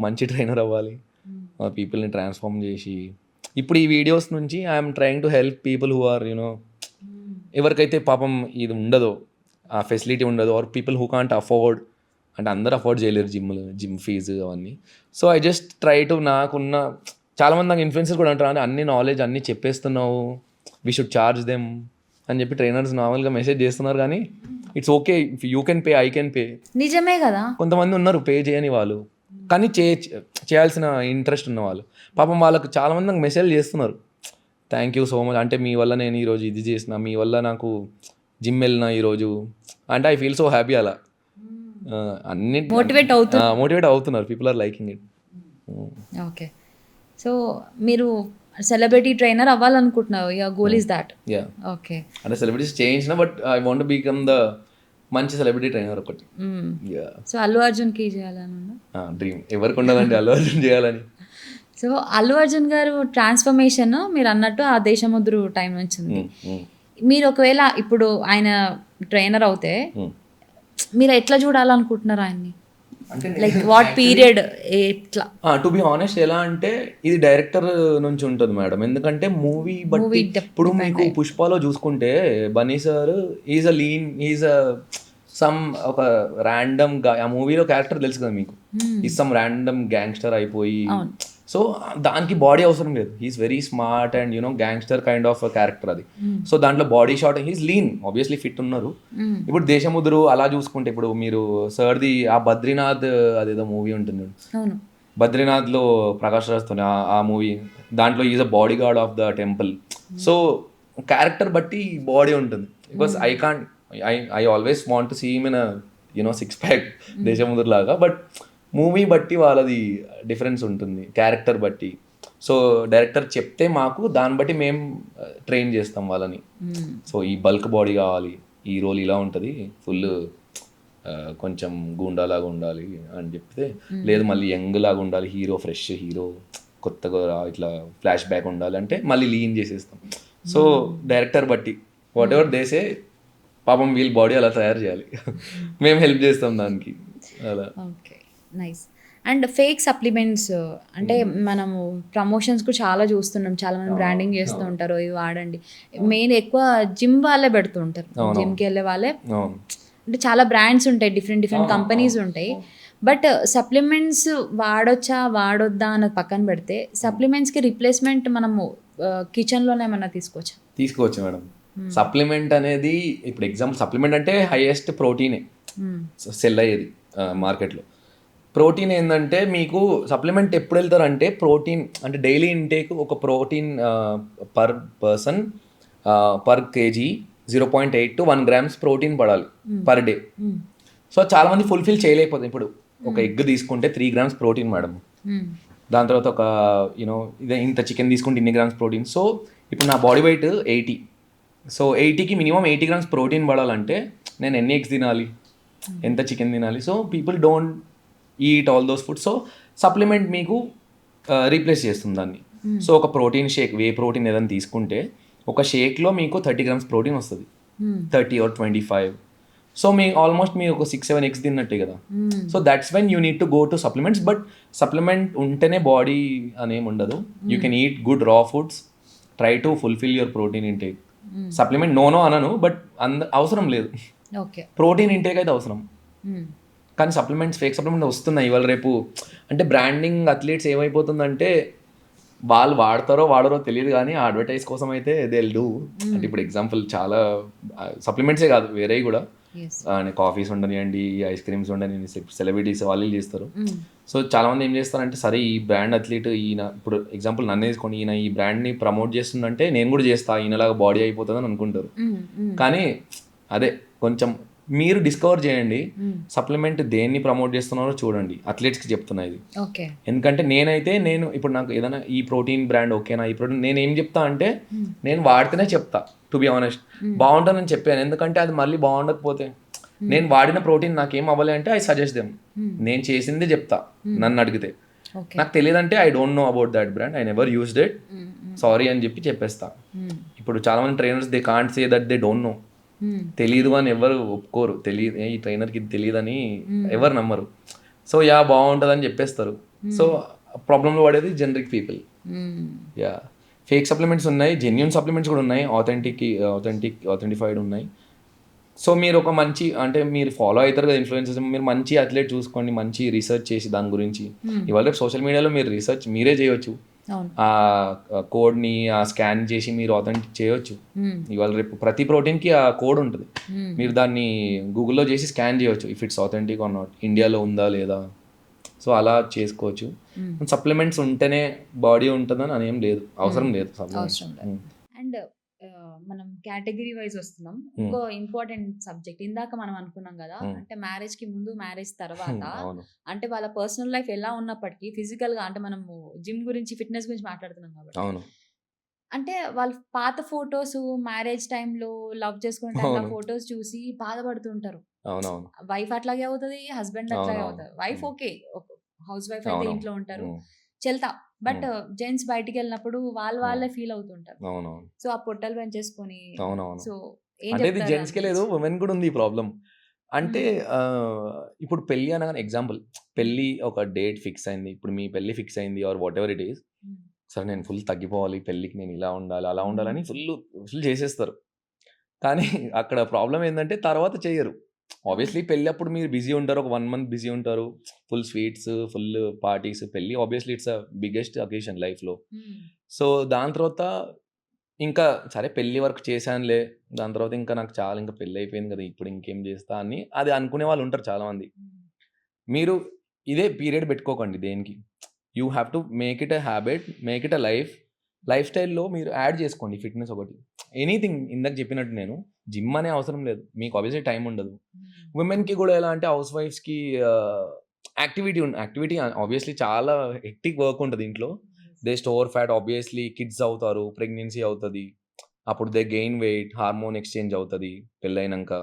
మంచి ట్రైనర్ అవ్వాలి, పీపుల్ని ట్రాన్స్ఫార్మ్ చేసి. ఇప్పుడు ఈ వీడియోస్ నుంచి I'm trying to help people who are you know ఎవరికైతే పాపం ఇది ఉండదో, ఆ ఫెసిలిటీ ఉండదు, or people who can't afford, అంటే అందరూ అఫోర్డ్ చేయలేరు జిమ్ ఫీజు అవన్నీ. So I just try to నాకున్న చాలామంది నాకు ఇన్ఫ్లుయెన్సర్స్ కూడా అంటారు అన్ని నాలెడ్జ్ అన్నీ చెప్పేస్తున్నావు, వీ షుడ్ చార్జ్ దెమ్ అని చెప్పి ట్రైనర్స్ నార్మల్గా మెసేజ్ చేస్తున్నారు. కానీ it's okay, you can pay, I can pay. నిజమే కదా, కొంతమంది ఉన్నారు పే చేయని వాళ్ళు, కానీ చేయాల్సిన ఇంట్రెస్ట్ ఉన్న వాళ్ళు. పాపం వాళ్ళకు చాలామంది నాకు మెసేజ్ చేస్తున్నారు, థ్యాంక్ యూ సో మచ్, అంటే మీ వల్ల నేను ఈరోజు ఇది చేసిన, మీ వల్ల నాకు జిమ్ వెళ్ళిన ఈరోజు, అంటే ఐ ఫీల్ సో హ్యాపీ. అలా అన్ని మోటివేట్ అవుతున్నారు, people are liking it. Okay, so మీరు సెలబ్రిటీ ట్రైనర్ అవ్వాలనుకుంటున్నారు, your goal is that. Okay, అంటే సెలబ్రిటీస్ చేయించిన, but I want to become the మంచి సెలబ్రిటీ ట్రైనర్ ఒకటి. సో అల్లు అర్జున్కి చేయాలని డ్రీమ్, ఎవరికి ఉండదండి అల్లు అర్జున్ చేయాలని. సో అల్లు అర్జున్ గారు ట్రాన్స్ఫర్మేషన్ మీరు అన్నట్టు ఆ దేశముద్రు టైం నుంచి ఉంది. మీరు ఒకవేళ ఇప్పుడు ఆయన ట్రైనర్ అవుతే మీరు ఎట్లా చూడాలనుకుంటున్నారు ఆయన్ని, లైక్ వాట్ పీరియడ్ ఎట్లా? టు బి హానెస్ట్ ఎలా అంటే ఇది డైరెక్టర్ నుంచి ఉంటుంది మేడం, ఎందుకంటే మూవీ బట్టి. ఇప్పుడు మీకు పుష్పలో చూసుకుంటే Bunny sir is a lean, is a some ఒక ర్యాండమ్ ఆ మూవీలో క్యారెక్టర్ తెలుసు కదా మీకు, ఈజ్ సమ్ ర్యాండమ్ గ్యాంగ్స్టర్ అయిపోయి. సో దానికి బాడీ అవసరం లేదు, he's very smart and you know gangster kind of character అది. సో దాంట్లో body shot, he's lean, obviously fit ఉన్నారు. ఇప్పుడు దేశముద్రు అలా చూసుకుంటే ఇప్పుడు మీరు సర్ది ఆ బద్రీనాథ్ అదేదో మూవీ ఉంటుంది, బద్రీనాథ్లో ప్రకాష్ రాజ్తో ఆ మూవీ, దాంట్లో is a bodyguard of the temple. So character బట్టి బాడీ ఉంటుంది. Because I can't I always want to see him in six pack Desamuduru లాగా. బట్ మూవీ బట్టి వాళ్ళది డిఫరెన్స్ ఉంటుంది, క్యారెక్టర్ బట్టి. సో డైరెక్టర్ చెప్తే మాకు దాన్ని బట్టి మేము ట్రైన్ చేస్తాం వాళ్ళని. సో ఈ బల్క్ బాడీ కావాలి, ఈ రోల్ ఇలా ఉంటుంది, ఫుల్ కొంచెం గూండాలాగా ఉండాలి అని చెప్తే, లేదు మళ్ళీ యంగ్ లాగా ఉండాలి, హీరో ఫ్రెష్ హీరో కొత్తగా ఇట్లా ఫ్లాష్ బ్యాక్ ఉండాలి అంటే మళ్ళీ లీన్ చేసేస్తాం. సో డైరెక్టర్ బట్టి వాట్ ఎవర్ దేసే, పాపం వీళ్ళ బాడీ అలా తయారు చేయాలి, మేము హెల్ప్ చేస్తాం దానికి అలా. Okay, nice. And fake supplements అంటే మనము ప్రమోషన్స్ కూడా చాలా చూస్తున్నాం, చాలా మంది బ్రాండింగ్ చేస్తూ ఉంటారు, ఇవి వాడండి. మెయిన్ ఎక్కువ జిమ్ వాళ్ళే పెడుతూ ఉంటారు, జిమ్కి వెళ్ళే వాళ్ళే. అవును, అంటే చాలా బ్రాండ్స్ ఉంటాయి, డిఫరెంట్ కంపెనీస్ ఉంటాయి. బట్ సప్లిమెంట్స్ వాడొచ్చా వాడొద్దా అన్నది పక్కన పెడితే, సప్లిమెంట్స్కి రిప్లేస్మెంట్ మనము కిచెన్లోనే ఏమన్నా తీసుకోవచ్చు మేడం. సప్లిమెంట్ అనేది ఇప్పుడు ఎగ్జాంపుల్, సప్లిమెంట్ అంటే హైయెస్ట్ ప్రోటీనే సెల్ అయ్యేది మార్కెట్లో. ప్రోటీన్ ఏంటంటే మీకు సప్లిమెంట్ ఎప్పుడు వెళ్తారంటే, ప్రోటీన్ అంటే డైలీ ఇంటేక్ ఒక protein per person per KG 0.8 to 1 grams protein పడాలి పర్ డే. సో చాలామంది ఫుల్ఫిల్ చేయలేకపోతుంది. ఇప్పుడు ఒక ఎగ్ తీసుకుంటే 3 grams ప్రోటీన్ మేడం, దాని తర్వాత ఒక ఇదే ఇంత చికెన్ తీసుకుంటే ఇన్ని గ్రామ్స్ ప్రోటీన్. సో ఇప్పుడు నా బాడీ వెయిట్ 80, సో 80కి మినిమం 80 grams ప్రోటీన్ పడాలంటే నేను ఎన్ని ఎగ్స్ తినాలి, ఎంత చికెన్ తినాలి. So people don't eat all those food. So supplement మీకు రీప్లేస్ చేస్తుంది దాన్ని. సో ఒక ప్రోటీన్ షేక్, వే ప్రోటీన్ ఏదైనా తీసుకుంటే ఒక షేక్లో మీకు 30 grams ప్రోటీన్ వస్తుంది, 30 or 25. సో మీ ఆల్మోస్ట్ మీరు ఒక 6-7 eggs తిన్నట్టే కదా. So that's when you need to go to supplements. But supplement ఉంటేనే బాడీ అనేమి ఉండదు. You can eat good raw foods, try to fulfil your protein intake. Supplement no అనను, బట్ అవసరం లేదు, ప్రోటీన్ ఇంటేక్ అయితే అవసరం. కానీ సప్లిమెంట్స్, ఫేక్ సప్లిమెంట్ వస్తున్నాయి ఇవాళ రేపు. అంటే బ్రాండింగ్ అథ్లీట్స్ ఏమైపోతుందంటే, వాళ్ళు వాడతారో వాడరో తెలియదు కానీ అడ్వర్టైజ్ కోసం అయితే దే విల్ డూ. అంటే ఇప్పుడు ఎగ్జాంపుల్ చాలా సప్లిమెంట్సే కాదు, వేరేవి కూడా, కాఫీస్ ఉండనివ్వండి, ఐస్ క్రీమ్స్ ఉండని, సెలబ్రిటీస్ వాళ్ళు చేస్తారు. సో చాలామంది ఏం చేస్తారంటే, సరే ఈ బ్రాండ్ అథ్లీట్ ఈయన, ఇప్పుడు ఎగ్జాంపుల్ నన్ను వేసుకొని, ఈయన ఈ బ్రాండ్ని ప్రమోట్ చేస్తుందంటే నేను కూడా చేస్తా, ఈయనలాగా బాడీ అయిపోతుందని అనుకుంటారు. కానీ అదే కొంచెం మీరు డిస్కవర్ చేయండి, సప్లిమెంట్ దేన్ని ప్రమోట్ చేస్తున్నారో చూడండి. అథ్లెట్స్కి చెప్తున్నా ఇది. ఎందుకంటే నేను ఇప్పుడు నాకు ఏదైనా ఈ ప్రోటీన్ బ్రాండ్ ఓకేనా, ఈ ప్రోటీన్ నేను ఏం చెప్తా అంటే, నేను వాడితేనే చెప్తా, టు బి ఆనెస్ట్. బాగుంటుందని చెప్పాను, ఎందుకంటే అది మళ్ళీ బాగుండకపోతే, నేను వాడిన ప్రోటీన్ నాకేం అవ్వాలి అంటే ఐ సజెస్ట్ దెమ్. నేను చేసిందే చెప్తా నన్ను అడిగితే. నాకు తెలియదంటే I don't know about that brand, I never used it, sorry అని చెప్పేస్తా. ఇప్పుడు చాలా మంది trainers they can't say that they don't know. తెలీదు అని ఎవరు ఒప్పుకోరు, తెలియదు ఈ ట్రైనర్కి ఇది తెలియదని ఎవరు నమ్మరు. సో యా బాగుంటుందని చెప్పేస్తారు. సో ప్రాబ్లంలో పడేది generic people. Yeah fake supplements ఉన్నాయి, జెన్యూన్ సప్లిమెంట్స్ కూడా ఉన్నాయి, ఆథెంటిఫైడ్ ఉన్నాయి. సో మీరు ఒక మంచి, అంటే మీరు ఫాలో అవుతారు కదా ఇన్ఫ్లుయెన్సర్స్, మీరు మంచి అథ్లెట్ చూసుకోండి, మంచి రీసెర్చ్ చేసి దాని గురించి. ఇవాళ రేపు సోషల్ మీడియాలో మీరు రీసెర్చ్ మీరే చేయొచ్చు, ఆ కోడ్ని స్కాన్ చేసి మీరు ఆథెంటిక్ చేయొచ్చు. ఇవాళ రేపు ప్రతి ప్రోటీన్కి ఆ కోడ్ ఉంటుంది, మీరు దాన్ని గూగుల్లో చేసి స్కాన్ చేయొచ్చు, if it's authentic or not, ఇండియాలో ఉందా లేదా. సో అలా చేసుకోవచ్చు. సప్లిమెంట్స్ ఉంటేనే బాడీ ఉంటుందని అని ఏం లేదు, అవసరం లేదు సప్లిమెంట్స్. అండ్ మనం కేటగిరీ వైజ్ వస్తున్నాం. ఇంకో ఇంపార్టెంట్ సబ్జెక్ట్ ఇందాక మనం అనుకున్నాం కదా, అంటే మ్యారేజ్ కి ముందు, మ్యారేజ్ తర్వాత, అంటే వాళ్ళ పర్సనల్ లైఫ్ ఎలా ఉన్నప్పటికీ ఫిజికల్ గా, అంటే మనము జిమ్ గురించి, ఫిట్నెస్ గురించి మాట్లాడుతున్నాం కాబట్టి, అంటే వాళ్ళ పాత ఫొటోస్, మ్యారేజ్ టైంలో లవ్ చేసుకునే టైంలో ఫొటోస్ చూసి బాధపడుతుంటారు. వైఫ్ అట్లాగే అవుతుంది, హస్బెండ్ అట్లాగే అవుతుంది. వైఫ్ ఓకే, హౌస్ వైఫ్ అయితే ఇంట్లో ఉంటారు, చెల్తా. బట్ జెంట్స్ బయటికి వెళ్ళినప్పుడు వాళ్ళే ఫీల్ అవుతుంటారు. సో ఆ పొట్టలు పెంచేసుకొని, సో అంటే ఇది జెంట్స్కే లేదు, ఉమెన్ కూడా ఉంది ఈ ప్రాబ్లం. అంటే ఇప్పుడు పెళ్ళి అనగానే ఎగ్జాంపుల్, పెళ్ళి ఒక డేట్ ఫిక్స్ అయింది, ఇప్పుడు మీ పెళ్ళి ఫిక్స్ అయింది or whatever it is, సరే నేను ఫుల్ తగ్గిపోవాలి, పెళ్ళికి నేను ఇలా ఉండాలి అలా ఉండాలని ఫుల్ చేసేస్తారు. కానీ అక్కడ ప్రాబ్లం ఏంటంటే తర్వాత చేయరు. ఆబ్వియస్లీ పెళ్ళి అప్పుడు మీరు బిజీ ఉంటారు, ఒక 1 month బిజీ ఉంటారు, ఫుల్ స్వీట్స్, ఫుల్ పార్టీస్. పెళ్ళి obviously it's a biggest occasion లైఫ్లో. సో దాని తర్వాత ఇంకా సరే పెళ్ళి వరకు చేశానులే, దాని తర్వాత ఇంకా నాకు చాలా, ఇంకా పెళ్ళి అయిపోయింది కదా, ఇప్పుడు ఇంకేం చేస్తా అని అది అనుకునే వాళ్ళు ఉంటారు చాలామంది. మీరు ఇదే పీరియడ్ పెట్టుకోకండి దేనికి. You have to make it a habit, make it a life స్టైల్లో మీరు యాడ్ చేసుకోండి ఫిట్నెస్ ఒకటి. ఎనీథింగ్ ఇందాక చెప్పినట్టు నేను జిమ్ అనే అవసరం లేదు, మీకు ఆబ్వియస్లీ టైం ఉండదు. ఉమెన్కి కూడా ఎలా అంటే హౌస్ వైఫ్స్కి యాక్టివిటీ ఆబ్వియస్లీ చాలా హెక్టిక్ వర్క్ ఉంటుంది ఇంట్లో. They store fat, obviously kids అవుతారు, ప్రెగ్నెన్సీ అవుతుంది, అప్పుడు they gain weight, hormone exchange అవుతుంది పెళ్ళైనాక,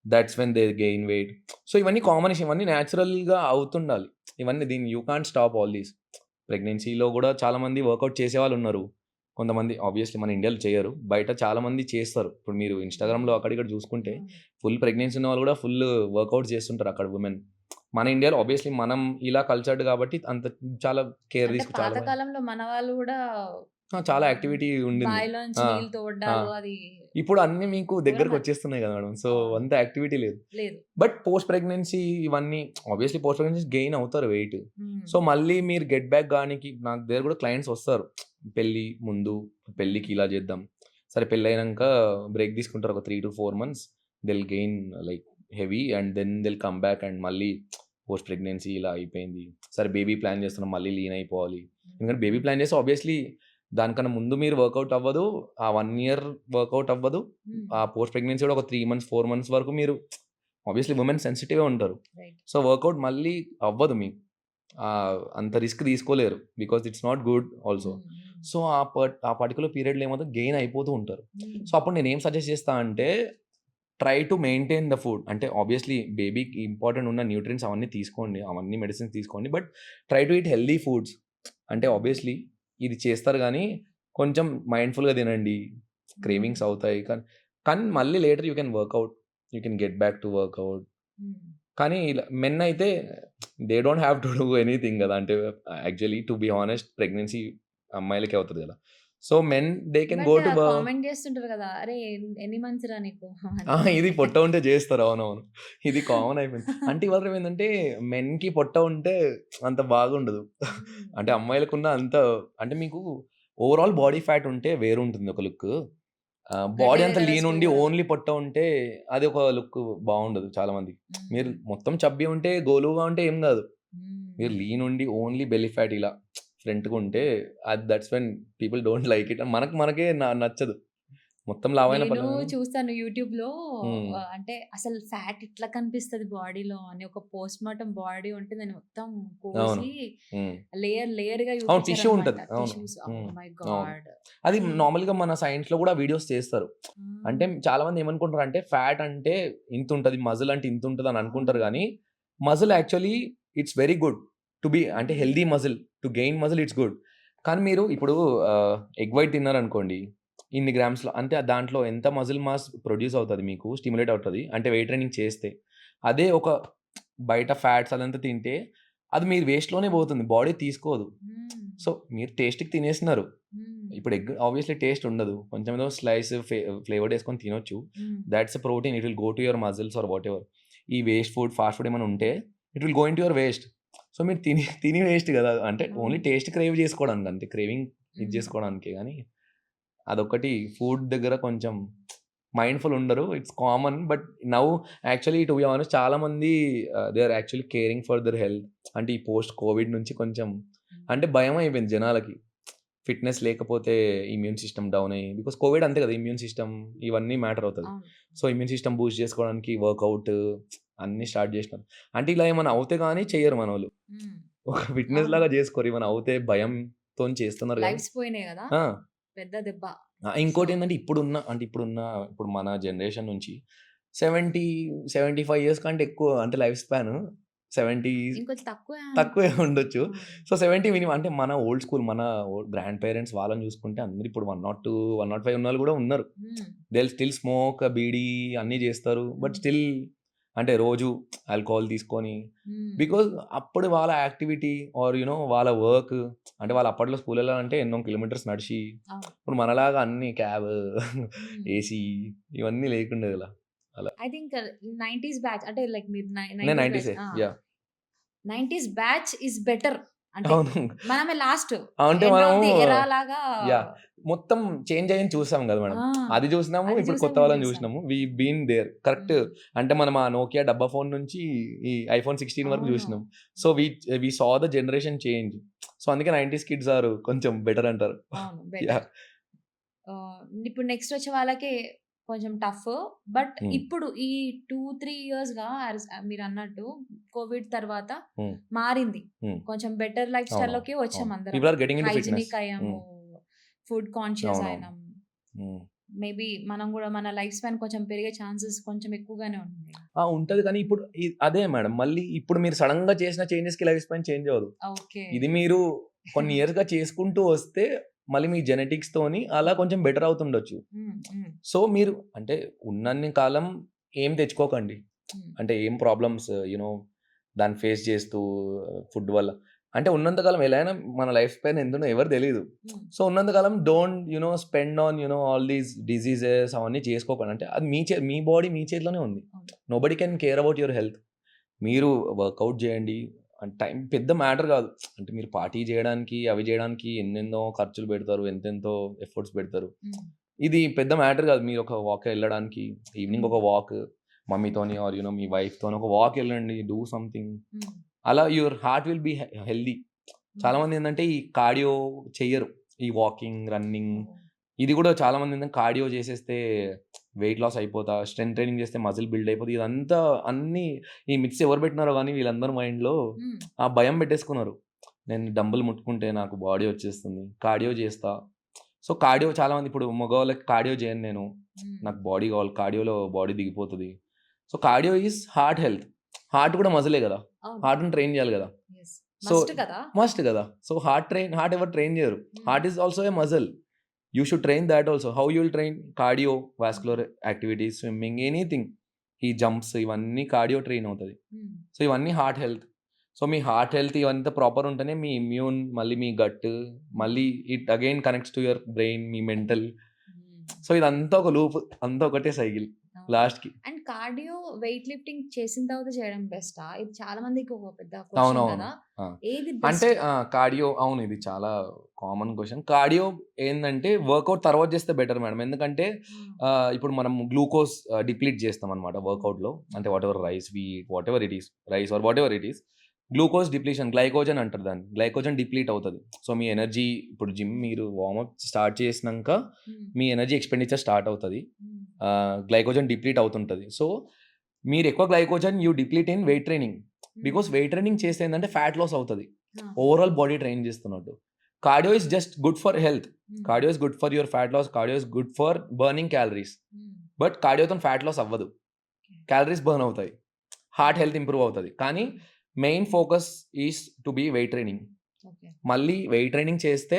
that's when they gain weight. So ఇవన్నీ కాంబినేషన్, ఇవన్నీ న్యాచురల్గా అవుతుండాలి. ఇవన్నీ దీన్ని you can't stop all these. ప్రెగ్నెన్సీలో కూడా చాలామంది వర్కౌట్ చేసే వాళ్ళు ఉన్నారు. కొంతమంది ఆబ్వియస్లీ మన ఇండియాలో చేయరు, బయట చాలామంది చేస్తారు. ఇప్పుడు మీరు ఇన్స్టాగ్రామ్లో అక్కడిక్కడ చూసుకుంటే ఫుల్ ప్రెగ్నెన్సీ ఉన్న వాళ్ళు కూడా ఫుల్ వర్కౌట్ చేస్తుంటారు అక్కడ ఉమెన్. మన ఇండియాలో ఆబ్వియస్లీ మనం ఇలా కల్చర్డ్ కాబట్టి అంత చాలా కేర్ అంటే తీసుకు చాలా పాతకాలంలో మన వాళ్ళు కూడా చాలా యాక్టివిటీ ఉండింది. బావిలో నుంచి నీళ్ళు తోడ్డాలు అది ఇప్పుడు అన్నీ మీకు దగ్గరకు ఘోరంగా. వచ్చేస్తున్నాయి కదా మేడం, సో అంత యాక్టివిటీ లేదు. లేదు. బట్ పోస్ట్ ప్రెగ్నెన్సీ ఇవన్నీ ఆబ్వియస్లీ పోస్ట్ ప్రెగ్నెన్సీ గెయిన్ అవుతారు వెయిట్. సో మళ్ళీ మీరు గెట్ బ్యాక్ గానికి నాకు దగ్గర కూడా క్లయింట్స్ వస్తారు. పెళ్ళి ముందు, పెళ్ళికి ఇలా చేద్దాం, సరే పెళ్ళి అయినాక బ్రేక్ తీసుకుంటారు ఒక 3 to 4 months, they'll gain like heavy and then they'll come back and మళ్ళీ పోస్ట్ ప్రెగ్నెన్సీ ఇలా అయిపోయింది, సరే బేబీ ప్లాన్ చేస్తున్నాం, మళ్ళీ లీన్ అయిపోవాలి. ఎందుకంటే బేబీ ప్లాన్ చేస్తే ఆబ్వియస్లీ దానికన్నా ముందు మీరు వర్కౌట్ అవ్వదు, ఆ 1 year వర్కౌట్ అవ్వదు, ఆ పోస్ట్ ప్రెగ్నెన్సీ కూడా ఒక 3 months 4 months వరకు మీరు ఆబ్వియస్లీ ఉమెన్ సెన్సిటివ్ ఉంటారు. రైట్. సో వర్కౌట్ మళ్ళీ అవ్వదు మీకు, అంత రిస్క్ తీసుకోలేరు, because it's not good also. So ఆ పర్టికులర్ పీరియడ్లో ఏమవుతుంది, గెయిన్ అయిపోతూ ఉంటారు. సో అప్పుడు నేను ఏం సజెస్ట్ చేస్తా అంటే try to maintain the food. అంటే ఆబ్వియస్లీ బేబీకి ఇంపార్టెంట్ ఉన్న న్యూట్రియన్స్ అవన్నీ తీసుకోండి, అవన్నీ మెడిసిన్స్ తీసుకోండి, but try to eat healthy foods. అంటే ఆబ్వియస్లీ ఇది చేస్తారు కానీ కొంచెం మైండ్ఫుల్గా తినండి, క్రేవింగ్స్ అవుతాయి, కానీ మళ్ళీ later you can workout, you can get back to workout. కానీ ఇలా మెన్ అయితే they don't have to do anything కదా. అంటే actually to be honest pregnancy అమ్మాయిలకే అవుతుంది కదా. So men they can go to comment చేస్తుంటారు కదా, అరే ఎన్ని మంత్స్ రా నీకు ఇది పొట్ట ఉంటే చేస్తారు. అవునవును, ఇది కామన్ అయిపోయింది. అంటే ఇవాళ ఏమైందంటే మెన్కి పొట్ట ఉంటే అంత బాగుండదు, అంటే అమ్మాయిలకున్న అంత, అంటే మీకు ఓవరాల్ బాడీ ఫ్యాట్ ఉంటే వేరు ఉంటుంది ఒక లుక్, బాడీ అంతా లీన్ ఉండి ఓన్లీ పొట్ట ఉంటే అది ఒక లుక్ బాగుండదు చాలా మంది. మీరు మొత్తం చబ్బి ఉంటే గోలుగా ఉంటే ఏం కాదు, మీరు లీన్ ఉండి ఓన్లీ బెల్లీ ఫ్యాట్ ఇలా ఫ్రంట్గా ఉంటే అది that's when people don't like it. మనకే నచ్చదు, మొత్తం లావైన నేను చూస్తాను యూట్యూబ్ లో అంటే అసలు ఫ్యాట్ ఇట్లా కనిపిస్తుంది బాడీలో అని, ఒక పోస్ట్ మార్టం బాడీ ఉంటే దాన్ని మొత్తం కోసి లేయర్ గా టిష్యూ ఉంటుంది. అది నార్మల్ గా మన సైన్స్ లో కూడా వీడియోస్ చేస్తారు. అంటే చాలా మంది ఏమనుకుంటారు అంటే ఫ్యాట్ అంటే ఇంత ఉంటుంది, మజిల్ అంటే ఇంత ఉంటుంది అని అనుకుంటారు, కానీ muscle actually it's very good to be, అంటే healthy muscle, to gain muscle it's good. కానీ మీరు ఇప్పుడు ఎగ్ వైట్ తిన్నారనుకోండి ఇన్ని గ్రామ్స్లో, అంటే దాంట్లో ఎంత మజిల్ మాస్ ప్రొడ్యూస్ అవుతుంది మీకు, స్టిమ్యులేట్ అవుతుంది అంటే వెయిట్ ట్రైనింగ్ చేస్తే. అదే ఒక బయట ఫ్యాట్స్ అదంతా తింటే అది మీరు వేస్ట్లోనే పోతుంది, బాడీ తీసుకోదు. సో మీరు టేస్ట్కి తినేస్తున్నారు. ఇప్పుడు ఎగ్ ఆబ్వియస్లీ టేస్ట్ ఉండదు, కొంచెం ఏదో స్లైస్ ఫ్లేవర్డ్ వేసుకొని తినొచ్చు, that's a protein, it will go to your muscles or whatever. ఈ వేస్ట్ ఫుడ్ ఫాస్ట్ ఫుడ్ ఏమైనా ఉంటే it will go into your waist. So మీరు తిని వేస్ట్ కదా, అంటే ఓన్లీ టేస్ట్ క్రేవ్ చేసుకోవడానికి, అంతే క్రేవింగ్ ఇది చేసుకోవడానికి. కానీ అదొకటి ఫుడ్ దగ్గర కొంచెం మైండ్ఫుల్ ఉండరు, it's common. But now actually to be honest చాలా మంది they are actually caring for their health. అంటే ఈ పోస్ట్ కోవిడ్ నుంచి కొంచెం అంటే భయం అయిపోయింది జనాలకి, ఫిట్నెస్ లేకపోతే ఇమ్యూన్ సిస్టమ్ డౌన్ అయ్యి, బికాస్ కోవిడ్ అంతే కదా, ఇమ్యూన్ సిస్టమ్ ఇవన్నీ మ్యాటర్ అవుతుంది. సో ఇమ్యూన్ సిస్టమ్ బూస్ట్ చేసుకోవడానికి వర్కౌట్ అన్నీ స్టార్ట్ చేసినారు. అంటే ఇలా ఏమైనా అవుతే కానీ చెయ్యరు మన వాళ్ళు, ఒక ఫిట్నెస్ లాగా చేసుకోరు, ఏమైనా అవుతే భయంతో చేస్తున్నారు. పెద్ద దెబ్బ. ఇంకోటి ఏంటంటే ఇప్పుడు మన జనరేషన్ నుంచి 70-75 years కంటే ఎక్కువ, అంటే లైఫ్ స్పాన్ 70 తక్కువే ఉండొచ్చు. So 70 minimum. అంటే మన ఓల్డ్ స్కూల్, మన గ్రాండ్ పేరెంట్స్ వాళ్ళని చూసుకుంటే అందరు ఇప్పుడు 102, 105 ఉన్న వాళ్ళు కూడా ఉన్నారు. దే స్టిల్ స్మోక్, బీడీ అన్నీ చేస్తారు, బట్ స్టిల్ అంటే రోజు ఆల్కహాల్ తీసుకొని, బికాజ్ అప్పుడు వాళ్ళ యాక్టివిటీ ఆర్ యునో వాళ్ళ వర్క్, అంటే వాళ్ళు అప్పట్లో స్కూల్ వెళ్ళాలంటే ఎన్నో కిలోమీటర్స్ నడిచి, ఇప్పుడు మనలాగా అన్ని క్యాబ్ ఏసీ ఇవన్నీ లేకుండే కదా. అలా ఐ థింక్ 90s బ్యాచ్, అంటే లైక్ మీరు 90s 90s batch is better అంటే అవును. మనమే లాస్ట్ అంటే ఎండ్ ఆఫ్ మనము ది ఎరా లాగా. యాహ్! మొత్తం చేంజ్ అయ్యింది చూసాం కదా మేడం. ఆ! అది చూసినాము, అది ఇప్పుడు చూసాం, కొత్త ఇది వాళ్ళని చూసాం. చూసినాము. We been there. Correct. Hmm. అంటే మనం ఆ నోకియా డబ్బా ఫోన్ నుంచి ఈ ఐఫోన్ 16 వరకు అవును. చూసినాం. So, we saw the generation change. So, అందుకే 90s కిడ్స్ ఆర్ కొంచెం బెటర్ అంటారు. అవును. యాహ్! బెటర్. ఇప్పుడు నెక్స్ట్ వచ్చే వాళ్ళకి కొంచెం టఫ్. బట్ హ్మ్. ఇప్పుడు ఈ 2, 3 ఇయర్స్‌గా మీరన్నట్టు కోవిడ్ తర్వాత హ్మ్. మారింది. హ్మ్. కొంచెం బెటర్ లైఫ్ అవునవును. స్టైల్‌లోకి అవును. వచ్చాం అందరం. People are getting into fitness. Hygienic అయ్యాము. ఫుడ్ కాన్షియస్ అవునవును. అయినాం. హ్మ్. మేబీ మనం గూడా మన లైఫ్ స్పాన్ కొంచెం పెరిగే ఛాన్సెస్ కొంచెం ఎక్కువగానే ఉన్నాయి. ఉంటది కానీ ఇప్పుడు అదే మేడం. మళ్ళీ ఇప్పుడు మీరు సడెన్‌గా చేసిన చేంజెస్‌కి లైఫ్ స్పాన్ చేంజ్ అవ్వదు. ఓకే. ఇది మీరు కొన్ని ఇయర్స్‌గా చేసుకుంటూ వస్తే మళ్ళీ మీ జెనెటిక్స్‌తోని అలా కొంచెం బెటర్ అవుతుండొచ్చు. హ్మ్. హ్మ్. సో, మీరు అంటే ఉన్నన్ని కాలం ఏం తెచ్చుకోకండి. హ్మ్. అంటే ఏం ప్రాబ్లమ్స్ దాన్ని ఫేస్ చేస్తూ ఫుడ్ వల్ల. అంటే ఉన్నంత కాలం ఎలా అయినా మన లైఫ్ స్పాన్ ఎంతుందో ఎవరికీ తెలీదు. హ్మ్. సో, ఉన్నంత కాలం don't spend on all these diseases అవన్నీ చేసుకోకండి. అంటే అది మీ బాడీ మీ చేతిలోనే ఉంది. అవును. Nobody can care about your health. మీరు వర్కౌట్ చేయండి. టైం పెద్ద మ్యాటర్ కాదు. అంటే మీరు పార్టీ చేయడానికి, అవి చేయడానికి ఎన్నెన్నో ఖర్చులు పెడతారు. ఎంతెంతో ఎఫర్ట్స్ పెడతారు. హ్మ్. ఇది పెద్ద మ్యాటర్ కాదు. మీరు ఒక వాక్ ఎళ్ళడానికి ఈవినింగ్ హ్మ్. ఒక వాక్ మమ్మీతోని ఆర్ మీ వైఫ్‌తోని ఒక వాక్ ఎళ్ళండి. Do something. హ్మ్. అలా your heart will be healthy. హ్మ్. చాలామంది ఏందంటే ఈ కార్డియో చెయ్యరు. ఈ వాకింగ్, రన్నింగ్ ఓహ్! ఇది కూడా చాలామంది ఏందంటే కార్డియో చేసేస్తే వెయిట్ లాస్ అయిపోతా, స్ట్రెంత్ ట్రైనింగ్ చేస్తే మజిల్ బిల్డ్ అయిపోద్ది. ఇదంతా అన్నీ ఈ మిత్స్ ఎవరు పెట్టినారో గానీ వీళ్ళందరి మైండ్‌లో హ్మ్. ఆ భయం పెట్టేసుకున్నారు. నేను డంబుల్ ముట్టుకుంటే నాకు బాడీ వచ్చేస్తుంది. కార్డియో చేస్తా. సో, కార్డియో చాలామంది ఇప్పుడు మగవాళ్ళకి కార్డియో చేయను నేను. హ్మ్. నాకు బాడీ కావాలి. కార్డియోలో బాడీ దిగిపోతది. So, cardio is heart health. Heart కూడా మజిలే గదా! అవును. హార్ట్‌ని ట్రైన్ చేయాలి గదా! యెస్. సో, మస్ట్ కదా! మస్ట్ గదా! సో, హార్ట్ ఎవరు ట్రైన్ చేయరు. Hmm. Heart is also a muscle. You should train that also. How you will train? Cardio, hmm. Vascular activities, swimming, anything. ఈ జంప్స్ ఇవన్నీ కార్డియో ట్రైన్ అవుతది. హ్మ్. సో, ఇవన్నీ హార్ట్ హెల్త్. సో, మీ హార్ట్ హెల్త్ ఇవంతా ప్రాపర్ ఉంటేనే మీ ఇమ్యూన్, మళ్ళీ మీ గట్, మళ్ళీ it again connects to your brain, me mental. హ్మ్. సో, ఇదంతా ఒక లూప్. అంతా ఒకటే సైకిల్ అవును. లాస్ట్‌కి. అండ్ కార్డియో వెయిట్ లిఫ్టింగ్ చేసిన తర్వాత చేయడం బెస్టా? ఇది చాలా మందికి ఒక పెద్ద క్వెషన్ అవునవును. కదా! ఆ! ఏది అంటే బెస్ట్? కార్డియో అవును. ఇది చాలా కామన్ క్వెషన్. కార్డియో ఏందంటే వర్కౌట్ తర్వాత చేస్తే బెటర్ మేడం. ఎందుకంటే హ్మ్. ఇప్పుడు మనం గ్లూకోజ్ డిప్లీట్ చేస్తామనమాట హ్మ్. వర్కౌట్‌లో. అంటే hmm. Whatever rice we eat, whatever it is rice or whatever it is. Glucose depletion glycogen అంటారు దాన్ని. గ్లైకోజన్ డిప్లీట్ అవుతది. సో, మీ ఎనర్జీ ఇప్పుడు జిమ్ మీరు వార్మప్ స్టార్ట్ చేసినంక హ్మ్. మీ ఎనర్జీ ఎక్స్‌పెండిచర్ స్టార్ట్ అవుతది. హ్మ్. Glycogen deplete అవుతుంటది. సో, మీరు ఎక్కువ glycogen you deplete in weight training. Hmm. Because weight training చేస్తే ఏందంటే ఫ్యాట్ లాస్ అవుతది. ఆ! ఓవరాల్ బాడీ ట్రైన్ చేస్తున్నట్టు. Cardio is just good for health. Hmm. Cardio is good for your fat loss. Cardio is good for burning calories. Hmm. But కార్డియోతోని ఫ్యాట్ లాస్ అవ్వదు. ఓకే. క్యాలరీస్ బర్న్ అవుతాయి. హార్ట్ హెల్త్ ఇంప్రూవ్ అవుతది. కానీ hmm. Main focus is to be weight training. Okay. మళ్ళీ వెయిట్ ట్రైనింగ్ చేస్తే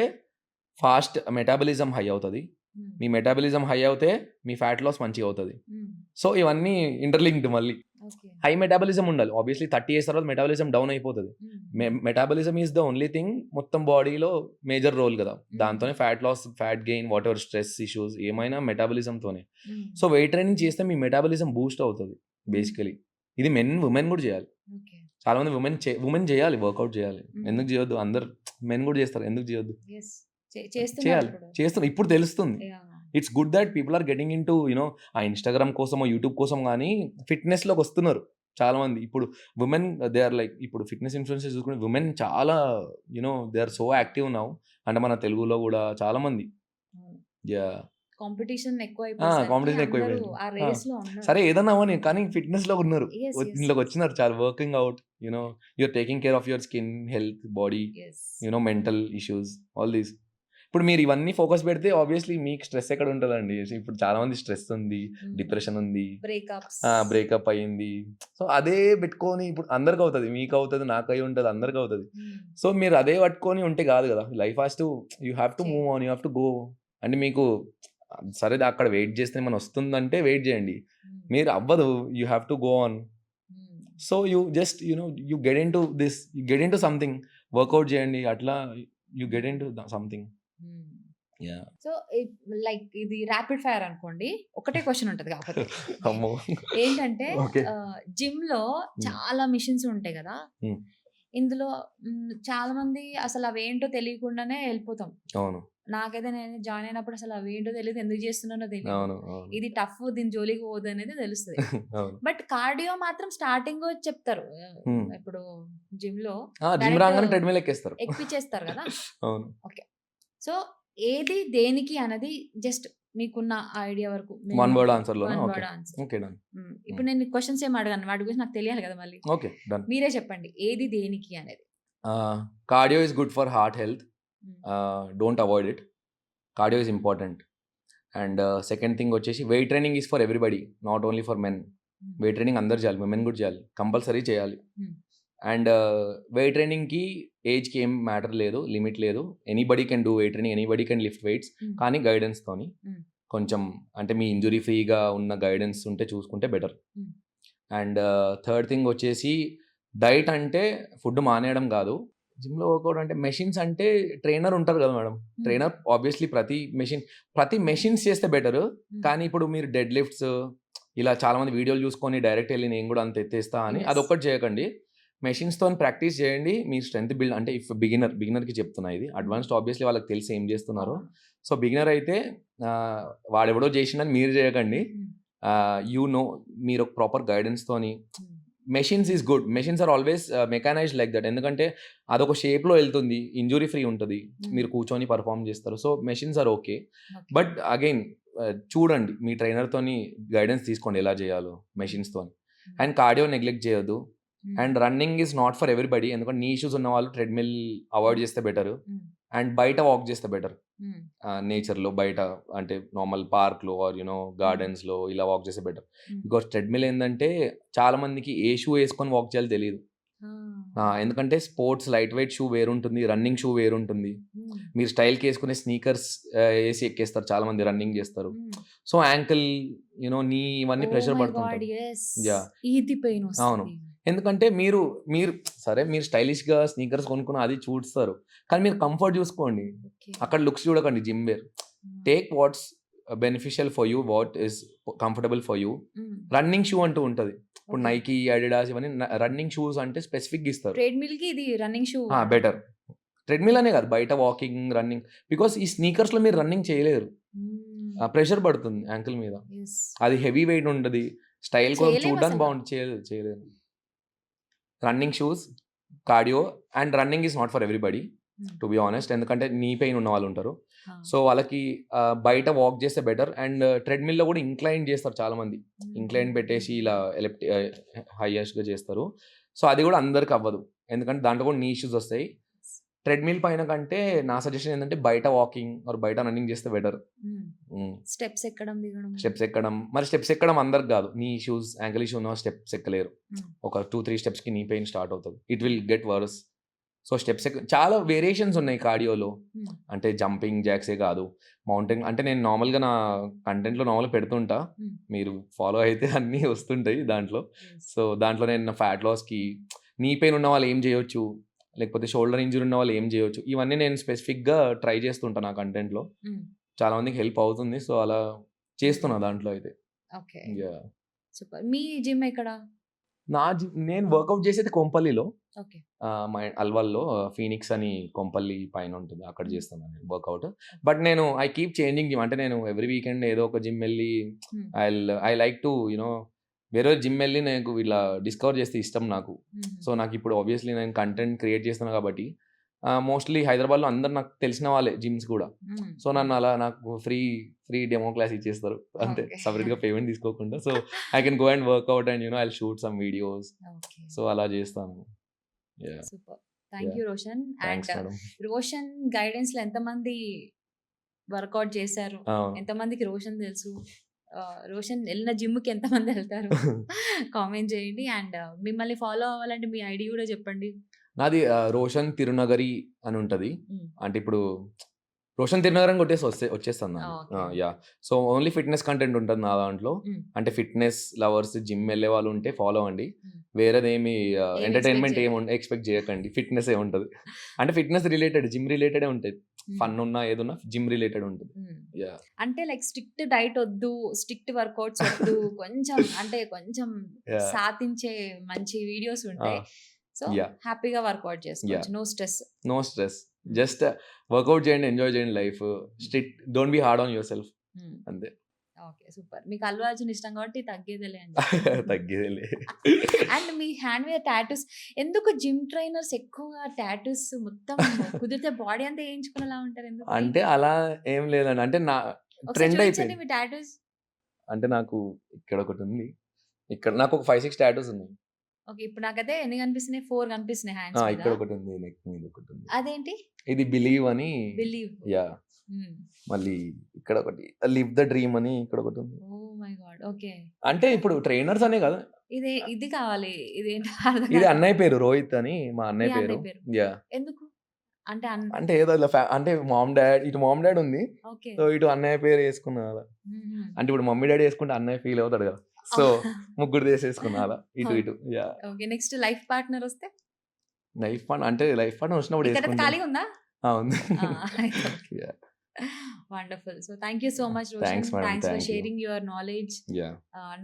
ఫాస్ట్ మెటాబాలిజం హై అవుతది. హ్మ్. మీ మెటాబాలిజం హై అవుతే మీ ఫ్యాట్ లాస్ మంచిగా అవుతది. హ్మ్. సో, ఇవన్నీ ఇంటర్‌లింక్డ్ మళ్ళీ. ఓకే. హై మెటాబాలిజం ఉండాలి. ఆబ్వియస్‌లీ 30 ఇయర్స్ తర్వాత మెటాబాలిజం డౌన్ అయిపోతది. Hmm. Metabolism is the only thing మొత్తం బాడీలో మేజర్ రోల్ గదా! హ్మ్. దాంతోనే fat loss, fat gain, whatever stress issues ఏమైనా మెటాబాలిజంతోనే. హ్మ్. సో, వెయిట్ ట్రైనింగ్ చేస్తే మీ మెటాబాలిజం బూస్ట్ అవుతది హ్మ్. బేసికల్లీ. ఇది ఉమెన్ గూడా చేయాలి. ఓకే. చాలా మంది ఉమెన్ చేయాలి. వర్కౌట్ చేయాలి. హ్మ్. ఎందుకు చేయొద్దు? అందరూ మెన్ గూడా చేస్తారు. ఎందుకు చేయొద్దు? యెస్. చేయాలి. చేస్తున్నారిప్పుడు. చేస్తున్నారు. ఇప్పుడు తెలుస్తుంది. Yeah! It's good that people are getting into uh Instagram కోసమో, యూట్యూబ్ కోసం గాని ఫిట్‌నెస్‌లోకొస్తున్నారు చాలామంది. ఇప్పుడు వుమెన్ దే ఆర్ లైక్ ఇప్పుడు ఫిట్‌నెస్ ఇన్‌ఫ్లుయెన్సర్స్ చూసుకుంటే వుమెన్ చాలా they are so active now. అంటే మన తెలుగులో గూడా చాలామంది. అవును. యాహ్! కాంపిటీషన్ ఎక్కువైపోయేసరికి కాంపిటీషన్ అందరూ ఎక్కువైపోయింది. ఆ ఆ! రేస్‌లో ఉన్నారు. సరే ఏదన్నా అవ్వని కానీ ఫిట్‌నెస్‌లో ఉన్నారు. యెస్. యెస్. యెస్. ఇందులోకొచ్చినారు చాలా working out. You are taking care of your skin, health, body, yes. Mental issues all these. ఇప్పుడు మీరు ఇవన్నీ ఫోకస్ పెడితే ఆబ్వియస్‌లీ మీకు స్ట్రెస్ ఎక్కడ ఉంటదండి. ఇప్పుడు చాలా మంది స్ట్రెస్ ఉంది, హ్మ్. డిప్రెషన్ ఉంది, బ్రేకప్స్. బ్రేకప్ అయింది. సో, అదే పెట్టుకొని ఇప్పుడు అందరికవుతది. మీకవుతది, నాకై ఉంటది, అందరికవుతది. హ్మ్. సో, మీరు అదే పట్టుకొని ఉంటే కాదు గదా! Life has to you have to move change. On. You have to go. అంటే మీకు సరే అక్కడ వెయిట్ చేస్తే ఏమన్నా వస్తుందంటే వెయిట్ చేయండి. హ్మ్. మీరు అవ్వదు. You have to go on. Hmm. So, you just you get into this. You get into something. Workout చేయండి. అట్లా you get into something. Hmm. Yeah! So, like ఇది రాపిడ్ ఫైర్ అనుకోండి. ఒకటే క్వెషన్ ఉంటది కాకపోతే. అమ్మో! ఏంటంటే ఓకే. జిమ్‌లో హ్మ్. చాలా మిషన్స్ ఉంటాయి గదా! హ్మ్. ఇందులో చాలా మంది అసలు అవేంటో తెలియకుండానే వెళ్ళిపోతాం. అవును. నాకైతే నేను జాయిన్ అయినప్పుడు అసలు అవేంటో తెలియదు, ఎందుకు చేస్తున్నానో తెలియదు. అవును. అవును. ఇది టఫ్, దీని జోలికి పోవద్దు అనేది తెలుస్తుంది. అవును. బట్ కార్డియో మాత్రం స్టార్టింగ్ చెప్తారు. హ్మ్. ఇప్పుడు జిమ్ లో జిమ్ రాగానే ట్రెడ్మిల్ ఎక్కేస్తారు. ఎక్కిచ్చేస్తారు కదా. అవును. ఓకే. సో ఏది దేనికి అన్నది జస్ట్ మీకున్న ఐడియా వరకు వన్ వర్డ్ ఆన్సర్‌లోనా? One okay. Word answer. Okay. Done. ఇప్పుడు నేను క్వశ్చన్స్ ఏమి అడగాను, వాటి గురించి నాకు తెలియాలి కదా మళ్ళీ. ఓకే. డన్. మీరే చెప్పండి ఏది దేనికి అనేది. Cardio is good for heart health. Don't avoid it. Cardio is important. And second thing వచ్చేసి weight training is for everybody, not only for men. Weight training అందరు చేయాలి, విమెన్ కూడా చేయాలి, కంపల్సరీ చేయాలి. అండ్ వెయిట్ ట్రైనింగ్కి ఏజ్కి ఏం మ్యాటర్ లేదు, లిమిట్ లేదు. Anybody can do weight training, anybody can lift weights. కానీ గైడెన్స్తోని కొంచెం అంటే మీ ఇంజురీ ఫ్రీగా ఉన్న గైడెన్స్ ఉంటే చూసుకుంటే బెటర్. అండ్ థర్డ్ థింగ్ వచ్చేసి డైట్ అంటే ఫుడ్ మానేయడం కాదు. జిమ్లో వర్కౌట్ అంటే మెషిన్స్ అంటే ట్రైనర్ ఉంటారు కదా మేడం. ట్రైనర్ ఆబ్వియస్లీ ప్రతి మెషిన్స్ చేస్తే బెటర్. కానీ ఇప్పుడు మీరు డెడ్ లిఫ్ట్స్ ఇలా చాలా మంది వీడియోలు చూసుకొని డైరెక్ట్ వెళ్ళి నేను కూడా అంత ఎత్తేస్తా అని అదొక్కటి చేయకండి. మెషిన్స్తో ప్రాక్టీస్ చేయండి, మీ స్ట్రెంత్ బిల్డ్. అంటే ఇఫ్ బిగినర్కి చెప్తున్నా, ఇది అడ్వాన్స్డ్ ఆబ్వియస్లీ వాళ్ళకి తెలిసి ఏం చేస్తున్నారు. సో బిగినర్ అయితే వాడెవడో చేసిందని మీరు చేయకండి. మీరు ఒక ప్రాపర్ గైడెన్స్తోని. Machines is good, machines are always mechanised like that. ఎందుకంటే అదొక షేప్లో వెళ్తుంది, ఇంజురీ ఫ్రీ ఉంటుంది, మీరు కూర్చొని పర్ఫామ్ చేస్తారు. So machines are okay. But again చూడండి, మీ ట్రైనర్తోని గైడెన్స్ తీసుకోండి ఎలా చేయాలో మెషిన్స్తోని. అండ్ కార్డియో నెగ్లెక్ట్ చేయొద్దు. And running is not for everybody, ఎందుకంటే నీ ఇష్యూస్ ఉన్న వాళ్ళు ట్రెడ్మిల్ అవాయిడ్ చేస్తే బెటర్. అండ్ బయట వాక్ చేస్తే బెటర్, నేచర్లో బయట, అంటే నార్మల్ పార్క్లో ఆర్ గార్డెన్స్లో ఇలా వాక్ చేస్తే బెటర్. బికాస్ ట్రెడ్మిల్ ఏంటంటే చాలా మందికి ఏ షూ వేసుకొని వాక్ చేయాలో తెలియదు. ఎందుకంటే స్పోర్ట్స్ లైట్ వెయిట్ షూ వేరుంటుంది, రన్నింగ్ షూ వేరుంటుంది. మీరు స్టైల్కి వేసుకునే స్నీకర్స్ వేసి ఎక్కేస్తారు చాలా మంది, రన్నింగ్ చేస్తారు. సో యాంకిల్ నీ ఇవన్నీ ప్రెషర్ పడుతుంటాయి. అవును, ఎందుకంటే మీరు సరే మీరు స్టైలిష్గా స్నీకర్స్ కొనుక్కుని అది చూస్తారు, కానీ మీరు కంఫర్ట్ చూసుకోండి, అక్కడ లుక్స్ చూడకండి. Gym wear, take what's beneficial for you, what is comfortable for you. Running shoe అంటూ ఉంటుంది, ఇప్పుడు నైకీ, అడిడాస్ ఇవన్నీ రన్నింగ్ షూస్ అంటే స్పెసిఫిక్ ఇస్తారు. ట్రెడ్మిల్కి ఇది రన్నింగ్ షూ బెటర్. ట్రెడ్మిల్ అనే కాదు, బయట వాకింగ్, రన్నింగ్. బికాస్ ఈ స్నీకర్స్లో మీరు రన్నింగ్ చేయలేరు, ప్రెషర్ పడుతుంది యాంకిల్ మీద, అది హెవీ వెయిట్ ఉంటుంది, స్టైల్ కోసం చూడడానికి బాగుంటుంది, చేయలేదు. Running shoes, cardio. And running is not for everybody to be honest, ఎందుకంటే నీ పెయిన్ ఉన్న వాళ్ళు ఉంటారు. సో వాళ్ళకి బయట వాక్ చేస్తే బెటర్. అండ్ ట్రెడ్మిల్లో కూడా ఇంక్లైన్ చేస్తారు చాలా మంది, ఇంక్లైన్ పెట్టేసి ఇలా హైయెస్ట్గా చేస్తారు. సో అది కూడా అందరికి అవ్వదు, ఎందుకంటే దాంట్లో కూడా నీ ఇష్యూస్ వస్తాయి. ట్రెడ్మిల్ పైన కంటే నా సజెషన్ ఏంటంటే బయట వాకింగ్ ఆర్ బయట రన్నింగ్ చేస్తే బెటర్. స్టెప్స్ ఎక్కడం మరి స్టెప్స్ ఎక్కడం అందరికి కాదు, నీ ఇష్యూస్ యాంకిల్ ఇష్యూ ఉన్న స్టెప్స్ ఎక్కలేరు. ఒక 2-3 స్టెప్స్కి నీ పెయిన్ స్టార్ట్ అవుతుంది, it will get worse. So steps చాలా వేరియేషన్స్ ఉన్నాయి కార్డియోలో, అంటే జంపింగ్ జాక్సే కాదు, మౌంటైన్. అంటే నేను నార్మల్గా నా కంటెంట్లో నార్మల్గా పెడుతుంటా, మీరు ఫాలో అయితే అన్నీ వస్తుంటాయి దాంట్లో. సో దాంట్లో నేను ఫ్యాట్ లాస్కి, నీ పెయిన్ ఉన్న వాళ్ళు ఏం చేయొచ్చు, లేకపోతే షోల్డర్ ఇంజరీ ఉన్న వాళ్ళు ఏం చేయొచ్చు, ఇవన్నీ నేను స్పెసిఫిక్గా ట్రై చేస్తుంటా నా కంటెంట్లో. చాలా మందికి హెల్ప్ అవుతుంది, సో అలా చేస్తున్నా దాంట్లో అయితే. Okay, super. మీ జిమ్ ఎక్కడ? నా జిమ్ నేను వర్కౌట్ చేసేది కొంపల్లిలో, ఓకే, మా అల్వాల్లో ఫీనిక్స్ అని కొంపల్లి పైన ఉంటుంది, అక్కడ చేస్తున్నాను నేను వర్కౌట్. బట్ నేను ఐ కీప్ చేంజింగ్ జిమ్, అంటే నేను ఎవ్రీ వీకెండ్ ఏదో ఒక జిమ్ వెళ్ళి ఐ లైక్ టు వేరే జిమ్ వెళ్ళి నాకు ఇలా డిస్కవర్ చేస్తే ఇష్టం నాకు. సో నాకు ఇప్పుడు ఆబ్వియస్లీ నేను కంటెంట్ క్రియేట్ చేస్తున్నాను కాబట్టి మోస్ట్లీ హైదరాబాద్లో అందరు నాకు తెలిసిన వాళ్ళే జిమ్స్ కూడా. సో నన్ను అలా నాకు ఫ్రీ డెమో క్లాస్ ఇచ్చేస్తారు అంతే, సపరేట్గా పేమెంట్ తీసుకోకుండా. So I can go and workout and I shoot some videos. So అలా చేస్తాను. Super, thank you Roshan. And Roshan guidance లో ఎంతమంది వర్కౌట్ చేశారు, ఎంతమందికి రోషన్ తెలుసు, రోషన్ వెళ్ళిన జిమ్కి ఎంతమంది వెళ్తారు, కామెంట్ చేయండి. అండ్ మిమ్మల్ని ఫాలో అవ్వాలంటే మీ ఐడి కూడా చెప్పండి. నాది రోషన్ తిరునగరి అని ఉంటుంది, అంటే ఇప్పుడు రోషన్ తిరునగరం కొట్టేసి వచ్చేస్తాను. Yeah, so only fitness content ఉంటుంది నా దాంట్లో. అంటే ఫిట్నెస్ లవర్స్, జిమ్ వెళ్ళే వాళ్ళు ఉంటే ఫాలో అవ్వండి. వేరేదేమి ఎంటర్టైన్మెంట్ ఏమి ఎక్స్పెక్ట్ చేయకండి, ఫిట్నెస్ ఏ ఉంటుంది. అంటే ఫిట్నెస్ రిలేటెడ్, జిమ్ రిలేటెడే ఉంటుంది. ఫన్ ఉన్నా ఏదున్నా జిమ్ రిలేటెడ్ ఉంటుంది. అంటే లైక్ స్ట్రిక్ట్ డైట్ వద్దు, స్ట్రిక్ట్ వర్కౌట్స్ వద్దు, కొంచెం అంటే కొంచెం సాధించే మంచి వీడియోస్ ఉంటాయి. So Yeah. హ్యాపీగా వర్కౌట్ చేసుకోవచ్చు, no stress. No stress, just workout చేయండి, ఎంజాయ్ చేయండి life. Strict, don't be hard on yourself, అంతే. Okay, super. మీకు అల్లు అర్జున్ ఇష్టం కాబట్టి తగ్గేదేలే అండి. తగ్గేదిలే. అండ్ మీ హ్యాండ్ మీద టాటూస్ ఎందుకు? జిమ్ ట్రైనర్స్ ఎక్కువగా టాటూస్ మొత్తం కుదిరితే బాడీ అంతా వేయించుకునేలా ఉంటారు ఎందుకు? అంటే అలా ఏం లేదండి, అంటే నా ఒకసారి ట్రెండ్ చూపించండి అయిపోయింది. మీ టాటూస్. అంటే నాకు ఇక్కడ ఒకటి ఉంది, ఇక్కడ నాకు ఒక 5-6 టాటూస్ ఉన్నాయి. ఓకే, ఇప్పుడు నాకైతే ఎన్ని కనిపిస్తున్నాయి? 4 కనిపిస్తున్నాయి హ్యాండ్స్ మీద. ఇక్కడ ఒకటి ఉంది, నెక్ మీద ఒకటి ఉంది. అదేంటి? ఇది బిలీవ్ అని. బిలీవ్. యా, మళ్ళీ ఇక్కడ ఒకటి లివ్ ద డ్రీమ్ అని ఇక్కడ ఒకటి ఉంది. Oh my God. ఓకే, అంటే ఇప్పుడు ట్రైనర్స్ అనే కదా. ఇది కావాలి. ఇదేంటి అర్థం ఇది కాదు. అన్నయ్య పేరు, రోహిత్ అని మా అన్నయ్య మీ పేరు. అన్నయ్య పేరు. యా, ఎందుకు అంటే అంటే ఏదో ఇలా అంటే మామ్ డాడ్, ఇటు మామ్ డాడ్ ఉంది, ఓకే. సో ఇటు అన్నయ్య పేరు వేసుకున్నా అలా. అంటే ఇప్పుడు మమ్మీ డాడీ వేసుకుంటే అన్నయ్య ఫీల్ అవుతాడు కదా, సో ముగ్గురు వేసేసుకున్నా అలా ఇటు ఇటు. Yeah, okay. Next life partner వస్తే లైఫ్ పార్ట్నర్ అంటే లైఫ్ పార్ట్నర్ వచ్చినప్పుడు ఇక్కడ వేసుకుంటా. ఖాళీ ఉందా? ఉంది. Yeah, wonderful. So thank you so much Roshan. Thanks, madam. Thanks for Thank you. Sharing your knowledge. Yeah,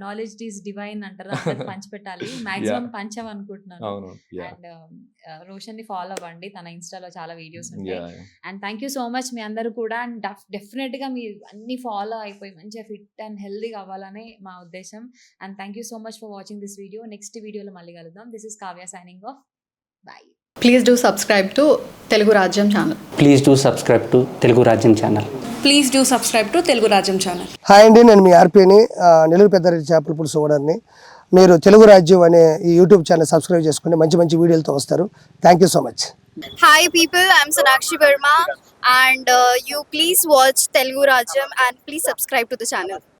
knowledge is divine అంటారు, అందరికి పంచిపెట్టాలి. మాక్సిమం పంచం అనుకుంటున్నాను. అవును. యా, అండ్ రోషన్ ని ఫాలో అవ్వండి, తన ఇన్స్టాలో చాలా వీడియోస్ ఉంటాయి. Yeah, and thank you so much మీ అందరూ కూడా. అండ్ డెఫినెట్ గా మీరు అన్ని ఫాలో అయిపోయి మంచిగా ఫిట్ అండ్ హెల్దీగా అవ్వాలనే మా ఉద్దేశం. And thank you so much for watching this video. Next వీడియోలో మళ్ళీ కలుద్దాం. This is Kavya signing off. Bye. Please do subscribe to Telugu Rajyam channel. Please do subscribe to Telugu Rajyam channel. Please do subscribe to Telugu Rajyam channel. Hi అండి, నేను మీ ఆర్పీని, నెల్లూరు పెద్దారెడ్డి చేపల పులుసు ఓనర్ని. మీరు తెలుగు రాజ్యం అనే ఈ యూట్యూబ్ ఛానల్ సబ్స్క్రైబ్ చేసుకుని మంచి మంచి వీడియోలతో వస్తారు. Thank you so much. Hi people, I'm Sonakshi Verma and you please watch Telugu Rajyam and please subscribe to the channel.